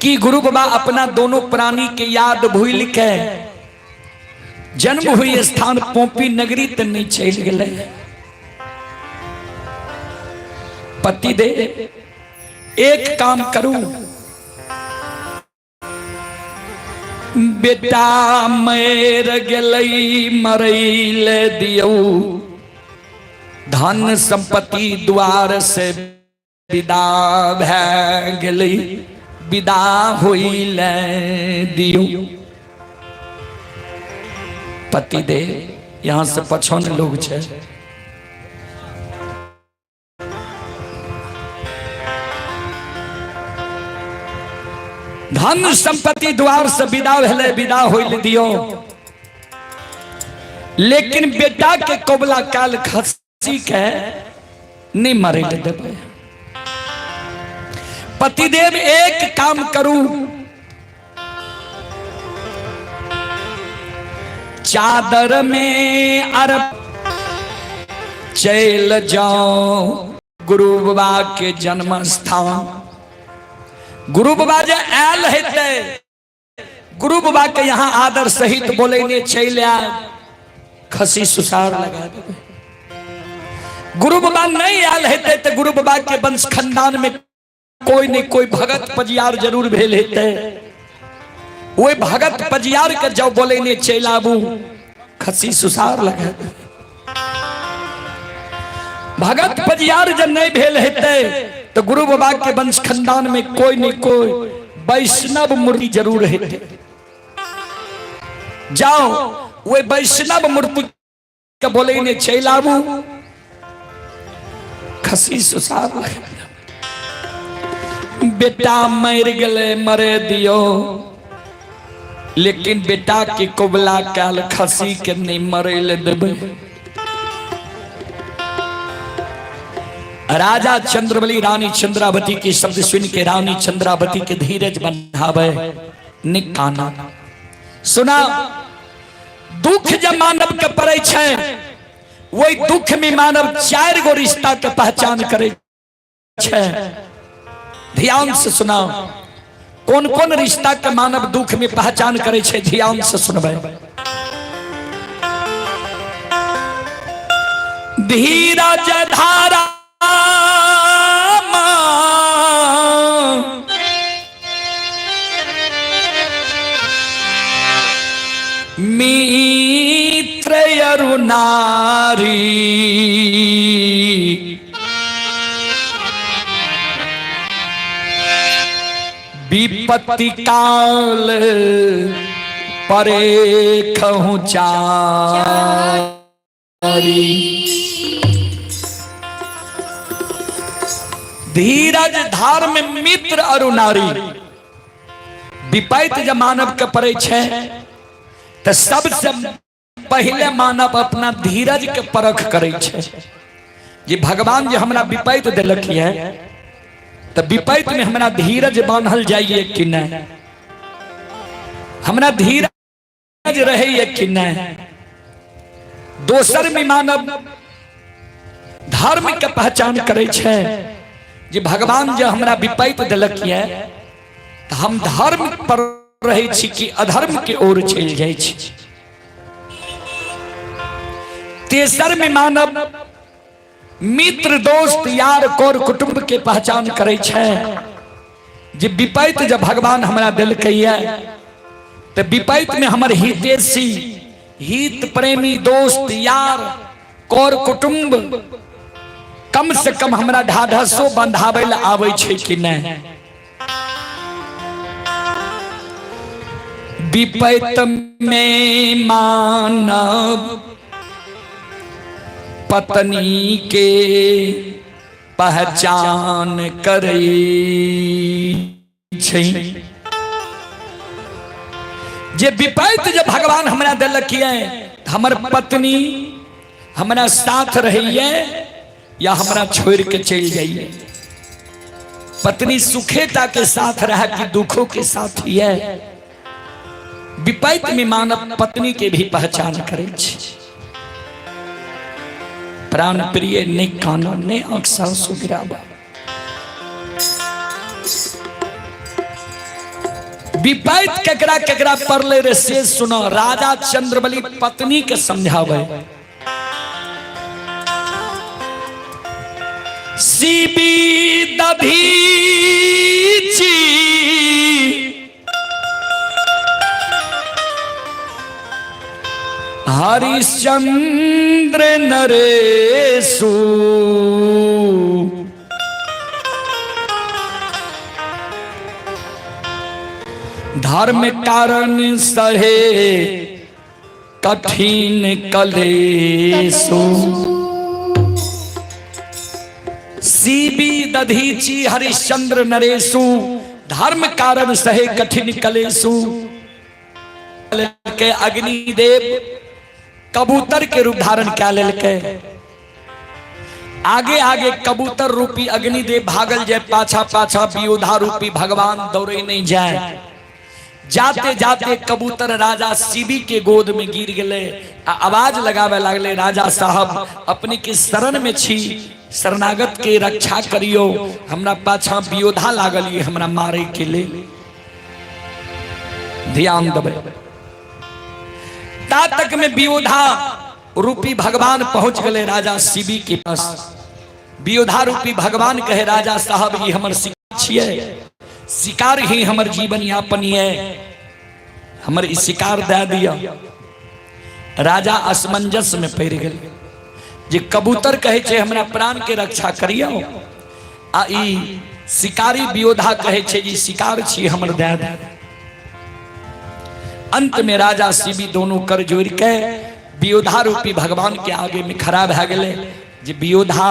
कि गुरु बाबा अपना दोनों प्राणी के याद भूल के जन्म हुई स्थान पोपी नगरी तक नहीं चल गए। पति दे एक काम करूं, बेटा मर गलई मरैल दियो, धन संपत्ति द्वार से विदा भै गेलई, विदा होइल दियो। पति दे यहां से 55 लोग छे, धन संपत्ति द्वार से विदा भेले, विदा होइल दियो, लेकिन बेटा के कोबला काल खसी के नहीं मरे देवे। पतिदेव एक काम करूं, चादर में अरब चल जाओ गुरु बाबा के जन्म स्थान। गुरु बाबा जो आयल हेते, गुरु बाबा के यहाँ आदर सहित बोले ने चल आ खसी सुसार लगा दे। गुरु बाबा नहीं आयल हेते तो गुरु बाबा के वंश खानदान में कोई न कोई भगत पजियार जरूर भेल हेते। वो भगत पजियार के जब बोले ने चल आबू खसी सुसार लगा दे। भगत पजियार जब नहीं भेल हेते तो गुरु बाबा के वंश खानदान में कोई न कोई वैष्णव मूर्ति जरूर हेते। जाओ वो वैष्णव मूर्ति के बोले ने चल आबू खसी सुसार लगा। बेटा मर गले मरे दियो, लेकिन बेटा के कोबला काल खसी के नहीं मरे ले देबे। राजा चंद्रबली रानी चंद्रावती के शब्द सुन के रानी चंद्रावती के धीरज बंधावे निकाना। सुना दुख जब मानव के पड़े छे, वही दुख में मानव 4 गो रिश्ता के पहचान करे छे। ध्यान से सुना कौन कौन रिश्ता के मानव दुख में पहचान करे छे, ध्यान से सुनबे। धीरज धारा मित्र अरु नारी, विपत्ति काल परे कहूं चारी। धीरज धार में मित्र अरु नारी, विपैत जब मानव के पड़े छे तो सबसे पहले मानव अपना धीरज के परख करे छे। जे भगवान जे हमरा विपैत दिलक है तो विपैत में हमरा धीरज बांधल जाइए कि नहीं, हमरा धीरज धीरज रहे कि नहीं। दोसर में मानव धर्म के पहचान करे छे जे भगवान जो हमरा विपैत दिलक है तो हम धर्म पर रहे छी कि अधर्म के ओर चल जाए छी। तेसर में मानव मित्र दोस्त यार कोर कुटुंब के पहचान करे छे जे विपैत जब भगवान हमरा दिलक है तो विपैत में हमर हितैषी हित प्रेमी दोस्त यार कोर कुटुंब कम से कम हमरा ढाढ़सो बंधावे ला आवे छे कि नहीं। विपैत में मानव पत्नी के पहचान करे छे जे विपैत जब भगवान हमरा दिलक है हमर पत्नी हमरा साथ रही है या हमरा छोड़ के चल जाइए। पत्नी सुखेता के साथ रह कि दुखों के साथ ही है। विपैत में मानव पत्नी के भी पहचान करे छे। प्राण प्रिय ने कानून ने अक्सा सुगिरावा विपैत केकरा केकरा परले रे से सुनो। राजा चंद्रबली पत्नी के समझावे सीबी दधीची हरिश्चंद्र नरेशु धर्म कारण सहे कठिन कलेशु। सीबी दधीची हरिश्चंद्र नरेशु धर्म कारण सहे कठिन कलेशु। के अग्निदेव कबूतर के रूप धारण क्या लेलके। आगे आगे कबूतर रूपी अग्निदेव भागल जाए पाछा पाछा वियोधा रूपी भगवान दौड़े नहीं जाए। जाते जाते कबूतर राजा शिवी के गोद में गिर गए। आवाज लगावे लगले राजा साहब अपनी के शरण में छी शरणागत के रक्षा करियो। हमरा पाछा वियोधा लागल हमरा मारे के लिए ध्यान देवे। ता तक में वियोधा रूपी भगवान पहुंच गए राजा शिवी के पास। वियोधा रूपी भगवान कहे राजा साहब ये हमर शिकार छिए शिकार ही हमर जीवन यापन है हमर इस शिकार दे दिया। राजा असमंजस में पड़ गए जे कबूतर कहे छे हमरा प्राण के रक्षा करियो आ ई शिकारी वियोधा कहे छे जी शिकार छी हमर दे दे। अंत में राजा शिवी दोनों कर जोड़ के वियोधा रूपी भगवान के आगे में खड़ा भ गए जे वियोधा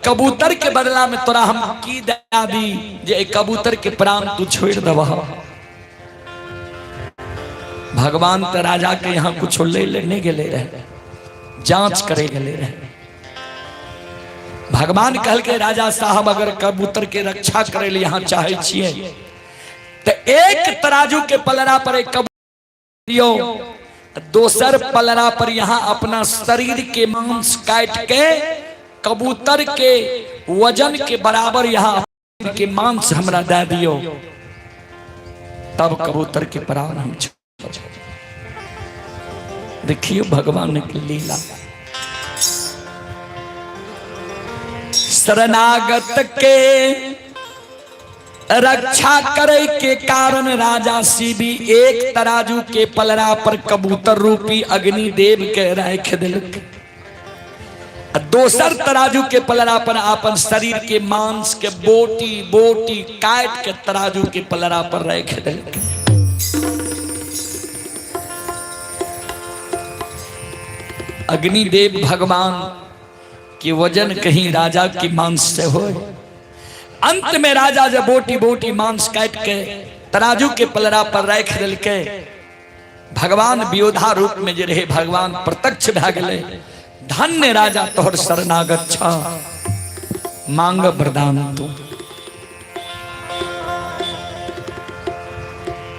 कबूतर के बदला में तोरा हम की दया दी जे कबूतर के प्राण तू छोड़ दबा। भगवान तो राजा के यहाँ कुछ ले लेने गए रहे जांच करे गए रहे। भगवान कहल के राजा साहब अगर कबूतर के रक्षा करे लिए यहाँ चाहे छिए तो एक तराजू के पलड़ा पर एक कबूतर दियो दोसर पलड़ा पर यहाँ अपना शरीर के मांस काट के कबूतर के वजन के बराबर यहाँ के मांस हमरा दे दियो तब कबूतर के प्राण हम देखियो भगवान की लीला। शरणागत के रक्षा करे के कारण राजा शिवी एक तराजू के पलड़ा पर कबूतर रूपी अग्निदेव के रख दिलक। दोसर तराजू के पलड़ा पर अपन शरीर के मांस के बोटी बोटी काट के तराजू के पलड़ा पर रख दिलक। अग्निदेव भगवान के वजन कहीं राजा के मांस से हो। अंत में राजा जब बोटी बोटी मांस काट के तराजू के पलड़ा पर रख दिलके भगवान वियोधा रूप में जे रहे भगवान प्रत्यक्ष भ गए। धन्य राजा तोहर शरणागत छा मांग वरदान तू।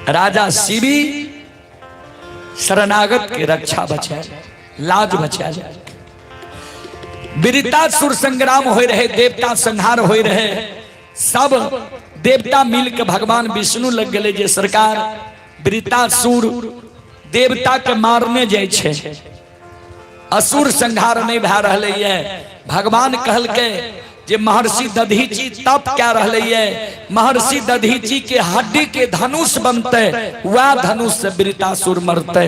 राजा शिवी शरणागत के रक्षा बचाए, लाज बचाए। वीरतासुर संग्राम हो रहे, देवता संहार हो रहे, सब देवता मिल के भगवान विष्णु लग गए जे सरकार वीरतासुर देवता के मारने जाए छे, असुर संहार नहीं भा रहे है। भगवान कहल के जे महर्षि दधीची तप क्या रहे है, महर्षि दधीची के हड्डी के धनुष बनते, वह धनुष से वीरतासुर मरते।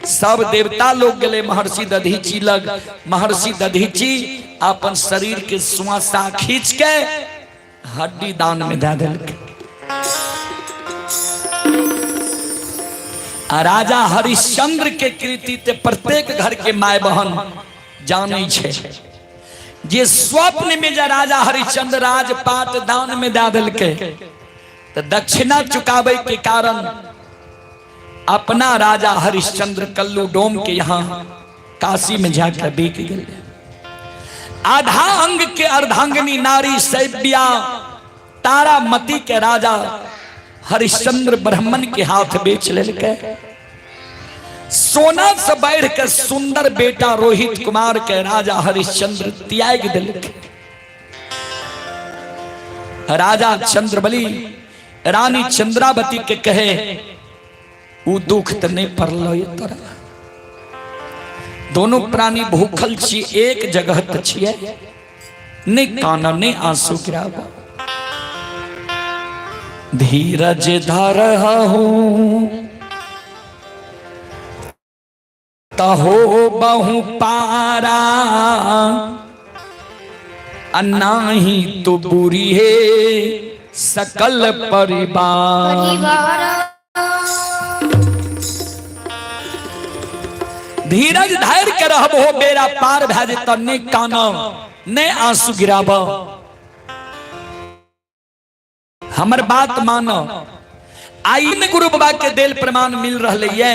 सब देवता लोग गए महर्षि दधीची लग। महर्षि दधीची अपन शरीर के श्वासा खींच के हड्डी दान में दे दिलके। राजा हरिश्चंद्र के कृति ते प्रत्येक घर के माय बहन जाने छे। जे स्वप्न में जा राजा हरिश्चंद्र राजपाट दान में दे दिलके, तो दक्षिणा चुकावे के कारण अपना राजा हरिश्चंद्र कल्लू डोम के यहाँ काशी में जाकर बिक गए। आधा अंग के अर्धांगिनी नारी सैव्या तारामती के राजा हरिश्चंद्र ब्राह्मण के हाथ बेच लेके। सोना से बढ़ के सुंदर बेटा रोहित कुमार के राजा हरिश्चंद्र त्याग दिलके। राजा चंद्रबली रानी चंद्रावती के कहे उ दुख त नहीं पड़लो तोरा। दोनों प्राणी भूखल छी, एक जगह त छिए, नहीं काना नहीं आंसू गिरावा। धीरज धर हूं तहो बहु पारा, अन्नाही तो बुरी है सकल परिवार। धीरज धैर्य के रहबो बेरा पार भे जेत, ने काना ने आंसू गिराब। हमर बात मानो। आई में गुरु बाबा के दिल प्रमाण मिल रहे है।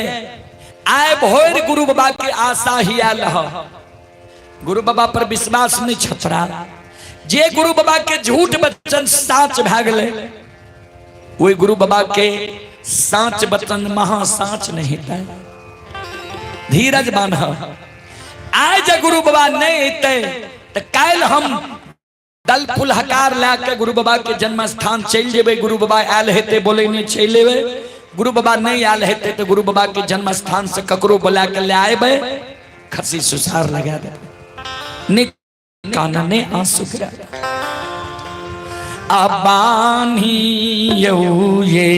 आए भोर गुरु बाबा के आशा ही आल। गुरु बाबा पर विश्वास नहीं छतरा। जे गुरु बाबा के झूठ वचन साच भे गए, वही गुरु बाबा के साच वचन महा साच नहीं है। धीरज बांध। आज गुरु बाबा नहीं अते तो कल हम दल फुल हकार लाके गुरु बाबा के जन्म स्थान चल जेबे। गुरु बाबा आयल हेते बोले नहीं चल लेबे। गुरु बाबा नहीं आयल हेते तो गुरु बाबा के जन्म स्थान से ककरो बुला के ले आएबे, खसी सुसार लगा दे। ने काना ने आंसू गिरा। अबानी यऊ ये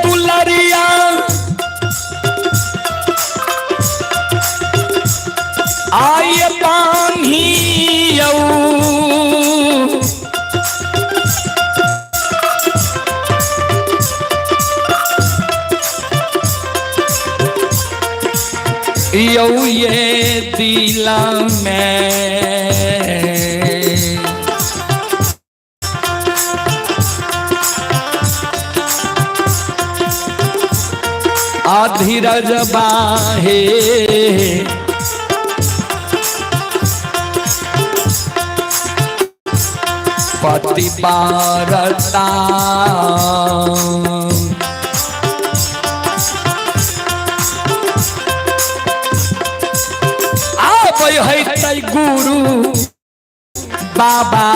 दुलरिया आय पानी यऊ ये दिला में धीरज बाहे पति बारता आप है तै गुरु बाबा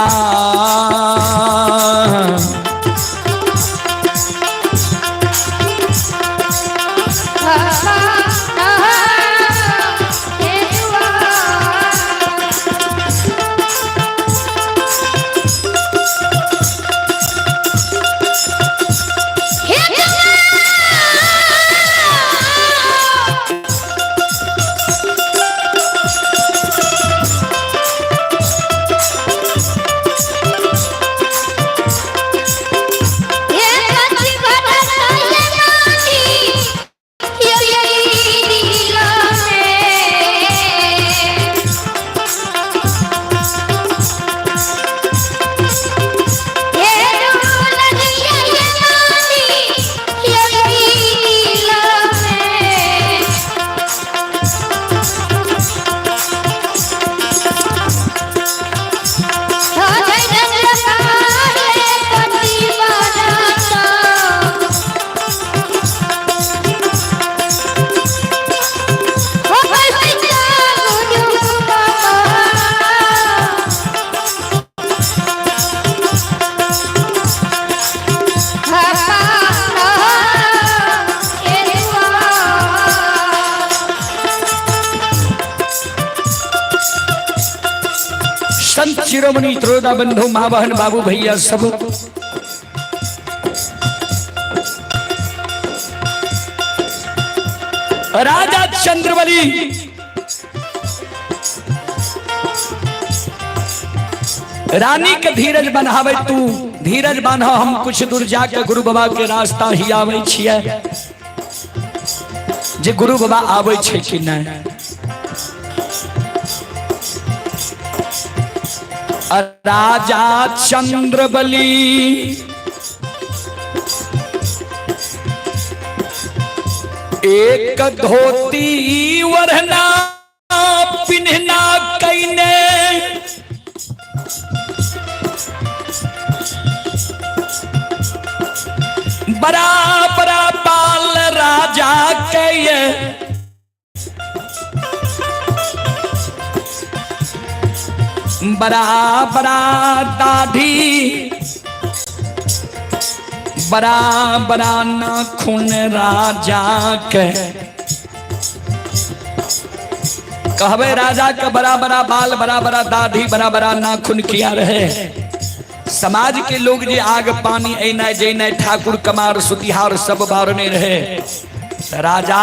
शिरोमणि त्रोदा बंधु माँ बहन बाबू भैया सब राजा चंद्रबली रानी के धीरज बनावे तू धीरज बान्ह हम कुछ दूर जाके गुरु बाबा के रास्ता ही आवे छियै जे गुरु बाबा आवे छै कि नहीं। राजा चंद्रबली एक धोती वरना पिन्हना कैने बड़ा बड़ा बाल राजा के बड़ा बड़ा दाढ़ी बड़ा बड़ा नाखून राजा के कहवे राजा का बड़ा बड़ा बाल बड़ा बड़ा दाढ़ी बड़ा बड़ा नाखून किया रहे। समाज के लोग जे आग पानी ऐना जैना ठाकुर कमार सुतिहार सब बारने रहे। राजा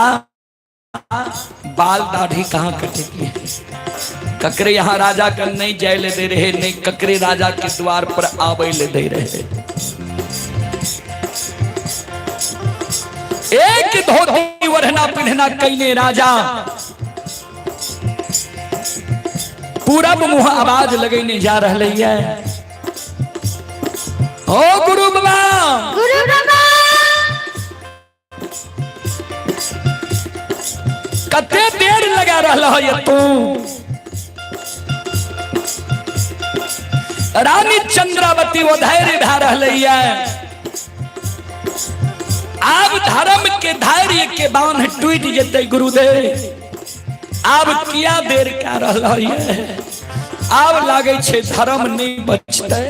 बाल दाढ़ी कहाँ कटेगी ककरे यहाँ राजा का नहीं जाए ले दे रहे नहीं ककरे राजा के द्वार पर आवे ले दे रहे। एक धोती वरना पिन्हना कैने राजा पूरब मुँह आवाज लगेने जा रहे है। ओ गुरु बाबा गुरु बाबा कते देर लगा रहा है तू। रानी चंद्रावती वो धैर्य धा रही है। अब धर्म के धैर्य के बांध टूट जते गुरुदेव अब किया देर कर रहा है। अब लागे छे धर्म नहीं बचते।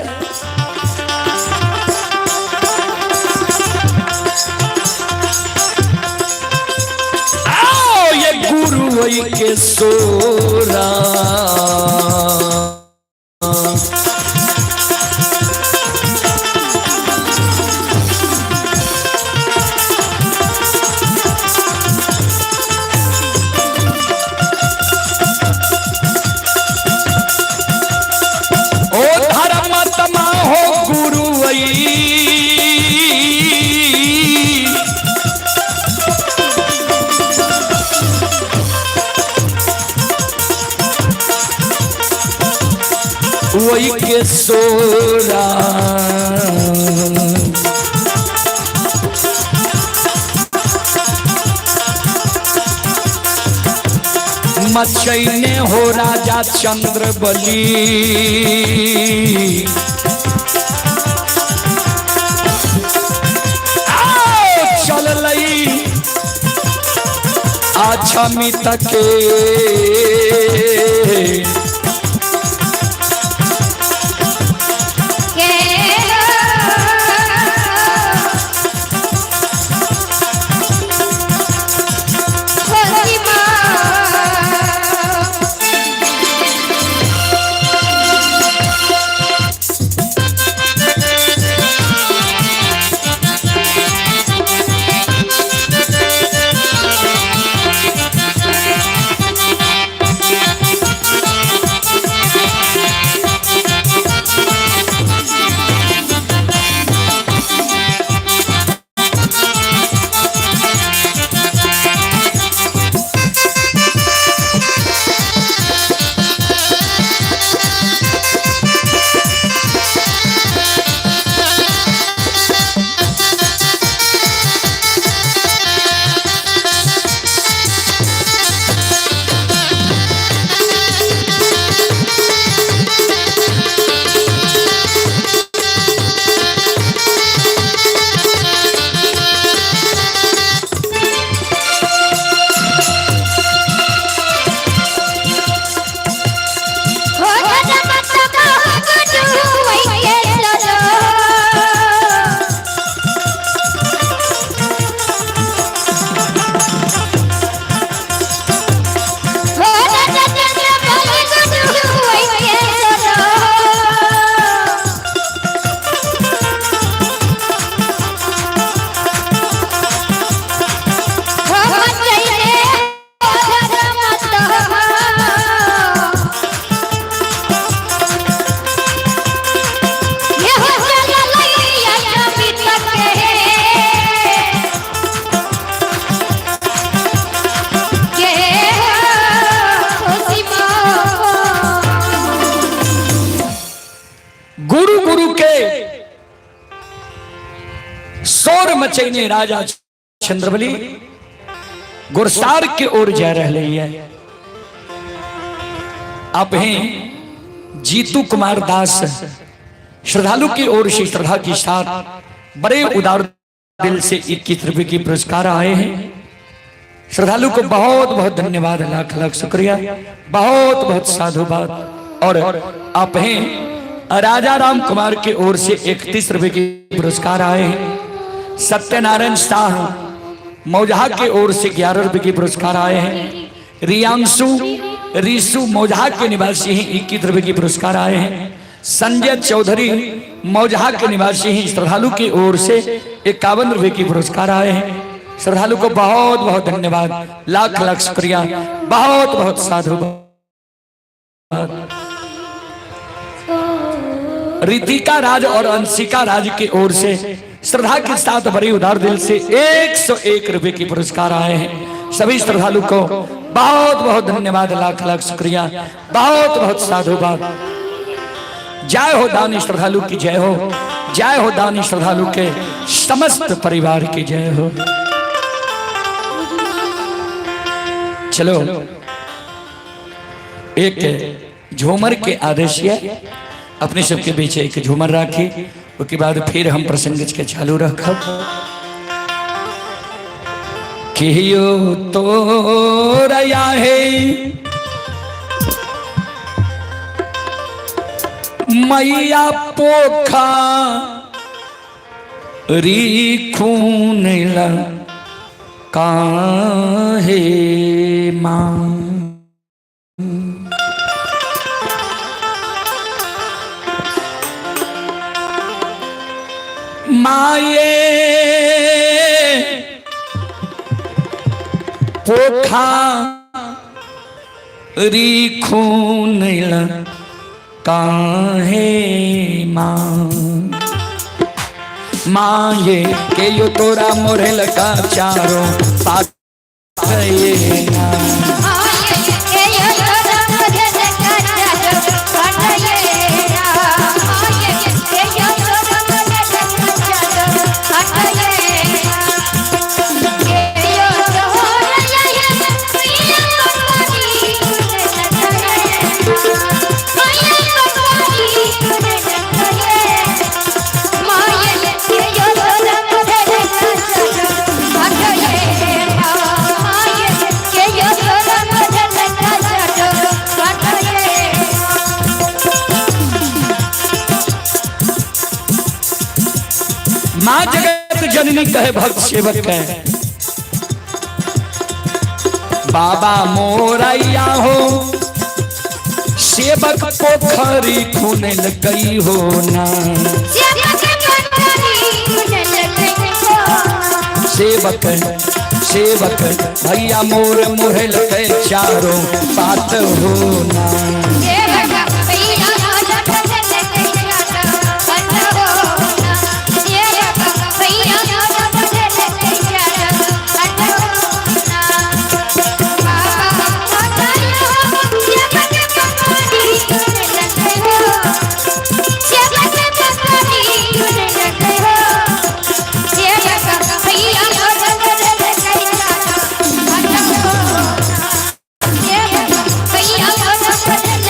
आओ ये गुरु वही के सोरा वही के सोरा मचैने हो राजा चंद्रबली चल लई अच्छा मित के मचैने राजा चंद्रबली गुरसार के ओर जा रहे हैं। आप हैं जीतू कुमार दास, श्रद्धालु की ओर से श्रद्धा के साथ बड़े उदार दिल से 21 रुपए की पुरस्कार आए हैं। श्रद्धालु को बहुत बहुत धन्यवाद, लाख लाख शुक्रिया, बहुत बहुत साधुवाद। और आप हैं राजा राम कुमार की ओर से 31 रुपए की पुरस्कार आए हैं। सत्यनारायण शाह मौजहा की ओर से 11 रुपए की पुरस्कार आए हैं। रीसु मौजहा के निवासी हैं, 21 रुपए की पुरस्कार आए हैं। संजय चौधरी मौजहा के निवासी हैं, श्रद्धालु की ओर से 51 रुपए की पुरस्कार आए हैं। श्रद्धालु को बहुत बहुत धन्यवाद, लाख लाख शुक्रिया, बहुत बहुत साधुवाद। रितिका राज और अंशिका राज की ओर से श्रद्धा के साथ बड़ी उदार दिल से 101 रुपए की पुरस्कार आए हैं। सभी श्रद्धालु को बहुत बहुत धन्यवाद, लाख लाख शुक्रिया, बहुत बहुत साधुवाद। जय हो दानी श्रद्धालु की जय हो, जय हो दानी श्रद्धालु के समस्त परिवार की जय हो। चलो एक झूमर के आदेश है, अपने सबके बीच एक झूमर राखी, उसके बाद फिर हम प्रसंग के चालू रखब। कियो तो रया है मैया पोखा री खून काहे मां माये पोखा री खून काहे मां माये के यो तोरा मोरे लगा चारों पात ये ना माँ जगत जननी कहे भक्त सेवक कहे बाबा मोरैया हो सेवक पोखरी खून लगई हो ना सेवक सेवक भैया मोर मोहे लगे चारों बात हो ना Yeah.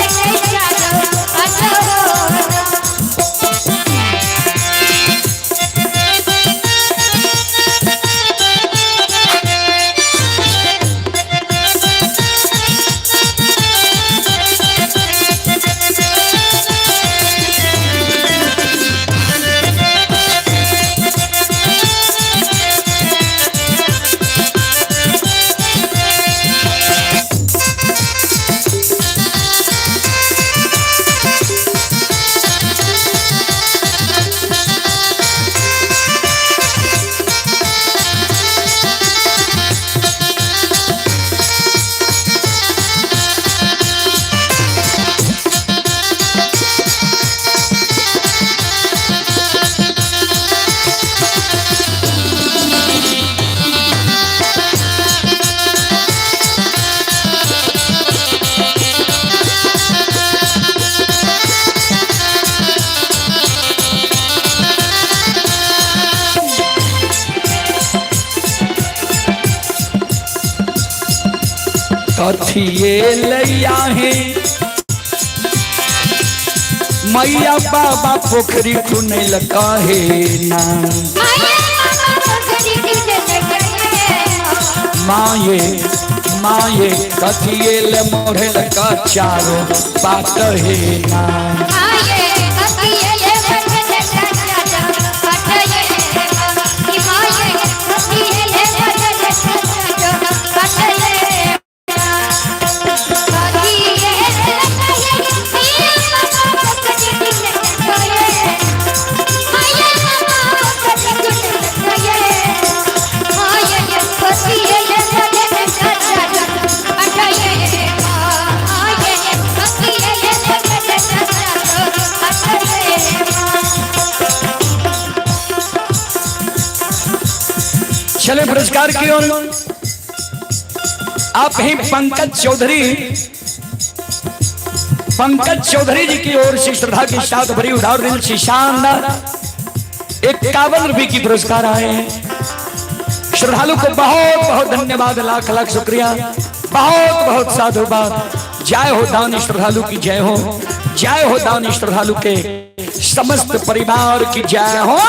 कथिए लैया है मैया बाबा पोखरी खुनैल काहे ना माये माये कथिए ले मोढ़ल का चारो बात है ना चले पुरस्कार की ओर आप ही पंकज चौधरी जी की ओर से श्रद्धा के साथ भरी उधार दिल से शानदार 51 रुपए की पुरस्कार आए हैं। श्रद्धालु को बहुत बहुत धन्यवाद, लाख लाख शुक्रिया, बहुत बहुत साधुवाद। जय हो दानी श्रद्धालु की जय हो, जय हो दानी श्रद्धालु के समस्त परिवार की जय हो।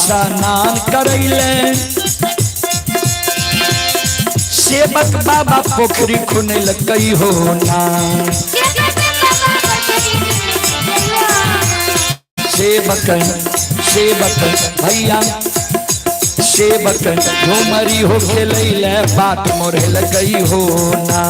स्नान करैले सेवक बाबा पोखरी खुनैल कई हो ना सेवक भैया सेवक झूमरी हो खेलैले बात मोरेल गई हो ना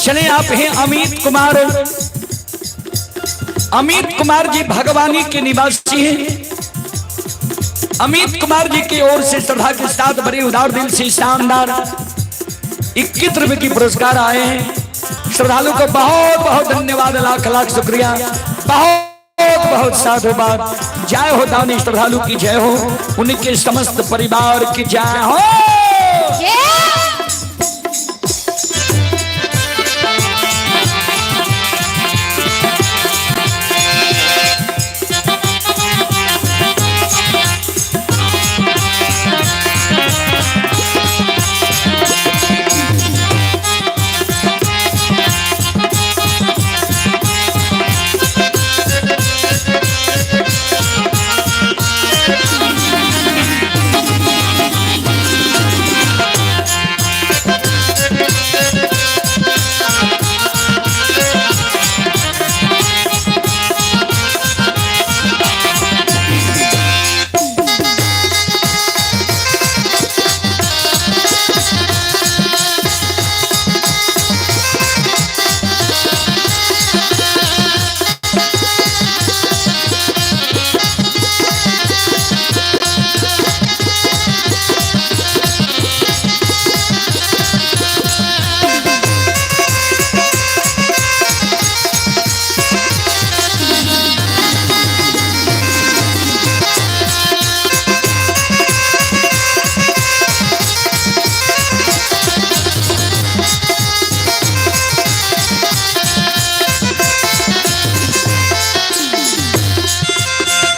चले आप हैं अमित कुमार जी भगवानी के निवासी हैं। अमित कुमार जी की ओर से श्रद्धा के साथ बड़े उदार दिल से शानदार 21 रुपए की पुरस्कार आए हैं। श्रद्धालु को बहुत बहुत धन्यवाद, लाख लाख शुक्रिया, बहुत बहुत साधुवाद। जय हो दानी श्रद्धालु की जय हो, उनके समस्त परिवार की जय हो।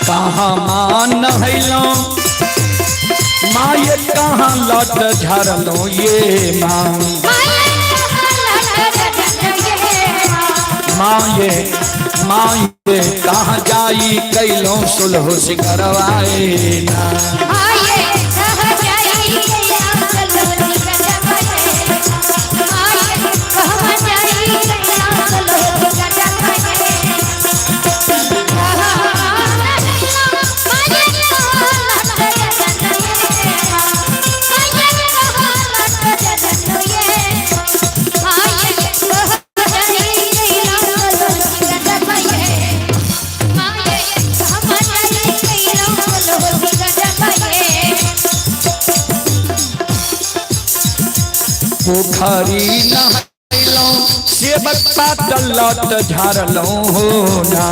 कहाँ मान नहैलो माँ ये कहाँ लट झरलो ये माँ, माँ ये कहाँ जाई कैलो सुलह सिकरवाए ना। पोखरी नहलो सेवक पातल लट झरलो हो ना,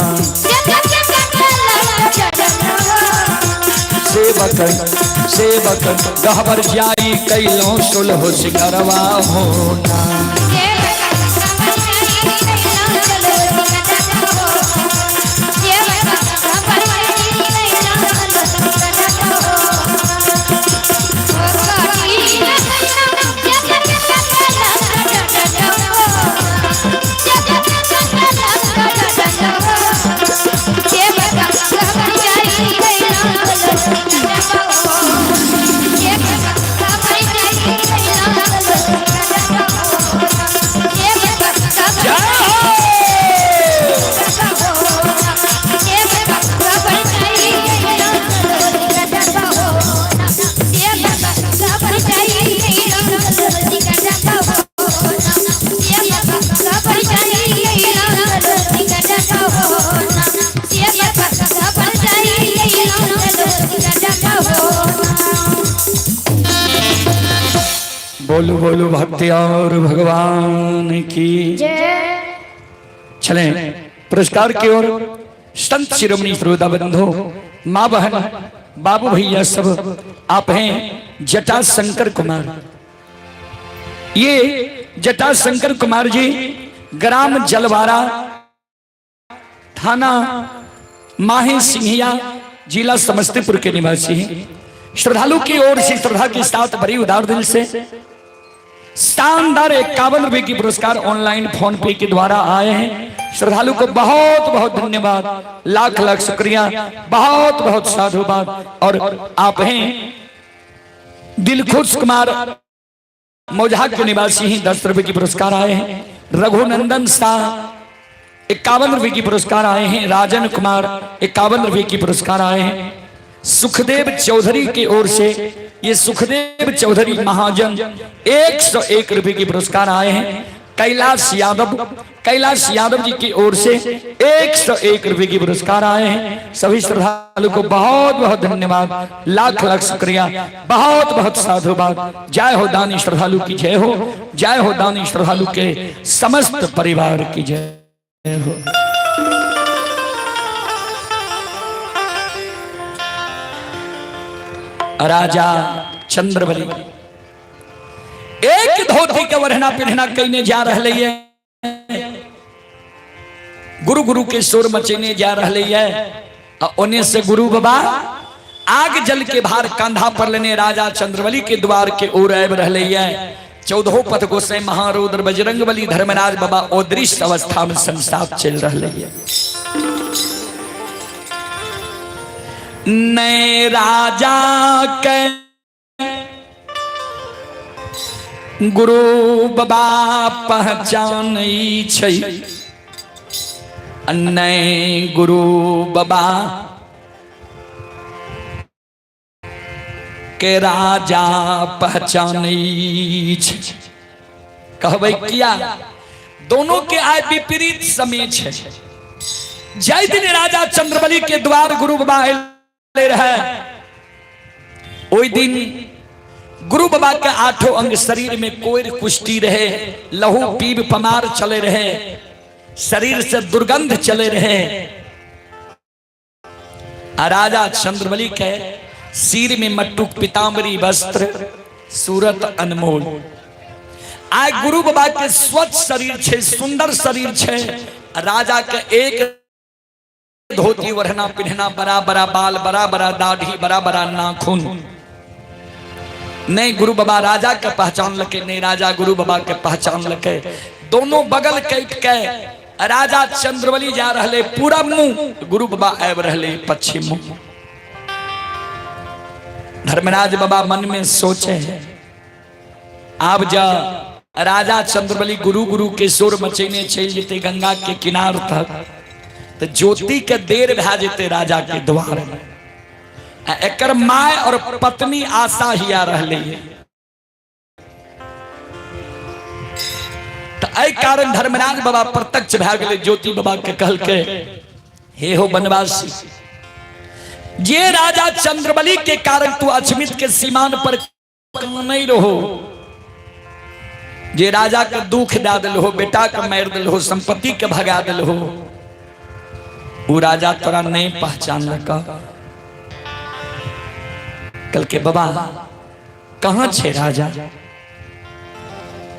सेवक गहबर जाई कैलो सुलह सिकरवा हो ना। बोलो बोलो भक्ति और भगवान की चलें पुरस्कार की ओर। संत शिरोमणि श्रोता बंधु, माँ बहन, बाबू भैया सब आप हैं जटा शंकर कुमार। ये जटा शंकर कुमार जी ग्राम जलवारा, थाना माहे सिंहिया, जिला समस्तीपुर के निवासी हैं। श्रद्धालु की ओर से श्रद्धा के साथ बड़ी उदार दिल से शानदार 51 रुपए की पुरस्कार ऑनलाइन फोन पे के द्वारा आए हैं। श्रद्धालु को बहुत बहुत धन्यवाद, लाख लाख शुक्रिया, बहुत बहुत साधुवाद। और आप हैं दिलखुश कुमार मौजा के निवासी हैं, 10 रुपए की पुरस्कार आए हैं। रघुनंदन शाह 51 रुपए की पुरस्कार आए हैं। राजन कुमार 51 रुपए की पुरस्कार आए हैं। सुखदेव चौधरी की ओर से ये सुखदेव चौधरी महाजन 101 रुपए की पुरस्कार आए हैं। कैलाश यादव जी की ओर से 101 रुपए की पुरस्कार आए हैं। सभी श्रद्धालु को बहुत बहुत धन्यवाद, लाख लाख शुक्रिया, बहुत बहुत साधुवाद। जय हो दानी श्रद्धालु की जय हो, जय हो दानी श्रद्धालु के समस्त परिवार की जय हो। राजा चंद्रबली एक धोती के वरना पिन्हना कहने जा रहे है, गुरु गुरु के शोर मचेने जा रहे है। ओने से गुरु बाबा आग जल के भार कंधा पर लेने राजा चंद्रबली के द्वार के ओर आब रहे है। 14 पथ गोसाई महारुद्र बजरंगबली धर्मराज बाबा अदृश्य अवस्था में संसार चल रहे है। नए राजा के गुरु बाबा पहचान छै, नए गुरु बाबा के राजा पहचान छै। कहबै किया दोनों के आय विपरीत समय छै। जय दिन राजा चंद्रबली के द्वार गुरु बाबा ले रहे, ओई दिन गुरु बाबा के 8 अंग शरीर में कोयर कुष्ठी रहे, लहू पीब पमार चले रहे, शरीर से दुर्गंध चले रहे। राजा चंद्रबली के सिर में मट्टुक पीताम्बरी वस्त्र, सूरत अनमोल। आय गुरु बाबा के स्वच्छ शरीर छे, सुंदर शरीर छे। राजा के एक धोती वरना पिन्हना, बड़ा बड़ा बाल, बड़ा बड़ा दाढ़ी, बड़ा बड़ा नाखून। नहीं गुरु बाबा राजा के पहचान लके, नहीं राजा गुरु बाबा के पहचान लके। दोनों बगल कट के राजा चंद्रबली जा रहे पूरब मुंह, गुरु बाबा आब रहे पश्चिम मुंह। धर्मराज बाबा मन में सोचे आप जा राजा चंद्रबली गुरु गुरु के शोर मचेने चल जेते गंगा के किनार तक, तो ज्योति के देर भा जेते राजा के द्वार में। एकर माय और पत्नी आशा हिया रहले, तो एहि कारण धर्मराज बाबा प्रत्यक्ष भा गेले ज्योति बाबा के कहल के, हे हो बनवासी, जे राजा चंद्रबली के कारण तू अचमित के सीमान पर नहीं रहो, जे राजा के दुख दे दिल हो, बेटा के मार दिल हो, संपत्ति के भगा दिल हो, वो राजा तोरा नहीं पहचान लगा। कल के बाबा कहां छे राजा,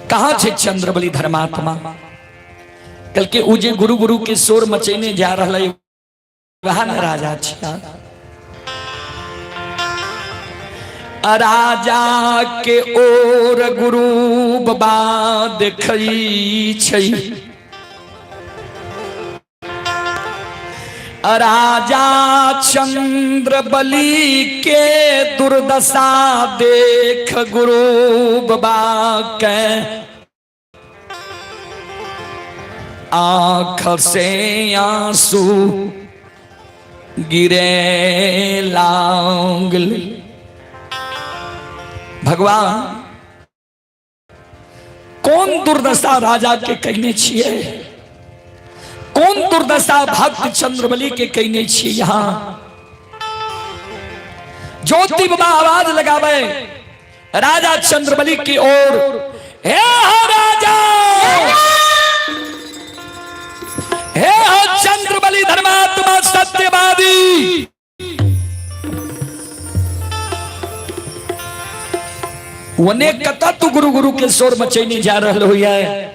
कहां छे चंद्रबली धर्मात्मा। कल के उजे गुरु गुरु के शोर मचेने जा रहा है वहां न राजा छिया। राजा के ओर गुरु बाबा देखई छै, राजा चंद्रबली के दुर्दशा देख गुरु बाबा के आंख से आंसू गिरे लागल। भगवान कौन दुर्दशा राजा के कहने छिए, कौन दुर्दशा भक्त चंद्रबली के कहने छिए। यहां ज्योति बाबा आवाज लगावे राजा चंद्रबली की ओर, हे हो राजा, हे हो चंद्रबली धर्मात्मा सत्यवादी, वने कता तू गुरु गुरु के शोर मचैनी जा रहा है।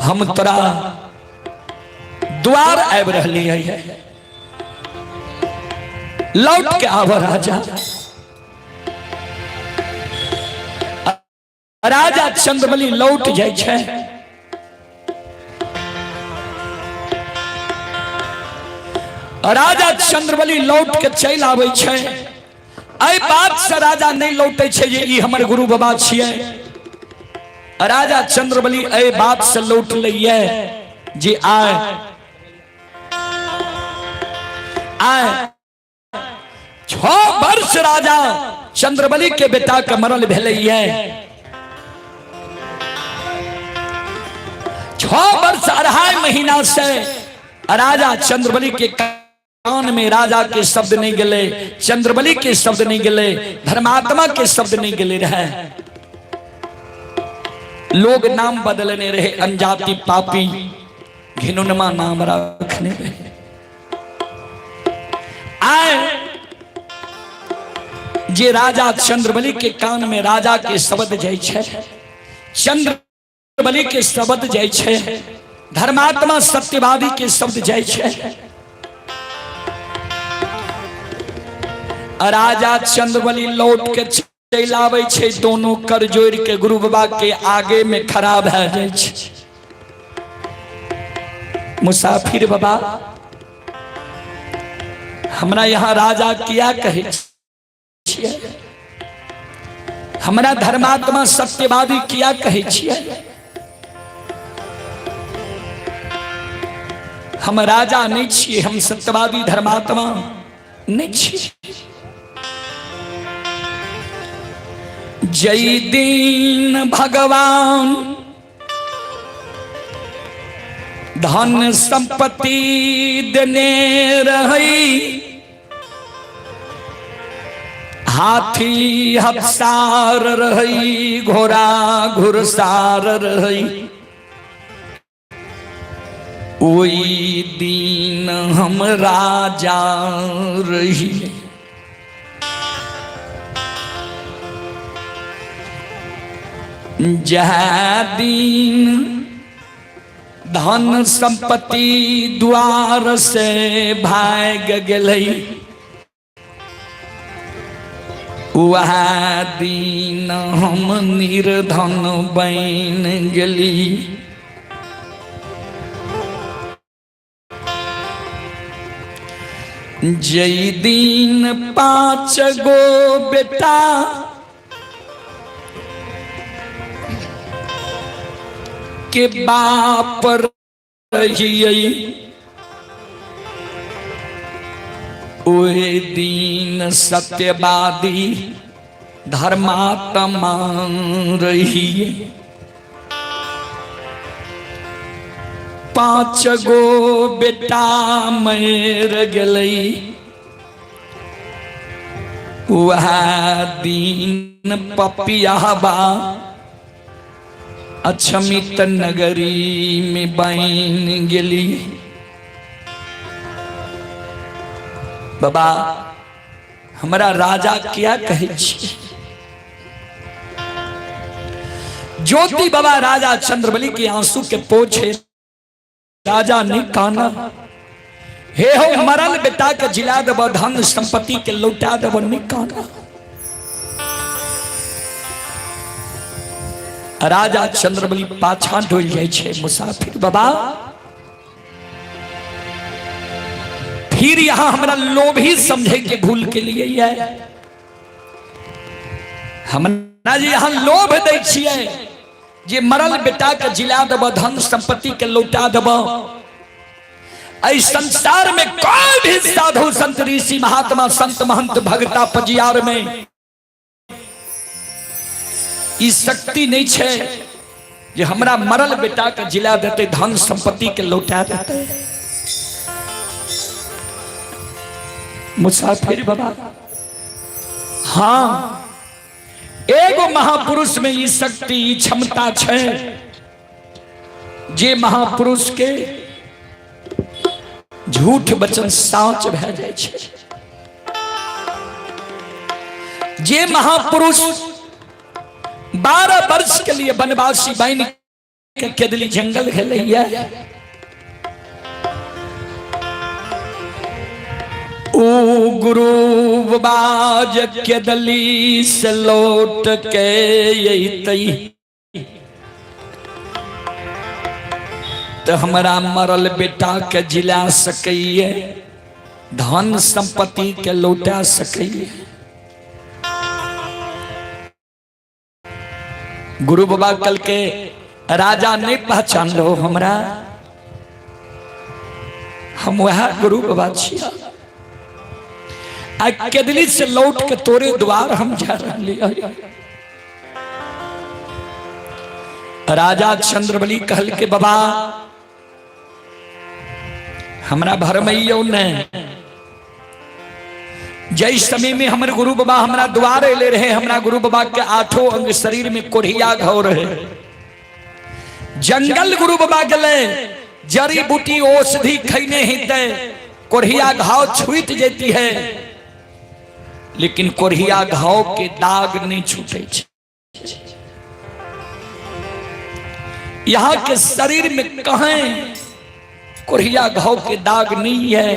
हम तोरा द्वार आब रही है, लौट के आव राजा। राजा चंद्रबली लौट जाय छै, राजा चंद्रबली लौट के चल आवे छै। एहि बात से राजा नहीं लौटे छै जे ई हमर गुरु बाबा छियै। राजा चंद्रबली एहि बात से लौट लइए जे आए 6 वर्ष राजा चंद्रबली के बेटा के मरल भेलैए। 6 वर्ष 2.5 महीना से राजा चंद्रबली के कान में राजा के शब्द नहीं गले, चंद्रबली के शब्द नहीं गले, धर्मात्मा के शब्द नहीं गले रहे। लोग नाम बदलने रहे, अनजाति पापी घिनुनमा नाम रखने रहे। आए जे राजा चंद्रबली के कान में राजा के शब्द जाय छै, चंद्रबली के शब्द जाय छै, धर्मात्मा सत्यवादी के शब्द जाय छै। राजा चंद्रबली लौट के चल आवे छै, दोनों कर जोड़ के गुरु बाबा के आगे में खड़ा भए जाय छै। मुसाफिर बाबा हमरा यहाँ राजा किया कहे छियै, हमरा धर्मात्मा सत्यवादी किया कहे छियै। हम राजा नहीं छिए, हम सत्यवादी धर्मात्मा नहीं छिए। जय दीन भगवान धन संपत्ति देने रही, हाथी हफ्सार रही, घोड़ा घुड़सार रही। ओई दिन हम राजा रही, जह दिन धन संपत्ति द्वार से भाग गई, वह दिन हम निर्धन बन गेली। जय दिन 5 गो बेटा के बाप रहिए, ओहे दिन सत्यवादी धर्मात्मा रहिए। 5 गो बेटा मर गई, वह दिन पपियाबा अक्षमित नगरी में बन गेली। बाबा हमारा राजा क्या कहे छी? ज्योति बाबा राजा चंद्रबली के आंसू के पोछे राजा ने काना, हे हो मरल बेटा के जिला देव, धन संपत्ति के लौटा देव निकाना। राजा चंद्रबली पाछा डोल जाए छे मुसाफिर बाबा। फिर यहां हमरा लोभी समझे के भूल के लिए है, हमरा जी यहां लोभ दै छिए जे मरल बेटा के जिला देव, धन संपत्ति के लौटा देव। ऐ संसार में कोई भी साधु संत ऋषि महात्मा संत महंत भगता पजियार में ई शक्ति नहीं छे जे हमरा मरल बेटा के जिला देते, धन संपत्ति के लौटा देते। मुसाफिर बाबा हाँ, एगो महापुरुष में ई शक्ति ई क्षमता छे जे महापुरुष के झूठ वचन साच भे जाए छे। जे महापुरुष 12 वर्ष के लिए वनवासी बन के केदली जंगल गेलैया, ओ गुरु बाज केदली से लौट के अइतै तो हमारा मरल बेटा के जिला सकैये, धन संपत्ति के लौटा सकैये। गुरु बाबा कल के राजा नहीं पहचान लो हमरा, हम वह गुरु बाबा छिया। आ केदली से लौट के तोरे द्वार हम जा रहे। राजा चंद्रबली कहल के बाबा हमरा भरमैयो ने, जय समय में हमारे गुरु बाबा हमरा द्वारे ले रहे, हमरा गुरु बाबा के 8 अंग शरीर में कोढ़िया घाव रहे। जंगल गुरु बाबा गले, जड़ी बूटी औषधि खैने हिते कोढ़िया घाव छूट जाती है, लेकिन कोढ़िया घाव के दाग नहीं छूटे। यहाँ के शरीर में कहें कोढ़िया घाव के दाग नहीं है,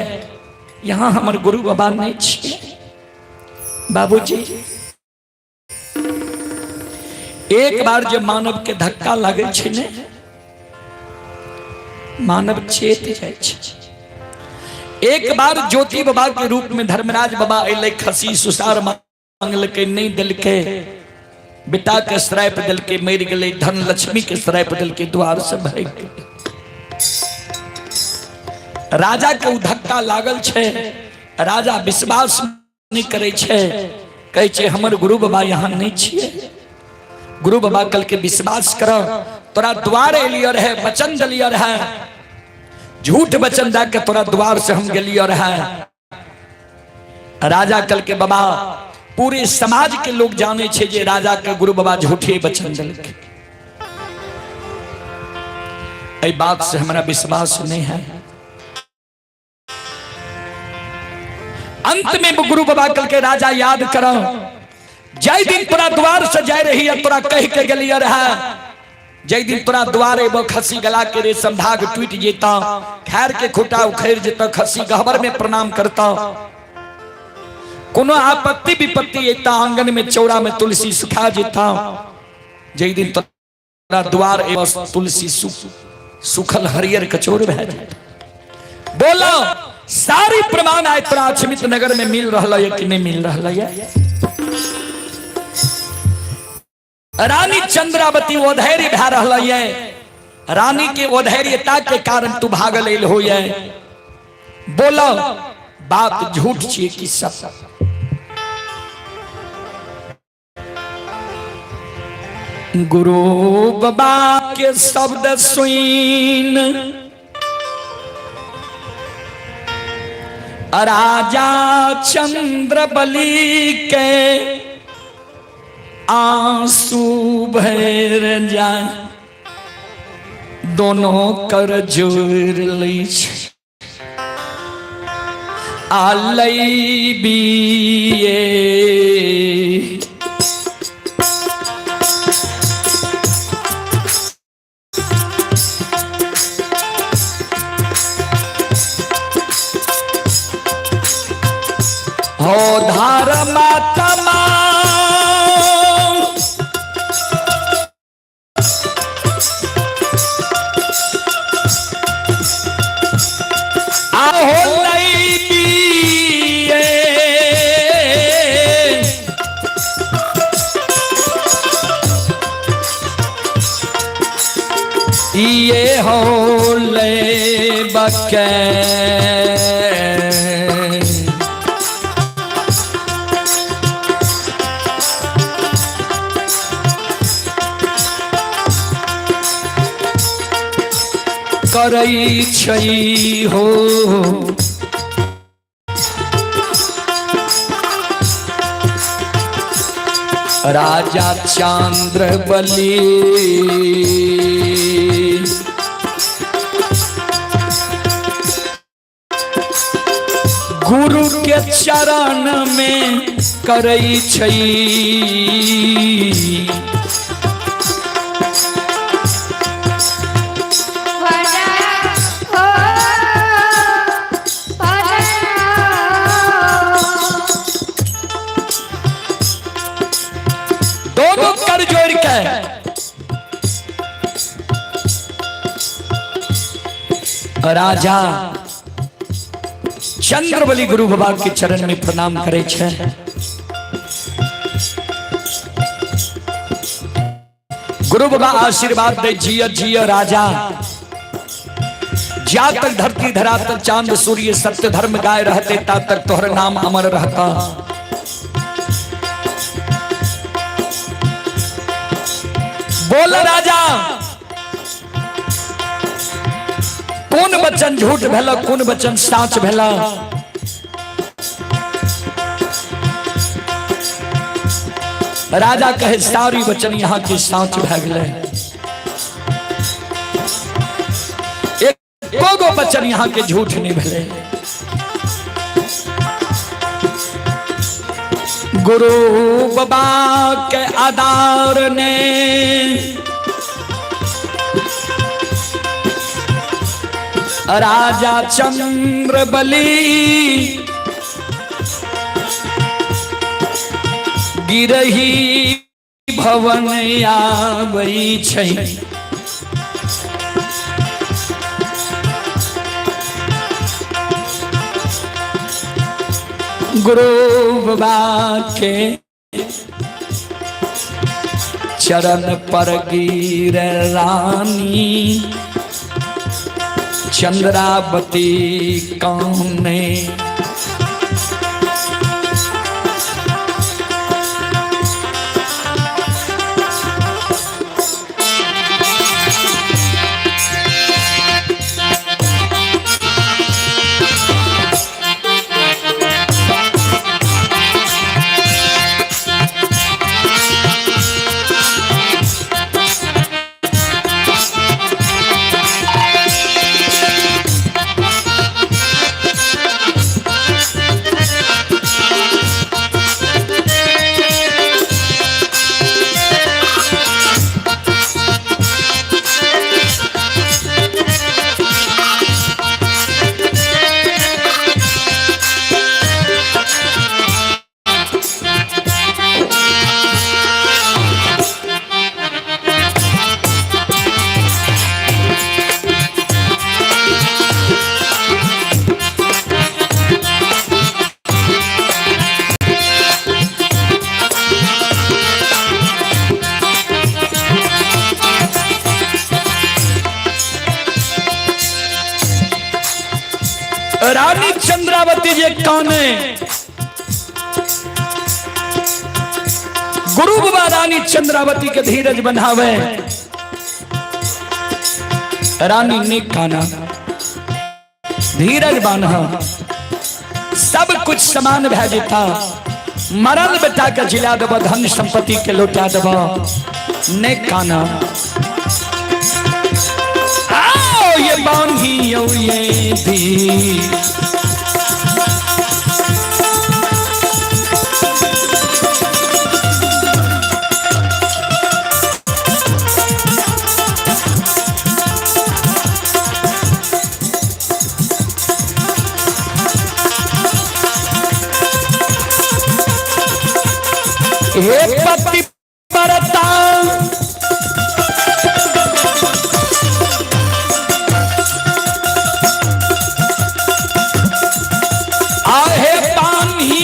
यहाँ हमारे गुरु बाबा नहीं छे। बाबूजी एक बार जब मानव के धक्का लगे छे ने, मानव चेत जाए छे। एक बार ज्योति बाबा के रूप में धर्मराज बाबा अइले, खसी सुसार मांगल के नहीं दिल के, बेटा के श्राप दिल के मर गए, धन लक्ष्मी के श्राप दिल के द्वार से भाग गए। राजा के उ धक्का लागल छे, राजा विश्वास नहीं करे छे, कहे छे हमर गुरु बाबा यहाँ नहीं छिए। गुरु बाबा कल के विश्वास कर, तोरा द्वार एलियो रहे, वचन दिलियो रहे, झूठ वचन दा के तोरा द्वार से हम गेलियो रहे। राजा कल के बाबा पूरे समाज के लोग जाने छे जे राजा के गुरु बाबा झूठे वचन दिलके। ए बात से हमारा विश्वास नहीं है। अंत में गुरु बाबा कल के राजा याद करो, जय दिन तोरा द्वार से जाय रही है, तोरा कह के गलिया रहा, जय दिन तोरा द्वार एबो खसी गला के रेशम धाग टूट जेता, खैर के खुटा उखेड़ जेता, खसी गहबर में प्रणाम करता, कोनो आपत्ति विपत्ति एता आंगन में चौरा में तुलसी सुखा जेता जई दिन तोरा द्वार एवं तुलसी सुखल हरियर कचोर भै जाता। बोलो सारी प्रमाण आय तोरा अछमित नगर में मिल रहा है कि नहीं मिल रहा है? रानी चंद्रावती ओधैर्य भै रहा है, रानी के ओधैर्यता के कारण तू भागल एल हो। बोलो बात झूठ छिए कि सच? गुरु बाबा के शब्द सुन राजा चंद्रबली के आंसू भर जाए, दोनों कर जोर लै आलई बिये। हो धर्मा तमाम आहो लई बिये, ये हो ले बके करई छई हो। राजा चंद्रबली गुरु के चरण में करई छई, दोनों कर जोड़ के राजा चंद्रबली गुरु बाबा के चरण में प्रणाम करे छे। गुरु बाबा आशीर्वाद दे जिया जिया राजा, जा तक धरती धरातल चांद सूर्य सत्य धर्म गाय रहते ता तक तोहर नाम अमर रहता। बोल राजा कौन वचन झूठ भेला, कौन वचन साच भेला? राजा कहे सारी वचन यहाँ के साच भै गेलै, एको गो वचन यहाँ के झूठ नहीं भेलै। गुरु बाबा के आधार ने राजा चंद्रबली गिरही भवन आबै छै, गुरु बाबा के चरण पर गिर रानी चंद्रावती काने। रानी चंद्रावती जे काने गुरु बाबा रानी चंद्रावती के धीरज बनावे। रानी ने काना धीरज बान्हा सब कुछ समान भै जेता। मरण बेटा के जिला देव, धन संपत्ति के लौटा देव। ने काना आओ ये बांधी ये भी हे पति परता आहे पानी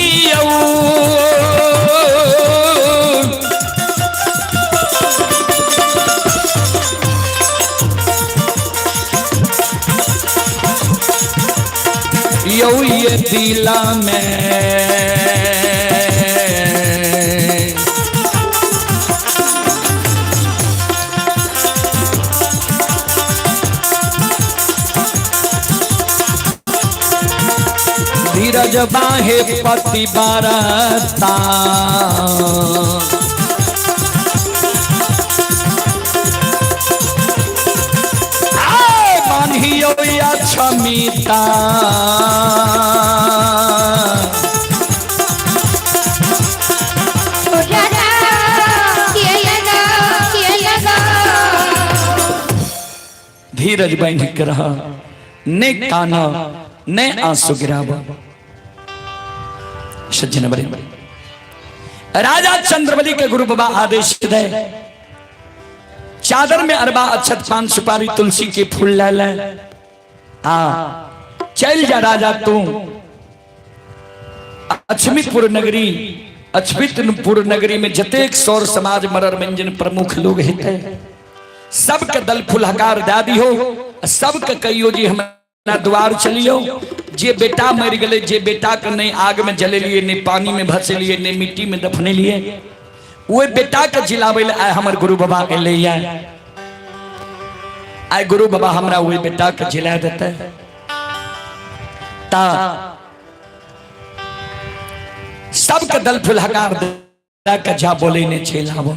यौ ये दिला में धीरज बाहे पति बरता। बान्हियो या क्षमिता धीरज बांध के रहा। ने काना ने आंसू गिरावा। सज्जन बड़े राजा चंद्रबली के गुरु बाबा आदेश दे चादर में अरबा अक्षत पान सुपारी तुलसी के फूल ले ले। हाँ चल जा राजा तू अछमितपुर नगरी। अछमितपुर नगरी में जतेक सौर समाज मरर मंजन प्रमुख लोग हेते सबके दल फुलहकार दादी हो। सबके कहियो जी हमारा द्वार चलियो। जे बेटा मर गए, जे बेटा के नहीं आग में जले लिए, नहीं पानी में भसे लिए, नहीं मिट्टी में दफने लिए, वो बेटा के जिलावे आए हमर गुरु बाबा के ले आए गुरु बाबा हमरा वो बेटा के जिला देते ता सबके दल फुलहकार का जा बोले ने छेलावो।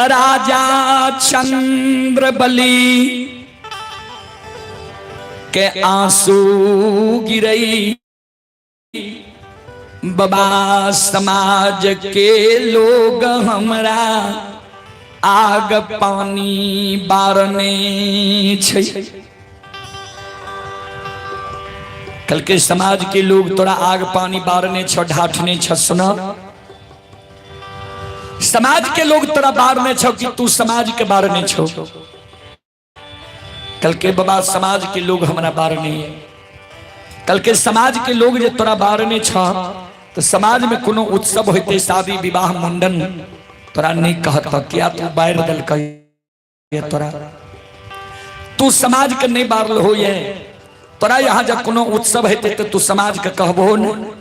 राजा चंद्रबली के आंसू गिरई। बाबा समाज के लोग हमरा आग पानी बारने छै। कल के समाज के लोग तोरा आग पानी बारने छ, ढाठने छ। सुना समाज के लोग तोरा बारने छो कि तू समाज के बारने छो। कल के बाबा समाज के लोग हमारा बारने है। कल के समाज के लोग जे तोरा बारने छो तो समाज में कोनो उत्सव होते, शादी विवाह मुंडन तोरा नहीं कहता क्या तू बाहर दल कह तोरा तू समाज के नहीं बारल हो। ये तोरा यहाँ जब कोनो उत्सव होते तो तू समाज के कहबो न।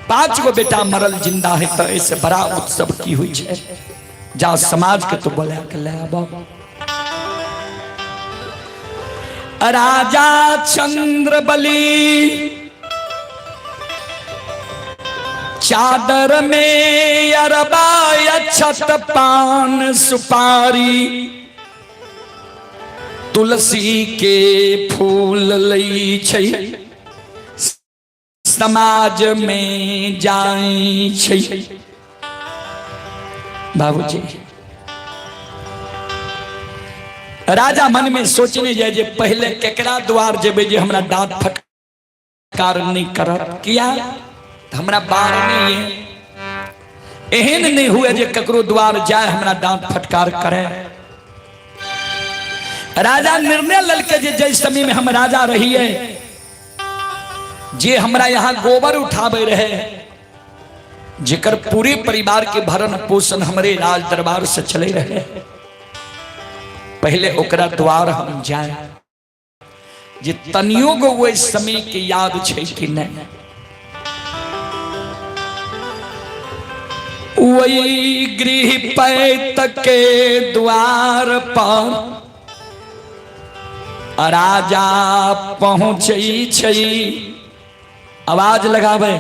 5 गो बेटा मरल जिंदा है तो ऐसे बड़ा उत्सव की हुई है। जा समाज के तो बोला के ले आबो। राजा चंद्रबली चादर में अरबा अक्षत पान सुपारी तुलसी के फूल लई छै। समाज में जाई छै। बाबूजी राजा मन में सोचने जाए जे पहले केकरा द्वार जेबे जे हमरा दांत फटकार नहीं करत। किया हमरा बार नहीं है। एहन नहीं हुए जे ककरो द्वार जाए हमरा दांत फटकार करे। राजा निर्णय ललके जे जय समय में हम राजा रहिए जे हमरा यहाँ गोबर उठावे रहे, जेकर पूरे परिवार के भरण पोषण हमरे राज दरबार से चले रहे, पहले ओकरा द्वार हम जाए। जे तनियो को वो समय के याद छे कि नहीं। वही गृह पैत के द्वार पर राजा पहुंची छई। आवाज लगावे।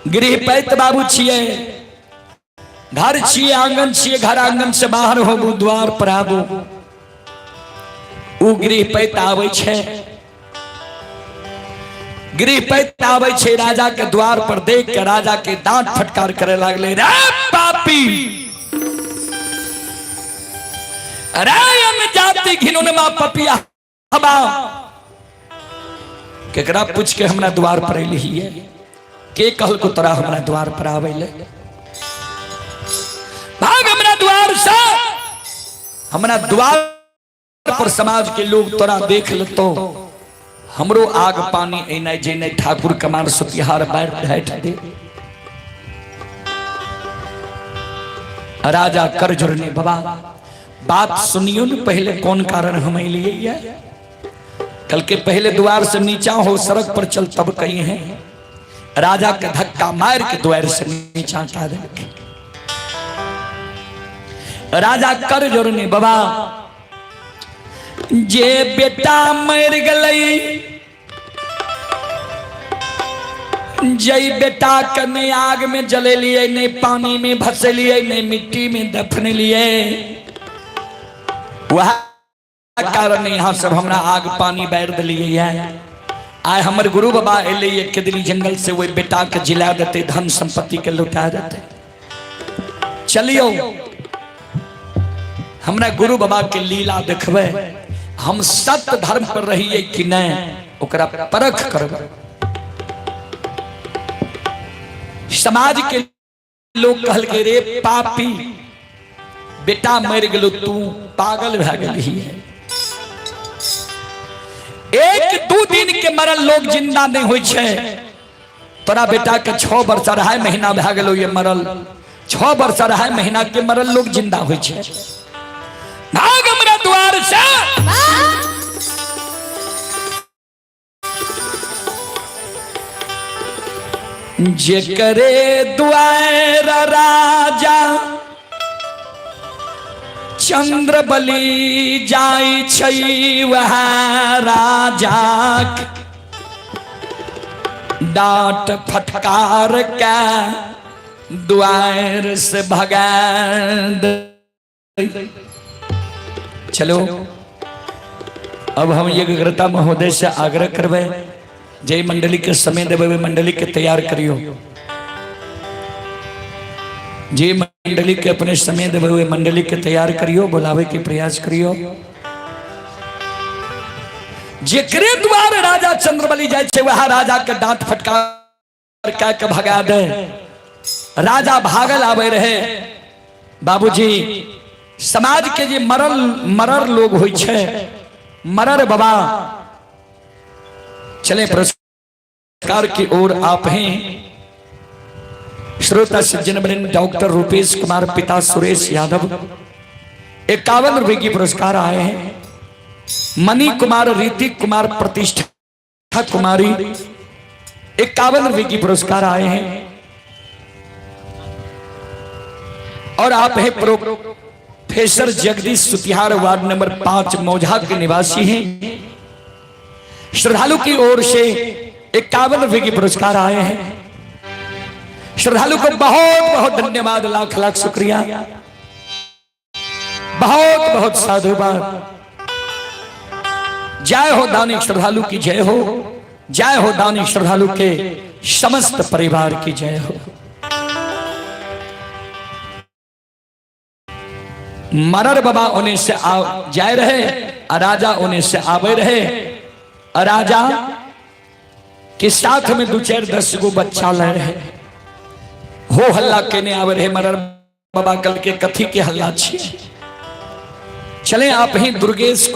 गृह पैत बाबू छिए, घर छिए, आंगन छिए, घर आंगन से बाहर होबू, द्वार पर आबू। उ गृह पैत आवे छे, गृह पैत आवे छे, राजा के द्वार पर देख के राजा के डांट फटकार करे लागले। रे पापी, अरे जाति घिनौनमा पपिया हबा, केकरा पूछ के हमरा द्वार पर अइली है? के कहल को तोरा हमरा द्वार पर आवेले? भाग हमरा द्वार से। हमरा द्वार पर समाज के लोग तोरा देख ल तो हमरो आग पानी एने जेने ठाकुर कमार सुतिहार बैठ दे। राजा कर जोड़ने बाबा बात सुनियो न, पहले कौन कारण हम लिए? कल के पहले द्वार से नीचा हो, सड़क पर चल तब कही है। राजा के धक्का मार के द्वार से नीचा हटा दे। राजा कर जोड़ने बाबा जे बेटा मर गई, जय बेटा के नहीं आग में जले लिए, नहीं पानी में भसे लिए, नहीं मिट्टी में दफन लिए। वह कारण यहाँ सब हमरा आग पानी बैर दिलिए है। आए हमर गुरु बाबा एले एक दिल्ली जंगल से वही बेटा के जिला देते, धन संपत्ति के लुटा देते। चलियो हमरा गुरु बाबा के लीला देखबे, हम सत्य धर्म पर रहिए कि नहीं ओकरा परख करबे। समाज के लोग कहल के रे पापी, बेटा मर गेलो, तू पागल भए गेली है। एक दू दिन के मरल लोग जिंदा नहीं होय छे। तोरा बेटा के 6 वर्ष 2.5 महीना भए गेलो ये मरल, 6 वर्ष 2.5 महीना के मरल लोग जिंदा होय छे। भाग हमरा द्वार से। जेकरे द्वार राजा चंद्र बलि जाई छई, वह राजा डांट फटकार के द्वार से भगा दे। चलो अब हम यज्ञकर्ता महोदय से आग्रह करबे, जय मंडली के समय देवे, मंडली के तैयार करियो। जय मंडली के अपने समय देवे, मंडली के तैयार करियो, बुलावे के प्रयास करियो। जेकरे द्वार राजा चंद्रबली जाय छे, वह राजा के डांट फटकार के भगा दे। राजा भागल आवे रहे। बाबूजी समाज के जे मरर लोग होय छे, मरर बाबा, चले पुरस्कार की ओर आप हैं। श्रोता सज्जन वृंद, डॉक्टर रूपेश कुमार, पिता सुरेश यादव 51 रुपए की पुरस्कार आए हैं। मणि कुमार, ऋतिक कुमार, प्रतिष्ठा कुमारी 51 रुपए की पुरस्कार आए हैं। और आप हैं प्रोफेसर जगदीश सुतिहार, वार्ड नंबर 5 मौजा के निवासी हैं। श्रद्धालु की ओर से 51 रुपए की पुरस्कार आए हैं। श्रद्धालु को बहुत बहुत धन्यवाद, लाख लाख शुक्रिया, बहुत बहुत साधुवाद। जय हो दानी श्रद्धालु की जय हो, जय हो दानी श्रद्धालु के समस्त परिवार की जय हो। मरर बाबा उन्हें से जाए रहे, राजा उन्हें से आवे रहे। राजा के साथ में 2-4-10 गो बच्चा ले रहे। हो हल्ला केने आवे रहे मरर बाबा, कल के कथी के हल्ला छे। चले आप ही दुर्गेश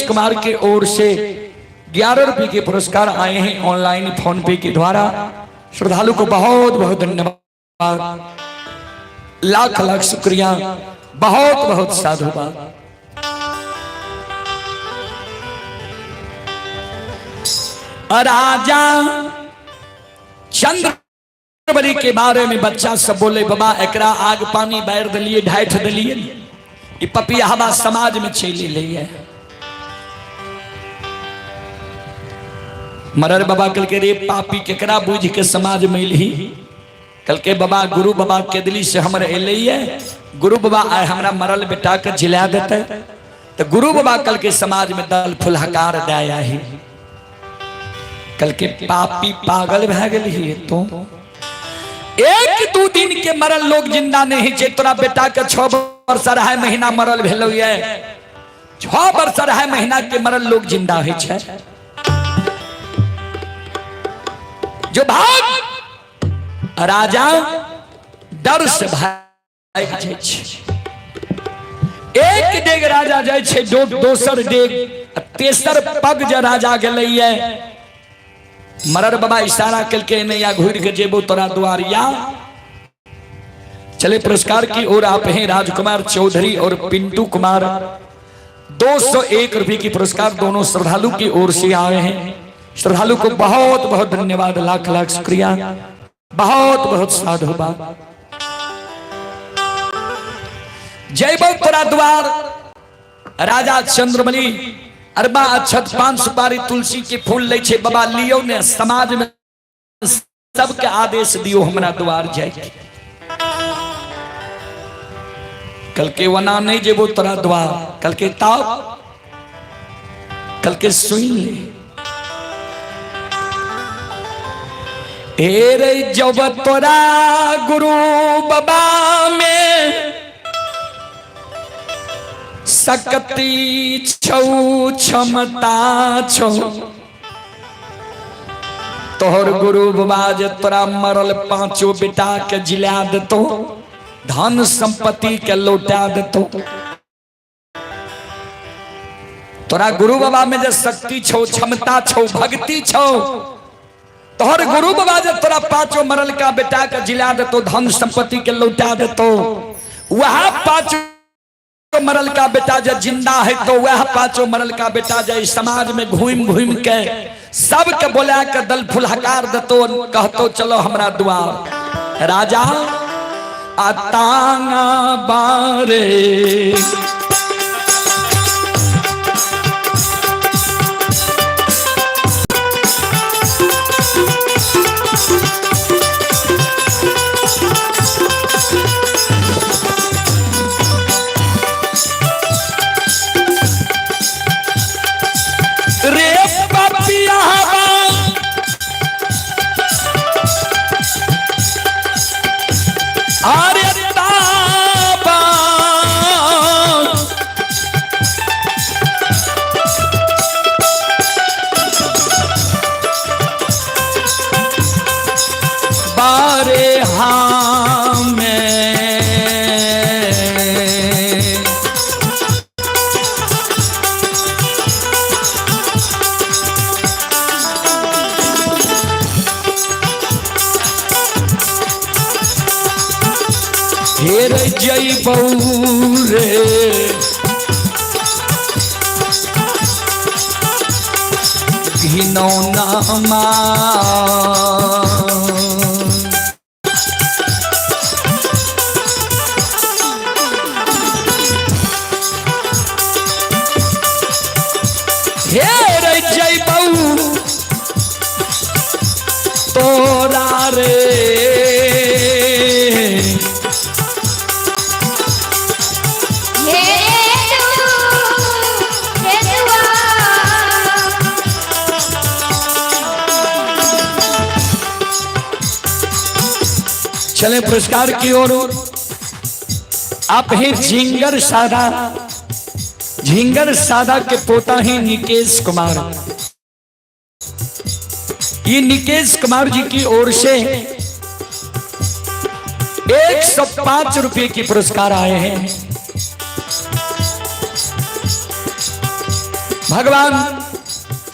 कुमार के ओर से 11 रुपए के पुरस्कार आए हैं ऑनलाइन फोन पे के द्वारा। श्रद्धालु को बहुत बहुत धन्यवाद, लाख लाख शुक्रिया, बहुत बहुत साधुवाद। राजा चंद्रबली के बारे में बच्चा सब बोले बाबा एकरा आग पानी बैर दिलिए ढाइठ दिलिए ये पपिया हवा समाज में चली ली है। मरर बाबा कल के रे पापी केकरा बूझ के समाज में ली कल के बाबा गुरु बाबा के दिली से हमर एले है गुरु बाबा आए हमरा मरल बेटा के जिला देते तो गुरु बाबा कल के समाज में दल फुलहकार दाया ही कल के पापी पागल भै गई तो एक दू दिन के मरल लोग जिंदा नहीं जे तोरा बेटा के 6 वर्ष रहा महीना मरल भेलो ये 6 वर्ष रहा महीना के मरल लोग जिंदा है छे जो भाग राजा डर से भाग जाय छे। एक डेग राजा जाय छे दोसर डेग तेसर पग जे राजा गेलैया मरर बाबा इशारा करके नैया घूर के जेबो तोरा द्वारिया चले। पुरस्कार की ओर आप हैं राजकुमार चौधरी और पिंटू कुमार 201 रुपए की पुरस्कार दोनों श्रद्धालु की ओर से आए हैं। श्रद्धालु को बहुत बहुत धन्यवाद लाख लाख शुक्रिया बहुत बहुत साधुवाद। जय बोल तोरा द्वार राजा चंद्रबली अरबा अक्षत 5 सुपारी तुलसी के फूल ले छे बाबा लियो ने समाज में सबके आदेश दियो हमरा द्वार जाए कल के वना नहीं जेबो तोरा द्वार कल के ताव कल के सुन ले ए रे जब तोरा गुरु बाबा में सकती छौ क्षमता छौ तोहर गुरु बाबा जे तोरा मरल 5 बेटा के जिला देतो धन संपत्ति के लौटा देतो तोरा गुरु बाबा में जे शक्ति छौ क्षमता छौ भक्ति छौ तोहर गुरु बाबा जे तोरा 5 मरल का बेटा के जिला देतो धन संपत्ति के लौटा देतो वह 5 मरल का बेटा जब जिंदा है तो वह 5 मरल का बेटा जब समाज में घूम घूम के सबके बोला के दल फुलहकार देतो कहतो चलो हमरा द्वार राजा आतांगा बारे बारे हाँ में हेर जई बऊ रे घिनौना हेर जई बऊ तोरा रे चले पुरस्कार की ओर आप हैं झिंगर सादा के पोता हैं निकेश कुमार। ये निकेश कुमार जी की ओर से 105 रुपए की पुरस्कार आए हैं। भगवान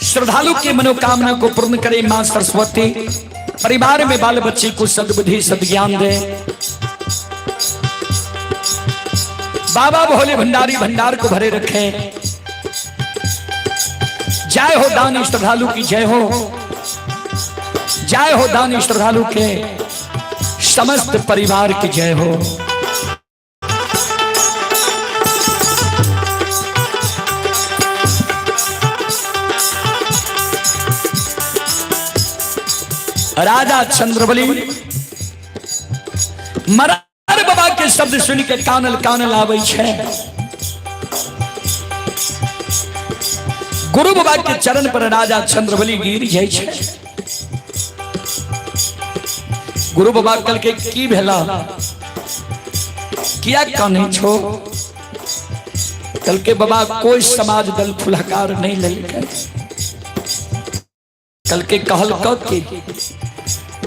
श्रद्धालु की मनोकामना को पूर्ण करे मां सरस्वती परिवार में बाल बच्चे को सद्बुद्धि सद्ज्ञान दे। बाबा भोले भंडारी भंडार को भरे रखे। जय हो दानी श्रद्धालु की जय हो। जय हो दानी श्रद्धालु के समस्त परिवार की जय हो। राजा चंद्रबली मरार बाबा के शब्द सुन के कानल कानल आवे छे। गुरु बाबा के चरण पर राजा चंद्रबली गिर जाय छे। गुरु बाबा कल के की भेला किया काने छो। कल के बाबा कोई समाज दल फुलहकार नहीं लेके कल के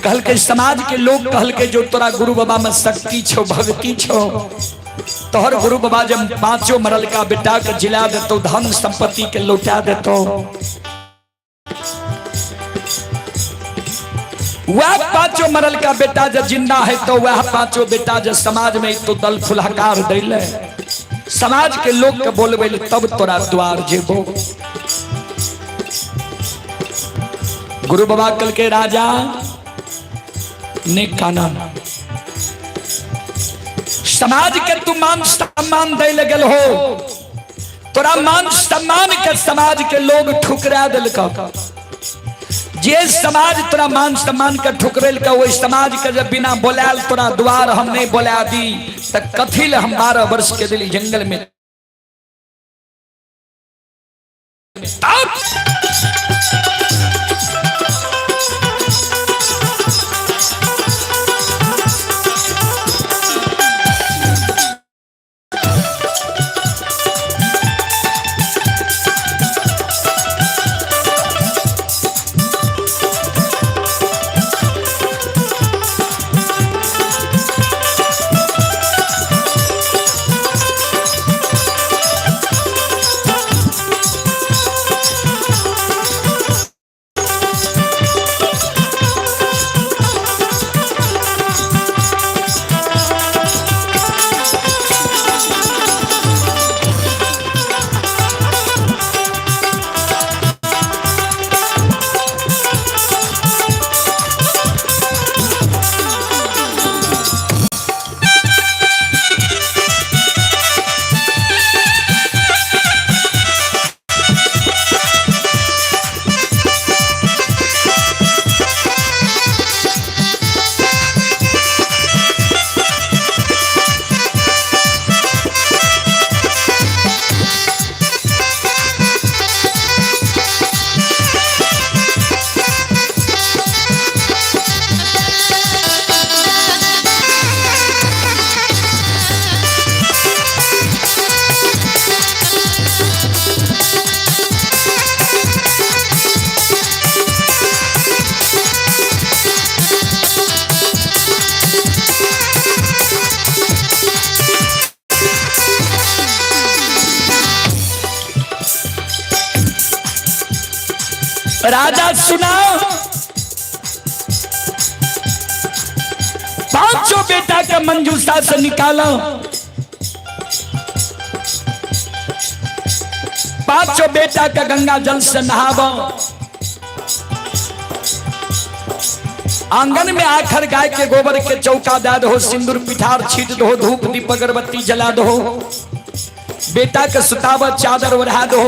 कहल के समाज के लोग कहल के जो तोरा गुरु बाबा में शक्ति छो भक्ति छो तोहर गुरु बाबा जब पांचों मरल का बेटा के जिला देतो धन संपत्ति के लौटा देतो। वह पांचों मरल का बेटा जब जिंदा है तो वह पांचों बेटा जब समाज में तो दल फुलहकार दैले समाज के लोग के बोलबे तब तोरा द्वार जेबो। गुरु बाबा कल के राजा ने काना समाज के तू मान सम्मान दे लगल हो। तोरा मान सम्मान के समाज के लोग ठुकरा दिल का। जे समाज तोरा मान सम्मान के ठुकरेल का वही समाज के जब बिना बोलाल तोरा द्वार हम नहीं बोला दी तक कथिल हम 12 वर्ष के दिल जंगल में राजा सुना पांचों बेटा का मंजूसा से निकालो। पांचों बेटा का गंगा जल से नहावो। आंगन में आखर गाय के गोबर के चौका दे दो। सिंदूर पिठार छीट दो। धूप दीप अगरबत्ती जला दो। बेटा के सुतावत चादर ओढ़ा दो।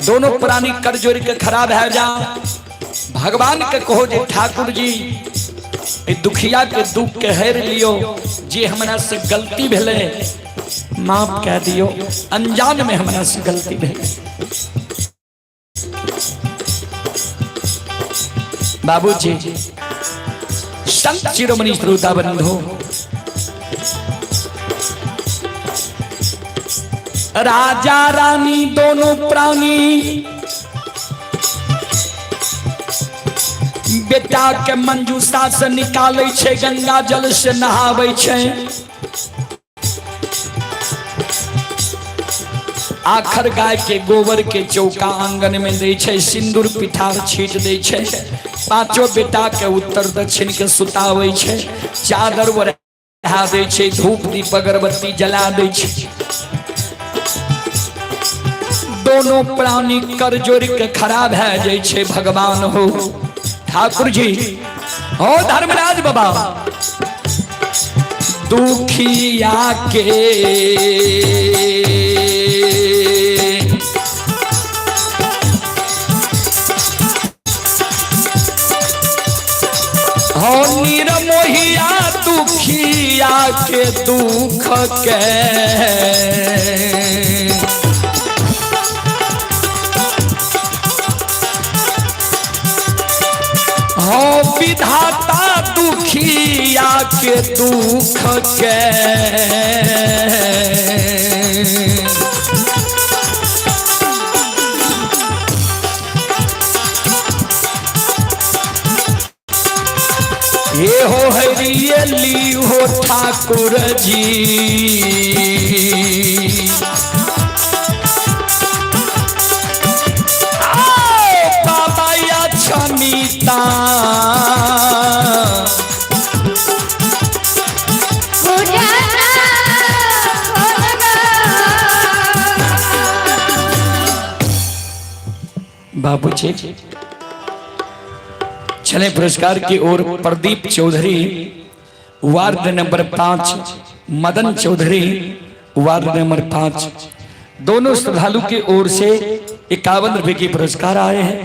दोनों प्राणी कर जोड़ के खराब है जा। भगवान के कहो जे ठाकुर जी दुखिया के दुख के हेर लियो। जे हमरा से गलती भेले माफ कह दियो। अनजान में हमरा से गलती भेले। बाबूजी संत शिरोमणि श्रोता बंधु राजा रानी दोनों प्राणी बेटा के मंजूसा से निकाले छे। गंगा जल से नहावे छे। आखर गाय के गोबर के चौका आंगन में दे छे। सिंदूर पिठार छीट दे छे। पांचों बेटा के उत्तर दक्षिण के सुतावे छे। चादर ओढ़ा दे छे। धूप दीप अगरबत्ती जला दे छे। दोनों प्राणी कर जोड़ के खराब है जैसे भगवान हो ठाकुर जी हो धर्मराज बाबा दुखिया के हो निरमोहिया दुखिया के दुख के हो विधाता दुखिया के दुख के ये हो हरियली हो ठाकुर जी बाबा या क्षमिता बाबू जी चले पुरस्कार की ओर। Pradeep Chaudhary ward number 5, Madan Chaudhary ward number 5, दोनों श्रद्धालु की ओर से 51 रुपए की पुरस्कार आए हैं।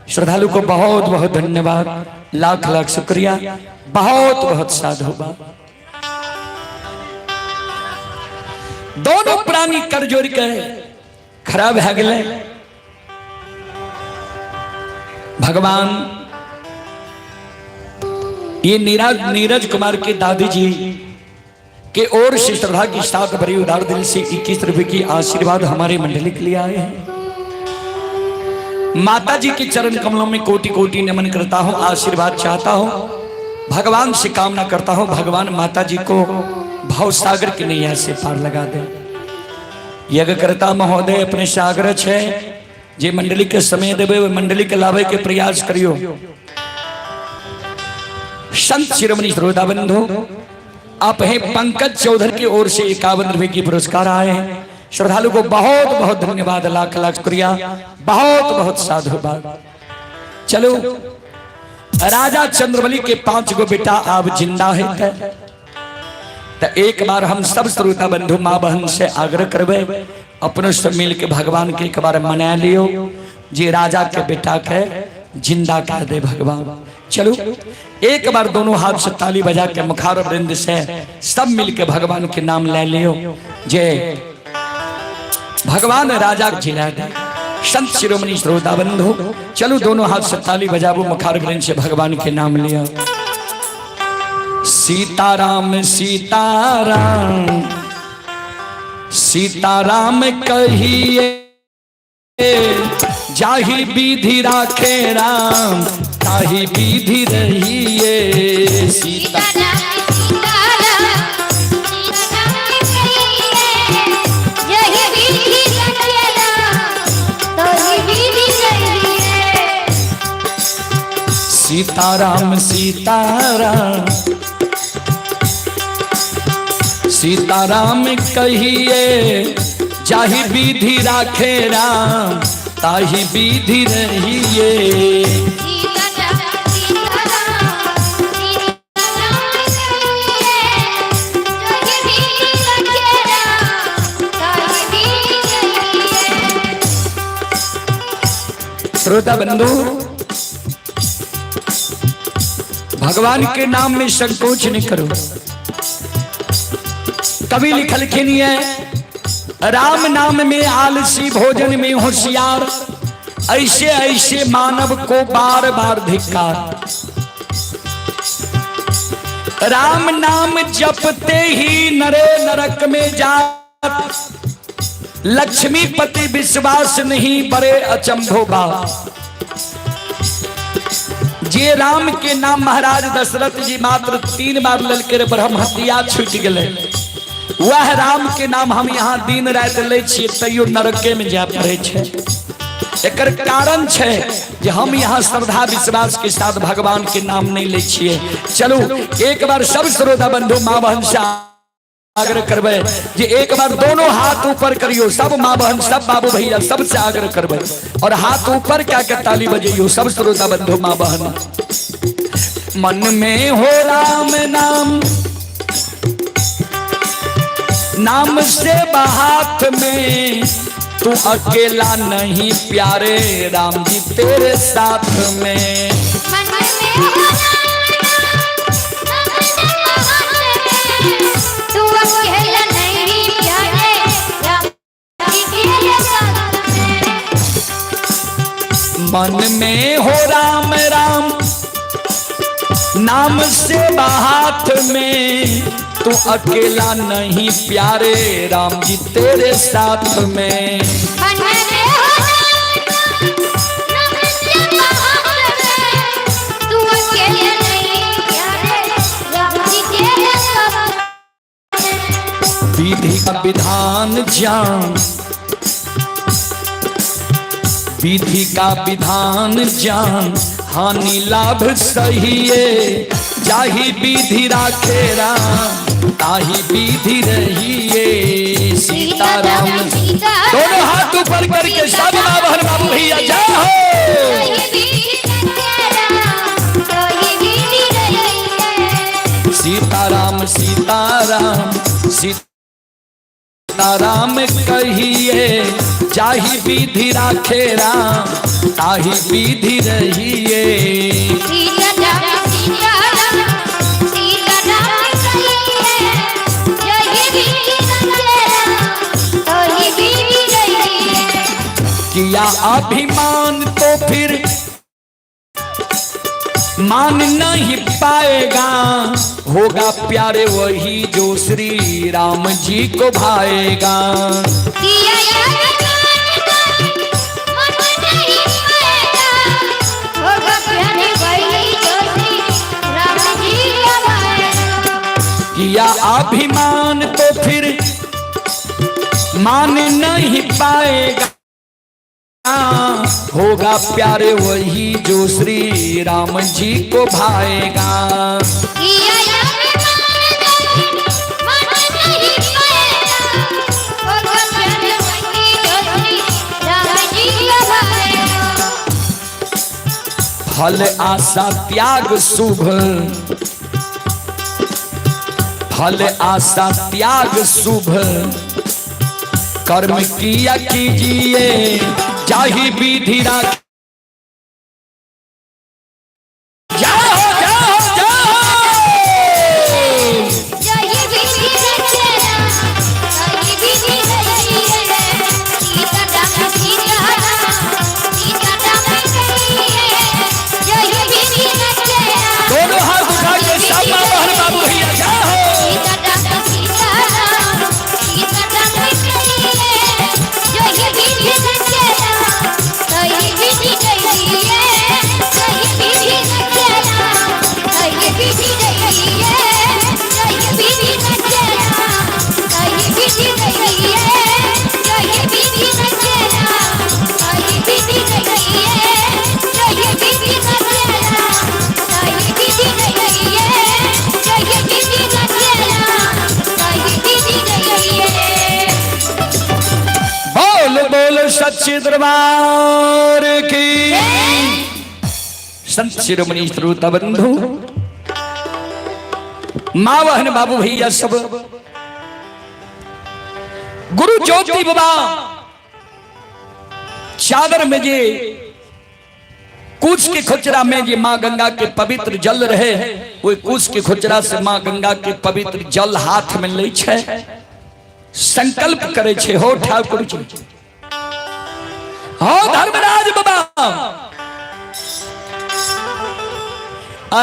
श्रद्धालु को बहुत बहुत धन्यवाद, लाख लाख शुक्रिया, बहुत बहुत साधुवाद। दोनों प्राणी कर जोड़ के खराब है गए। भगवान ये नीरज कुमार के दादी जी के ओर से श्रद्धा की साथ बड़ी उदार दिल से 21 रुपए की आशीर्वाद हमारे मंडली के लिए आए हैं। माता जी के चरण कमलों में कोटि कोटि नमन करता हूं, आशीर्वाद चाहता हूं, भगवान से कामना करता हूं भगवान माता जी को भाव सागर की नैया से पार लगा दे। यज्ञ करता महोदय अपने सागर छे जे मंडली के समय देवे मंडली के लाभे के प्रयास करियो। संत शिरोमणि श्रोता बंधु आप हैं पंकज चौधरी की ओर से 51 रुपए की पुरस्कार आए हैं। श्रद्धालु को बहुत बहुत धन्यवाद, लाख लाख शुक्रिया, बहुत बहुत साधुवाद। चलो राजा चंद्रबली के 5 गो बेटा आप जिंदा है तो एक बार हम सब श्रोता बंधु माँ बहन से आग्रह करबे अपनों से मिल के भगवान के एक बार मना लियो जी राजा के बेटा के जिंदा कर दे भगवान। चलो एक बार दोनों हाथ से ताली बजा के मुखार वृंद से सब मिलके भगवान के नाम ले लियो जे भगवान राजा जिला दे। संत शिरोमणि श्रोता बंधु चलो दोनों हाथ से ताली बजाबो मुखार वृंद से भगवान के नाम लियो। सीताराम सीताराम सीताराम कहिए जाहि विधि राखे राम ताहि विधि रहिए। सीताराम सीताराम सीताराम सीताराम कहिए जाहि विधि राखे राम ताहि विधि रहिए। श्रोता बंधु भगवान के नाम में संकोच नहीं करो। कवि लिखलखिन है राम नाम में आलसी भोजन में होशियार ऐसे ऐसे मानव को बार बार धिक्कार। राम नाम जपते ही नरे नरक में जात लक्ष्मीपति विश्वास नहीं बड़े अचंभो बात। जे राम के नाम महाराज दशरथ जी मात्र 3 बार ललके ब्रह्म हत्या छूट गए। वह राम के नाम हम यहाँ दिन रात ले तैयो नरके में जा पड़े छे। एकर कारण छे जे हम यहाँ श्रद्धा विश्वास के साथ भगवान के नाम नहीं ले छिए। चलो एक बार सब श्रोता बंधु माँ बहन से आग्रह करबे कि एक बार दोनों हाथ ऊपर करियो, सब माँ बहन, सब बाबू भैया, सबसे आग्रह करबे और हाथ ऊपर क्या के ताली बजाइयो सब श्रोता बंधु माँ बहन। मन में हो राम नाम, नाम से हाथ में, तू अकेला नहीं प्यारे राम जी तेरे साथ में। मन में हो तू अकेला नहीं प्यारे राम जी तेरे साथ में। मन में हो राम राम, नाम से हाथ में, तू अकेला नहीं प्यारे राम जी तेरे साथ में। मन में हो नाम से हाथ में, तू अकेला नहीं प्यारे राम जी तेरे साथ में। विधि का विधान जान, विधि का विधान जान, हानि लाभ सहिए, जाहि विधि राखे राम ताहि विधि रहिए। सीताराम दोनों हाथ ऊपर करके सब माँ बहन बाबू भैया जय हो। सीताराम सीताराम सीताराम कहिए, जाहि विधि राखे राम ताहि विधि रहिए। सीताराम सीताराम सीताराम कहिए, जाहि विधि राखे राम ताहि विधि रहिए। किया अभिमान तो फिर मान नहीं पाएगा, होगा प्यारे वही जो श्री राम जी को भाएगा। किया किया अभिमान तो फिर मान नहीं पाएगा, होगा प्यारे वही जो श्री राम जी को भाएगा। फल आशा त्याग शुभ, फल आशा त्याग शुभ, कर्म किया कीजिए जाहि विधि राखे। दोनों हाथ उठा के सब माँ बहन बाबू भैया जय हो। सच्चे दरबार की संत शिरोमणि श्रोता बंधु माँ बहन बाबू भैया सब गुरु ज्योति बाबा चादर में जे कुछ के खुचरा में जे माँ गंगा के पवित्र जल रहे, वो कुछ के खुचरा से माँ गंगा के पवित्र जल हाथ में ले छे, संकल्प करे छे हो ठाकुर जी, हो धर्मराज बाबा।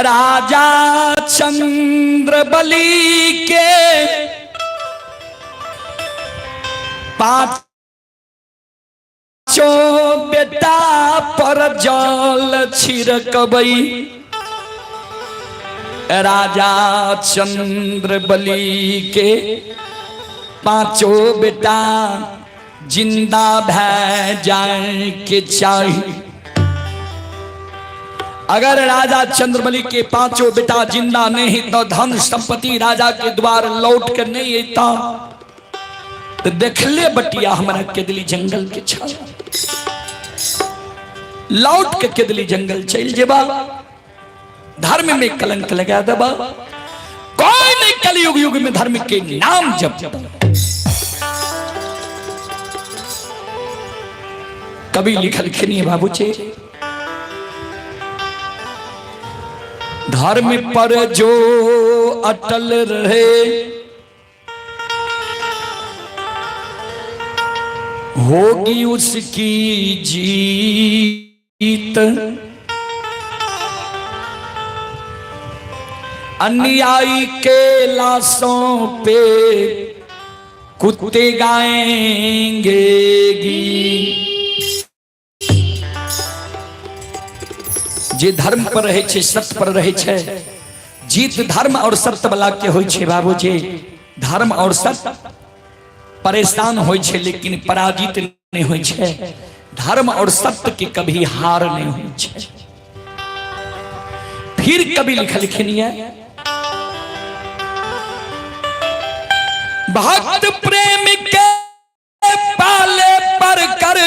राजा चंद्र बलि के पांचों बेटा पर जल छिड़कबई। राजा चंद्र बलि के पांचों बेटा जिंदा भै जाए के चाहिए। अगर राजा चंद्रबली के पांचों बेटा जिंदा नहीं तो धन संपत्ति राजा के द्वार लौट कर नहीं आता तो देख ले बटिया हमारा केदली जंगल के छाया लौट के केदली जंगल चल जेबा धर्म में कलंक लगा देबा कोई नहीं कलयुग युग में धर्म के नाम जप कभी लिखल खिनी बाबूजी धर्म पर जो अटल रहे होगी उसकी जीत अन्यायी के लाशों पे कुत्ते गाएंगे गीत जे धर्म पर रहे छे सत्य पर रहे छे जीत धर्म और सत्य वाला के होय छे बाबूजी धर्म और सत्य परेशान होय छे लेकिन पराजित नहीं होय छे धर्म और सत्य की कभी हार नहीं होय छे फिर कभी लिखनिए भक्त प्रेम के पाले पर कर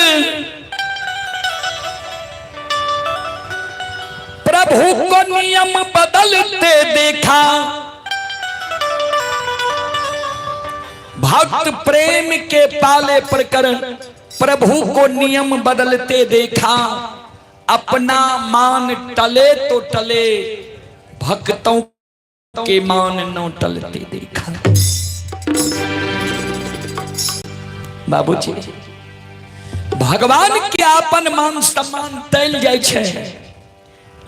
प्रभु को नियम बदलते देखा भक्त प्रेम के पाले पर कर प्रभु को नियम बदलते देखा अपना मान टले तो टले भक्तों के मान न टलते देखा बाबूजी भगवान के अपन मान सम्मान तैल जाय छे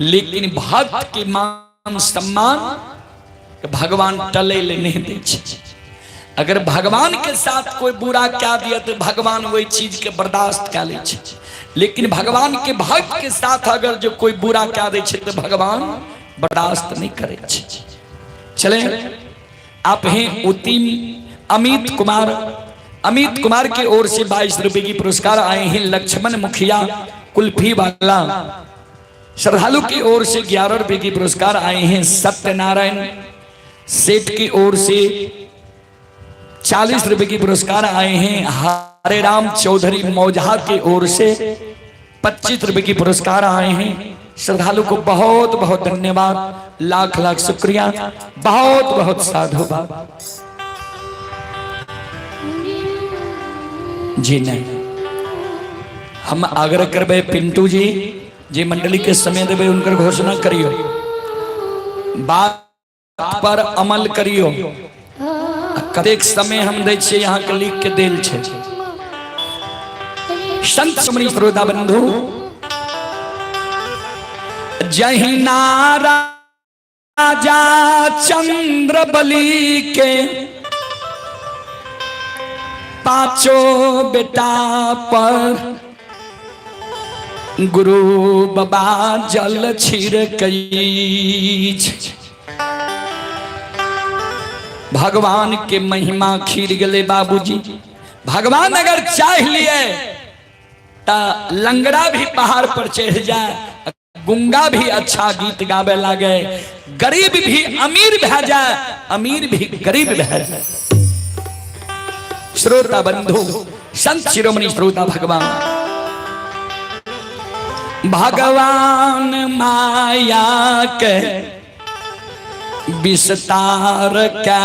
लेकिन भक्त के मान सम्मान भगवान टले ले नहीं दे छे अगर भगवान के साथ कोई बुरा क्या दिया तो भगवान वही चीज के बर्दाश्त कर ले छे लेकिन भगवान के भक्त के साथ अगर जो कोई बुरा क्या दे छे तो भगवान बर्दाश्त नहीं करे छे चले आप हैं उतिम अमित कुमार की ओर से 22 रुपए की पुरस्कार आए हैं लक्ष्मण मुखिया कुल्फी वाला श्रद्धालु की ओर से 11 रुपए की पुरस्कार आए हैं सत्यनारायण सेठ की ओर से 40 रुपए की पुरस्कार आए हैं हरे राम चौधरी मौजहा की ओर से 25 रुपए की पुरस्कार आए हैं श्रद्धालु को बहुत बहुत धन्यवाद लाख लाख शुक्रिया बहुत बहुत साधुवाद जी नहीं हम आग्रह करबे पिंटू जी जे मंडली के समय देवे उनकर घोषणा करियो बात पर अमल करियो कतेक समय हम दै छियै यहाँ के लिख के देल छे संत सुमनी श्रोता बंधु जहि नारा राजा चंद्रबली के पांचों बेटा पर गुरु बाबा जल छिड़कई भगवान के महिमा खीर गले बाबूजी भगवान अगर चाह लिए ता लंगड़ा भी पहाड़ पर चढ़ जाए गुंगा भी अच्छा गीत गावे लागे गरीब भी अमीर भे जाए अमीर भी गरीब भे जाए श्रोता बंधु संत शिरोमणि श्रोता भगवान माया के विस्तार का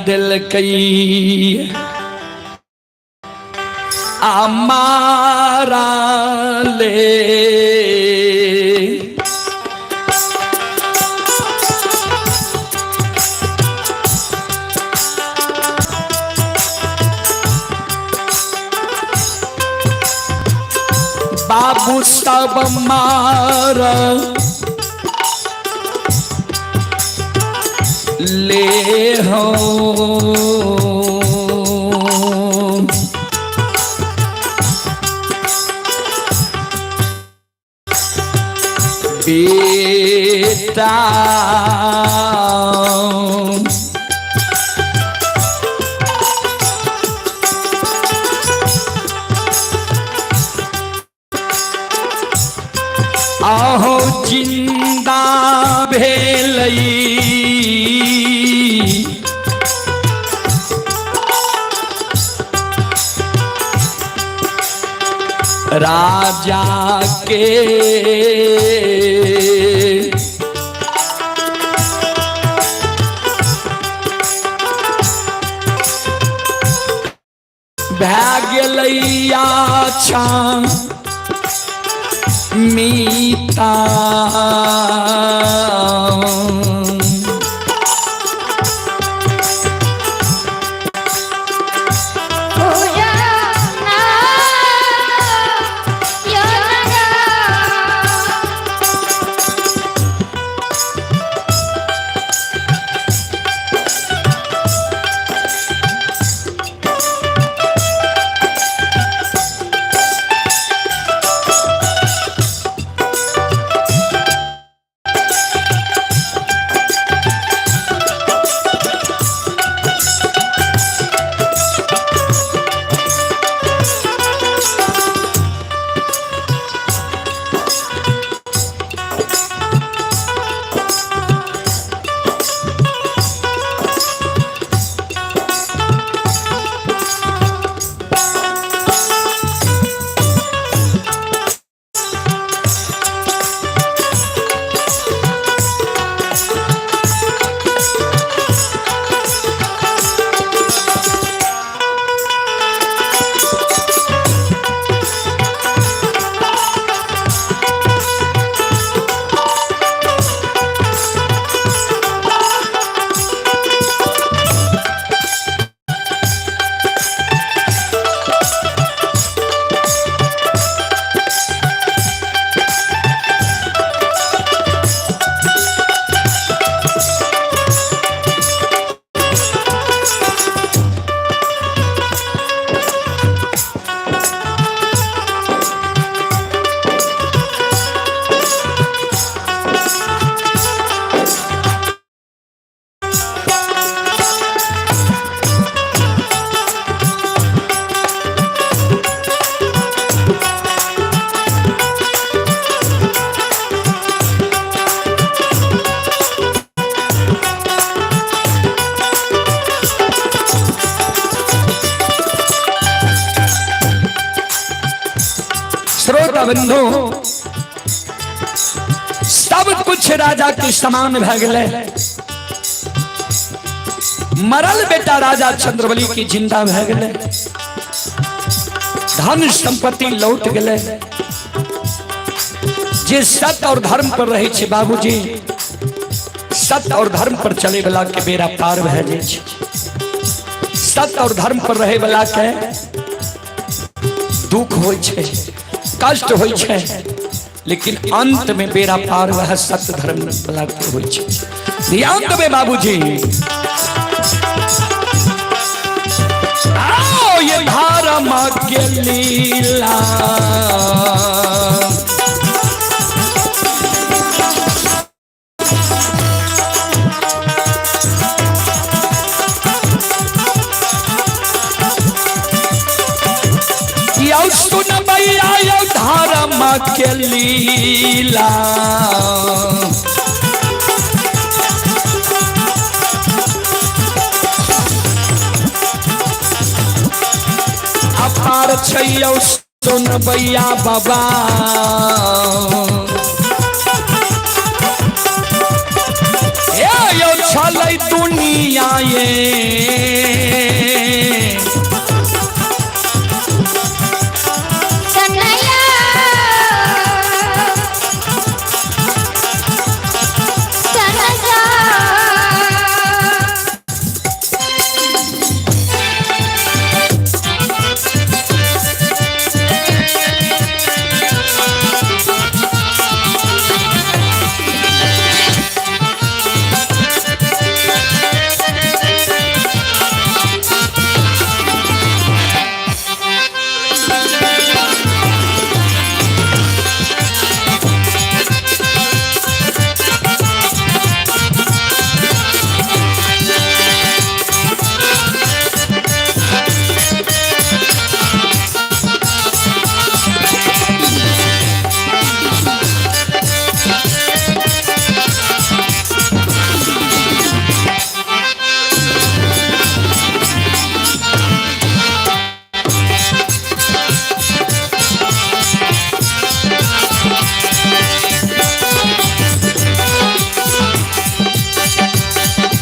दिल कई हमारा ले बाबू सब मारा ले हो बेटा आहो जिन भेलई राजा के भाग्यलैया छा मीता पूजा ना योजना श्रोता बंधु सब कुछ राजा के समान भ गए। मरल बेटा राजा चंद्रबली की जिंदा भ गए। धन संपत्ति लौट गए। जे सत्य और धर्म पर रहे छे बाबूजी, सत्य और धर्म पर चले वाला के बेड़ा पार भ जाए। सत्य और धर्म पर रहे वाला के दुख होय छे, कष्ट होय छे, लेकिन अंत में बेड़ा पार वह सत्य धर्म वाला के होय छे। ध्यान देबे बाबूजी। आओ ये धर्म के लीला सुन भैया धर्म के लीला अपार छैयौ सुन भैया बाबा यो छलै दुनिया ये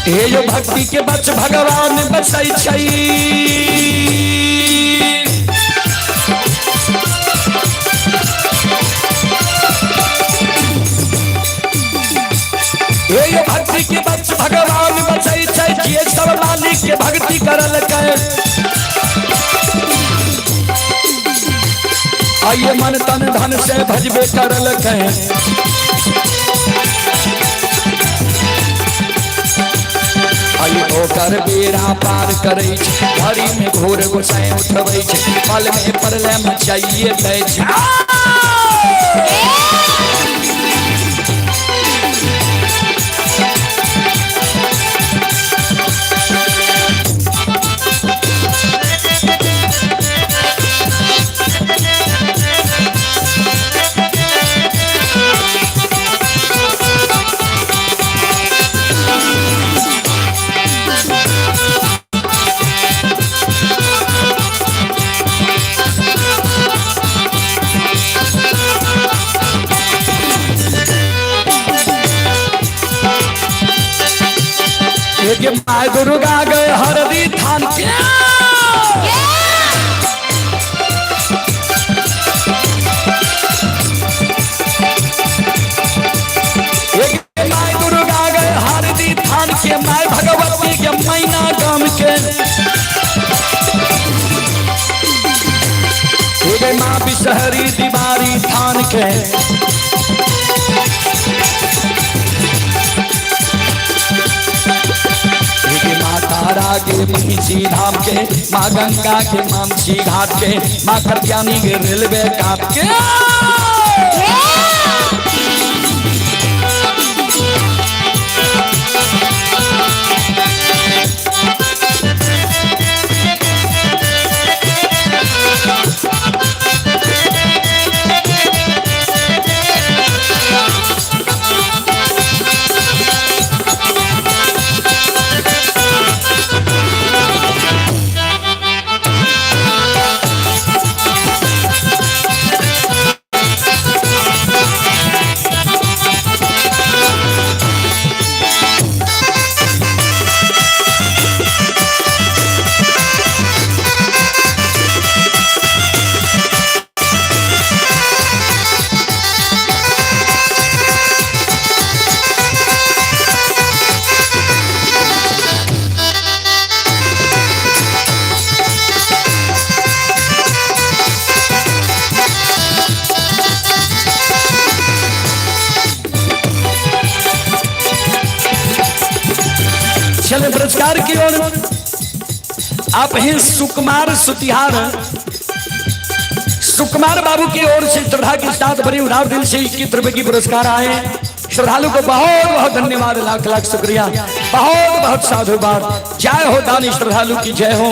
हे यो भक्ति के बच भगवान बसै छै। हे यो भक्ति के बच भगवान बसै छै। जे सब मालिक के भक्ति करल के आइए मन तन धन से भजबे करल के। आइए ओकर बेड़ा पार करे छै। घड़ी में घोर गोसाई उठबै छै। पल में परले मचाइए दै छै। ये माय दुर्गा गए हरदी थान के। माय दुर्गा गए हरदी थान के। माय भगवती के मैना गाम के। माँ बिसहरी दीवारी थान के। तारा के महिषी धाम के। माँ गंगा के मानसी घाट के। माँ कत्यानी के रेलवे काट के। चले पुरस्कार की ओर आप हैं सुकुमार सुतिहार। सुकुमार बाबू की ओर से श्रद्धा के साथ बड़े उदार दिल से 21 रुपए की पुरस्कार आए। श्रद्धालु को बहुत बहुत धन्यवाद, लाख लाख शुक्रिया, बहुत बहुत साधुवाद। जय हो दानी श्रद्धालु की जय हो,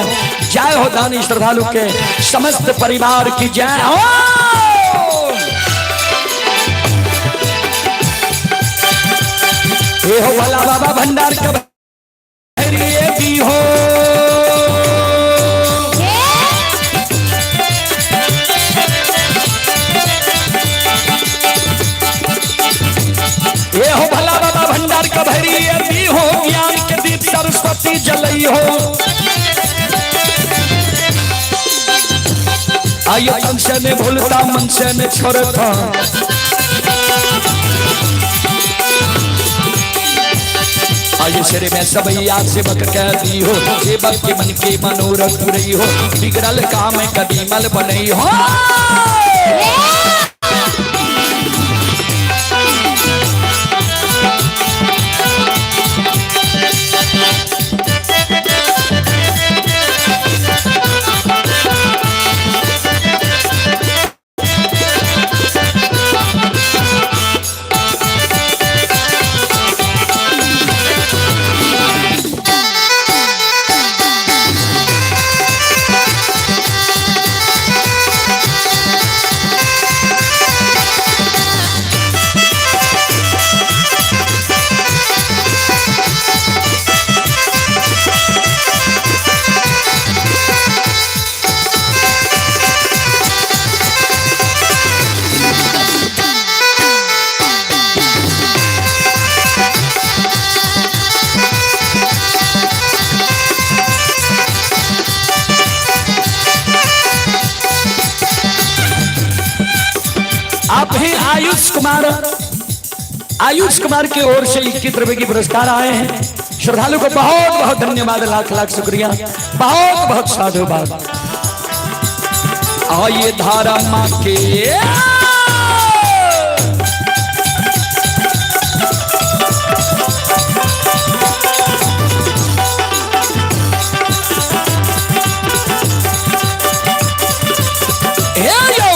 जय हो दानी श्रद्धालु के समस्त परिवार की जय हो। ये हो वाला बाबा भंडार का भी हो। ये हो भला बाबा भंडार का भैरी भी हो। ज्ञान के दीप सरस्वती जलई हो। आइए मन से ने भूलता मन से ने छोड़ता। आइए शेरे में सब याद से बक कह दी हो। सेवक के मन के मनोरथ पूरी हो। बिगड़ल काम कदीमल बनई हो। आप हैं आयुष कुमार की ओर से 21 रुपए की पुरस्कार आए हैं। श्रद्धालु को बहुत बहुत धन्यवाद, लाख लाख शुक्रिया, बहुत बहुत साधुवाद। आइए धारा माँ के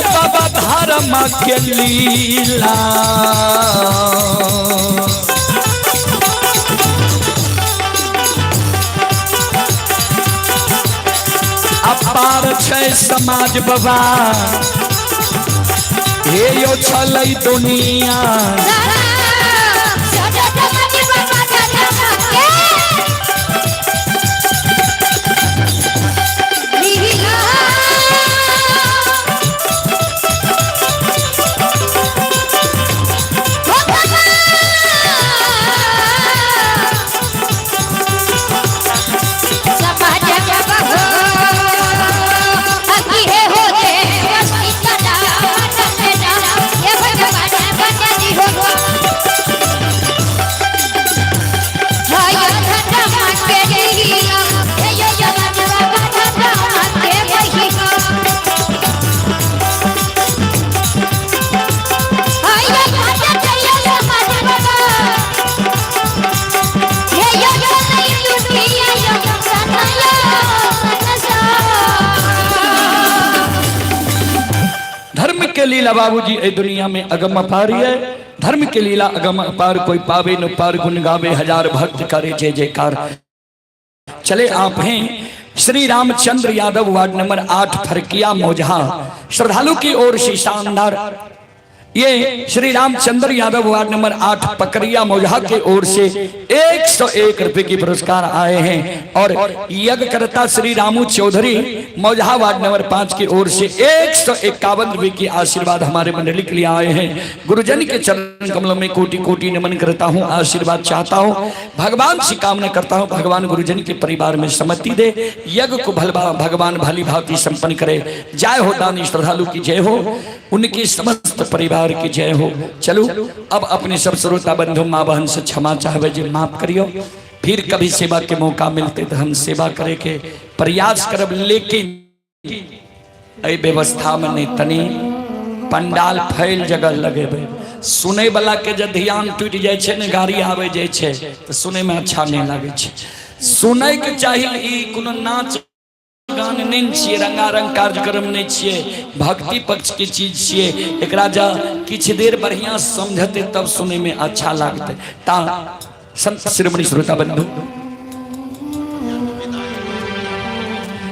बाबा धारा माँ के लीला अपार छै समाज बाबा, हे यो छलै दुनिया। के लीला बाबूजी ए दुनिया में अगम अपार है। धर्म के लीला अगम अपार, कोई पावे न पार, गुण गावे हजार भक्त करे जय जयकार। चले आप हैं श्री रामचंद्र यादव, वार्ड नंबर 8 फरकिया मोजहा। श्रद्धालु की ओर से शानदार ये श्री रामचंद्र यादव, वार्ड नंबर 8 पकरिया मोजहा के ओर से 101 रुपए की पुरस्कार आए हैं। और यज्ञकर्ता श्री रामू चौधरी मोजहा, वार्ड नंबर 5 की ओर से 151 रुपए की आशीर्वाद हमारे मंडली के लिए आए हैं। गुरुजन के चरण कमलों में कोटि कोटि नमन करता हूँ, आशीर्वाद चाहता हूँ, भगवान से कामना करता हूँ भगवान गुरुजन के परिवार में सम्मति दे, यज्ञ को भगवान भली भांति संपन्न करे। जय हो दानी श्रद्धालु की जय हो, उनकी समस्त परिवार की जय हो। चलो अब अपने सब श्रोता बंधु माँ बहन से क्षमा चाहवे जे माफ करियो, फिर कभी सेवा के मौका मिलते तो हम सेवा करे के प्रयास करब। लेकिन ए व्यवस्था में नहीं तनी पंडाल फैल जगह लगे, सुने वाला के जब ध्यान टूट जाए छे ने, गाड़ी आवे जाए छे तो सुने में अच्छा नहीं लगे छे। सुने के चाहिए ई कोनो नाच गान नहीं छिए, रंगारंग कार्यक्रम नहीं छिए, भक्ति पक्ष की चीज छिए। एक राजा किछ देर बढ़िया समझते तब सुने में अच्छा लगते। ता संत शिरोमणि श्रोता बंधु,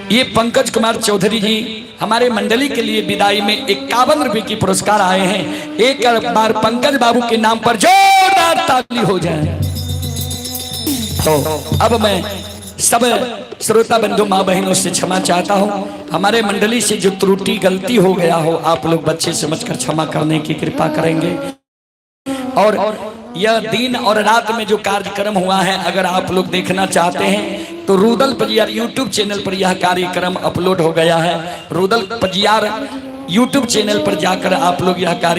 ये पंकज कुमार चौधरी जी हमारे मंडली के लिए विदाई में 51 रुपए की पुरस्कार आए हैं। एक बार पंकज बाबू के नाम पर जोरदार ताली हो जाए। तो अब मैं सब श्रोता बंधु माँ बहनों से क्षमा चाहता हूँ। हमारे मंडली से जो त्रुटि गलती हो गया हो, आप लोग बच्चे समझकर क्षमा करने की कृपा करेंगे। और यह दिन और रात में जो कार्यक्रम हुआ है, अगर आप लोग देखना चाहते हैं तो रुदल पजियार यूट्यूब चैनल पर यह कार्यक्रम अपलोड हो गया है। रुदल पजियार यूट्यूब चैनल पर जाकर आप लोग यह कार्य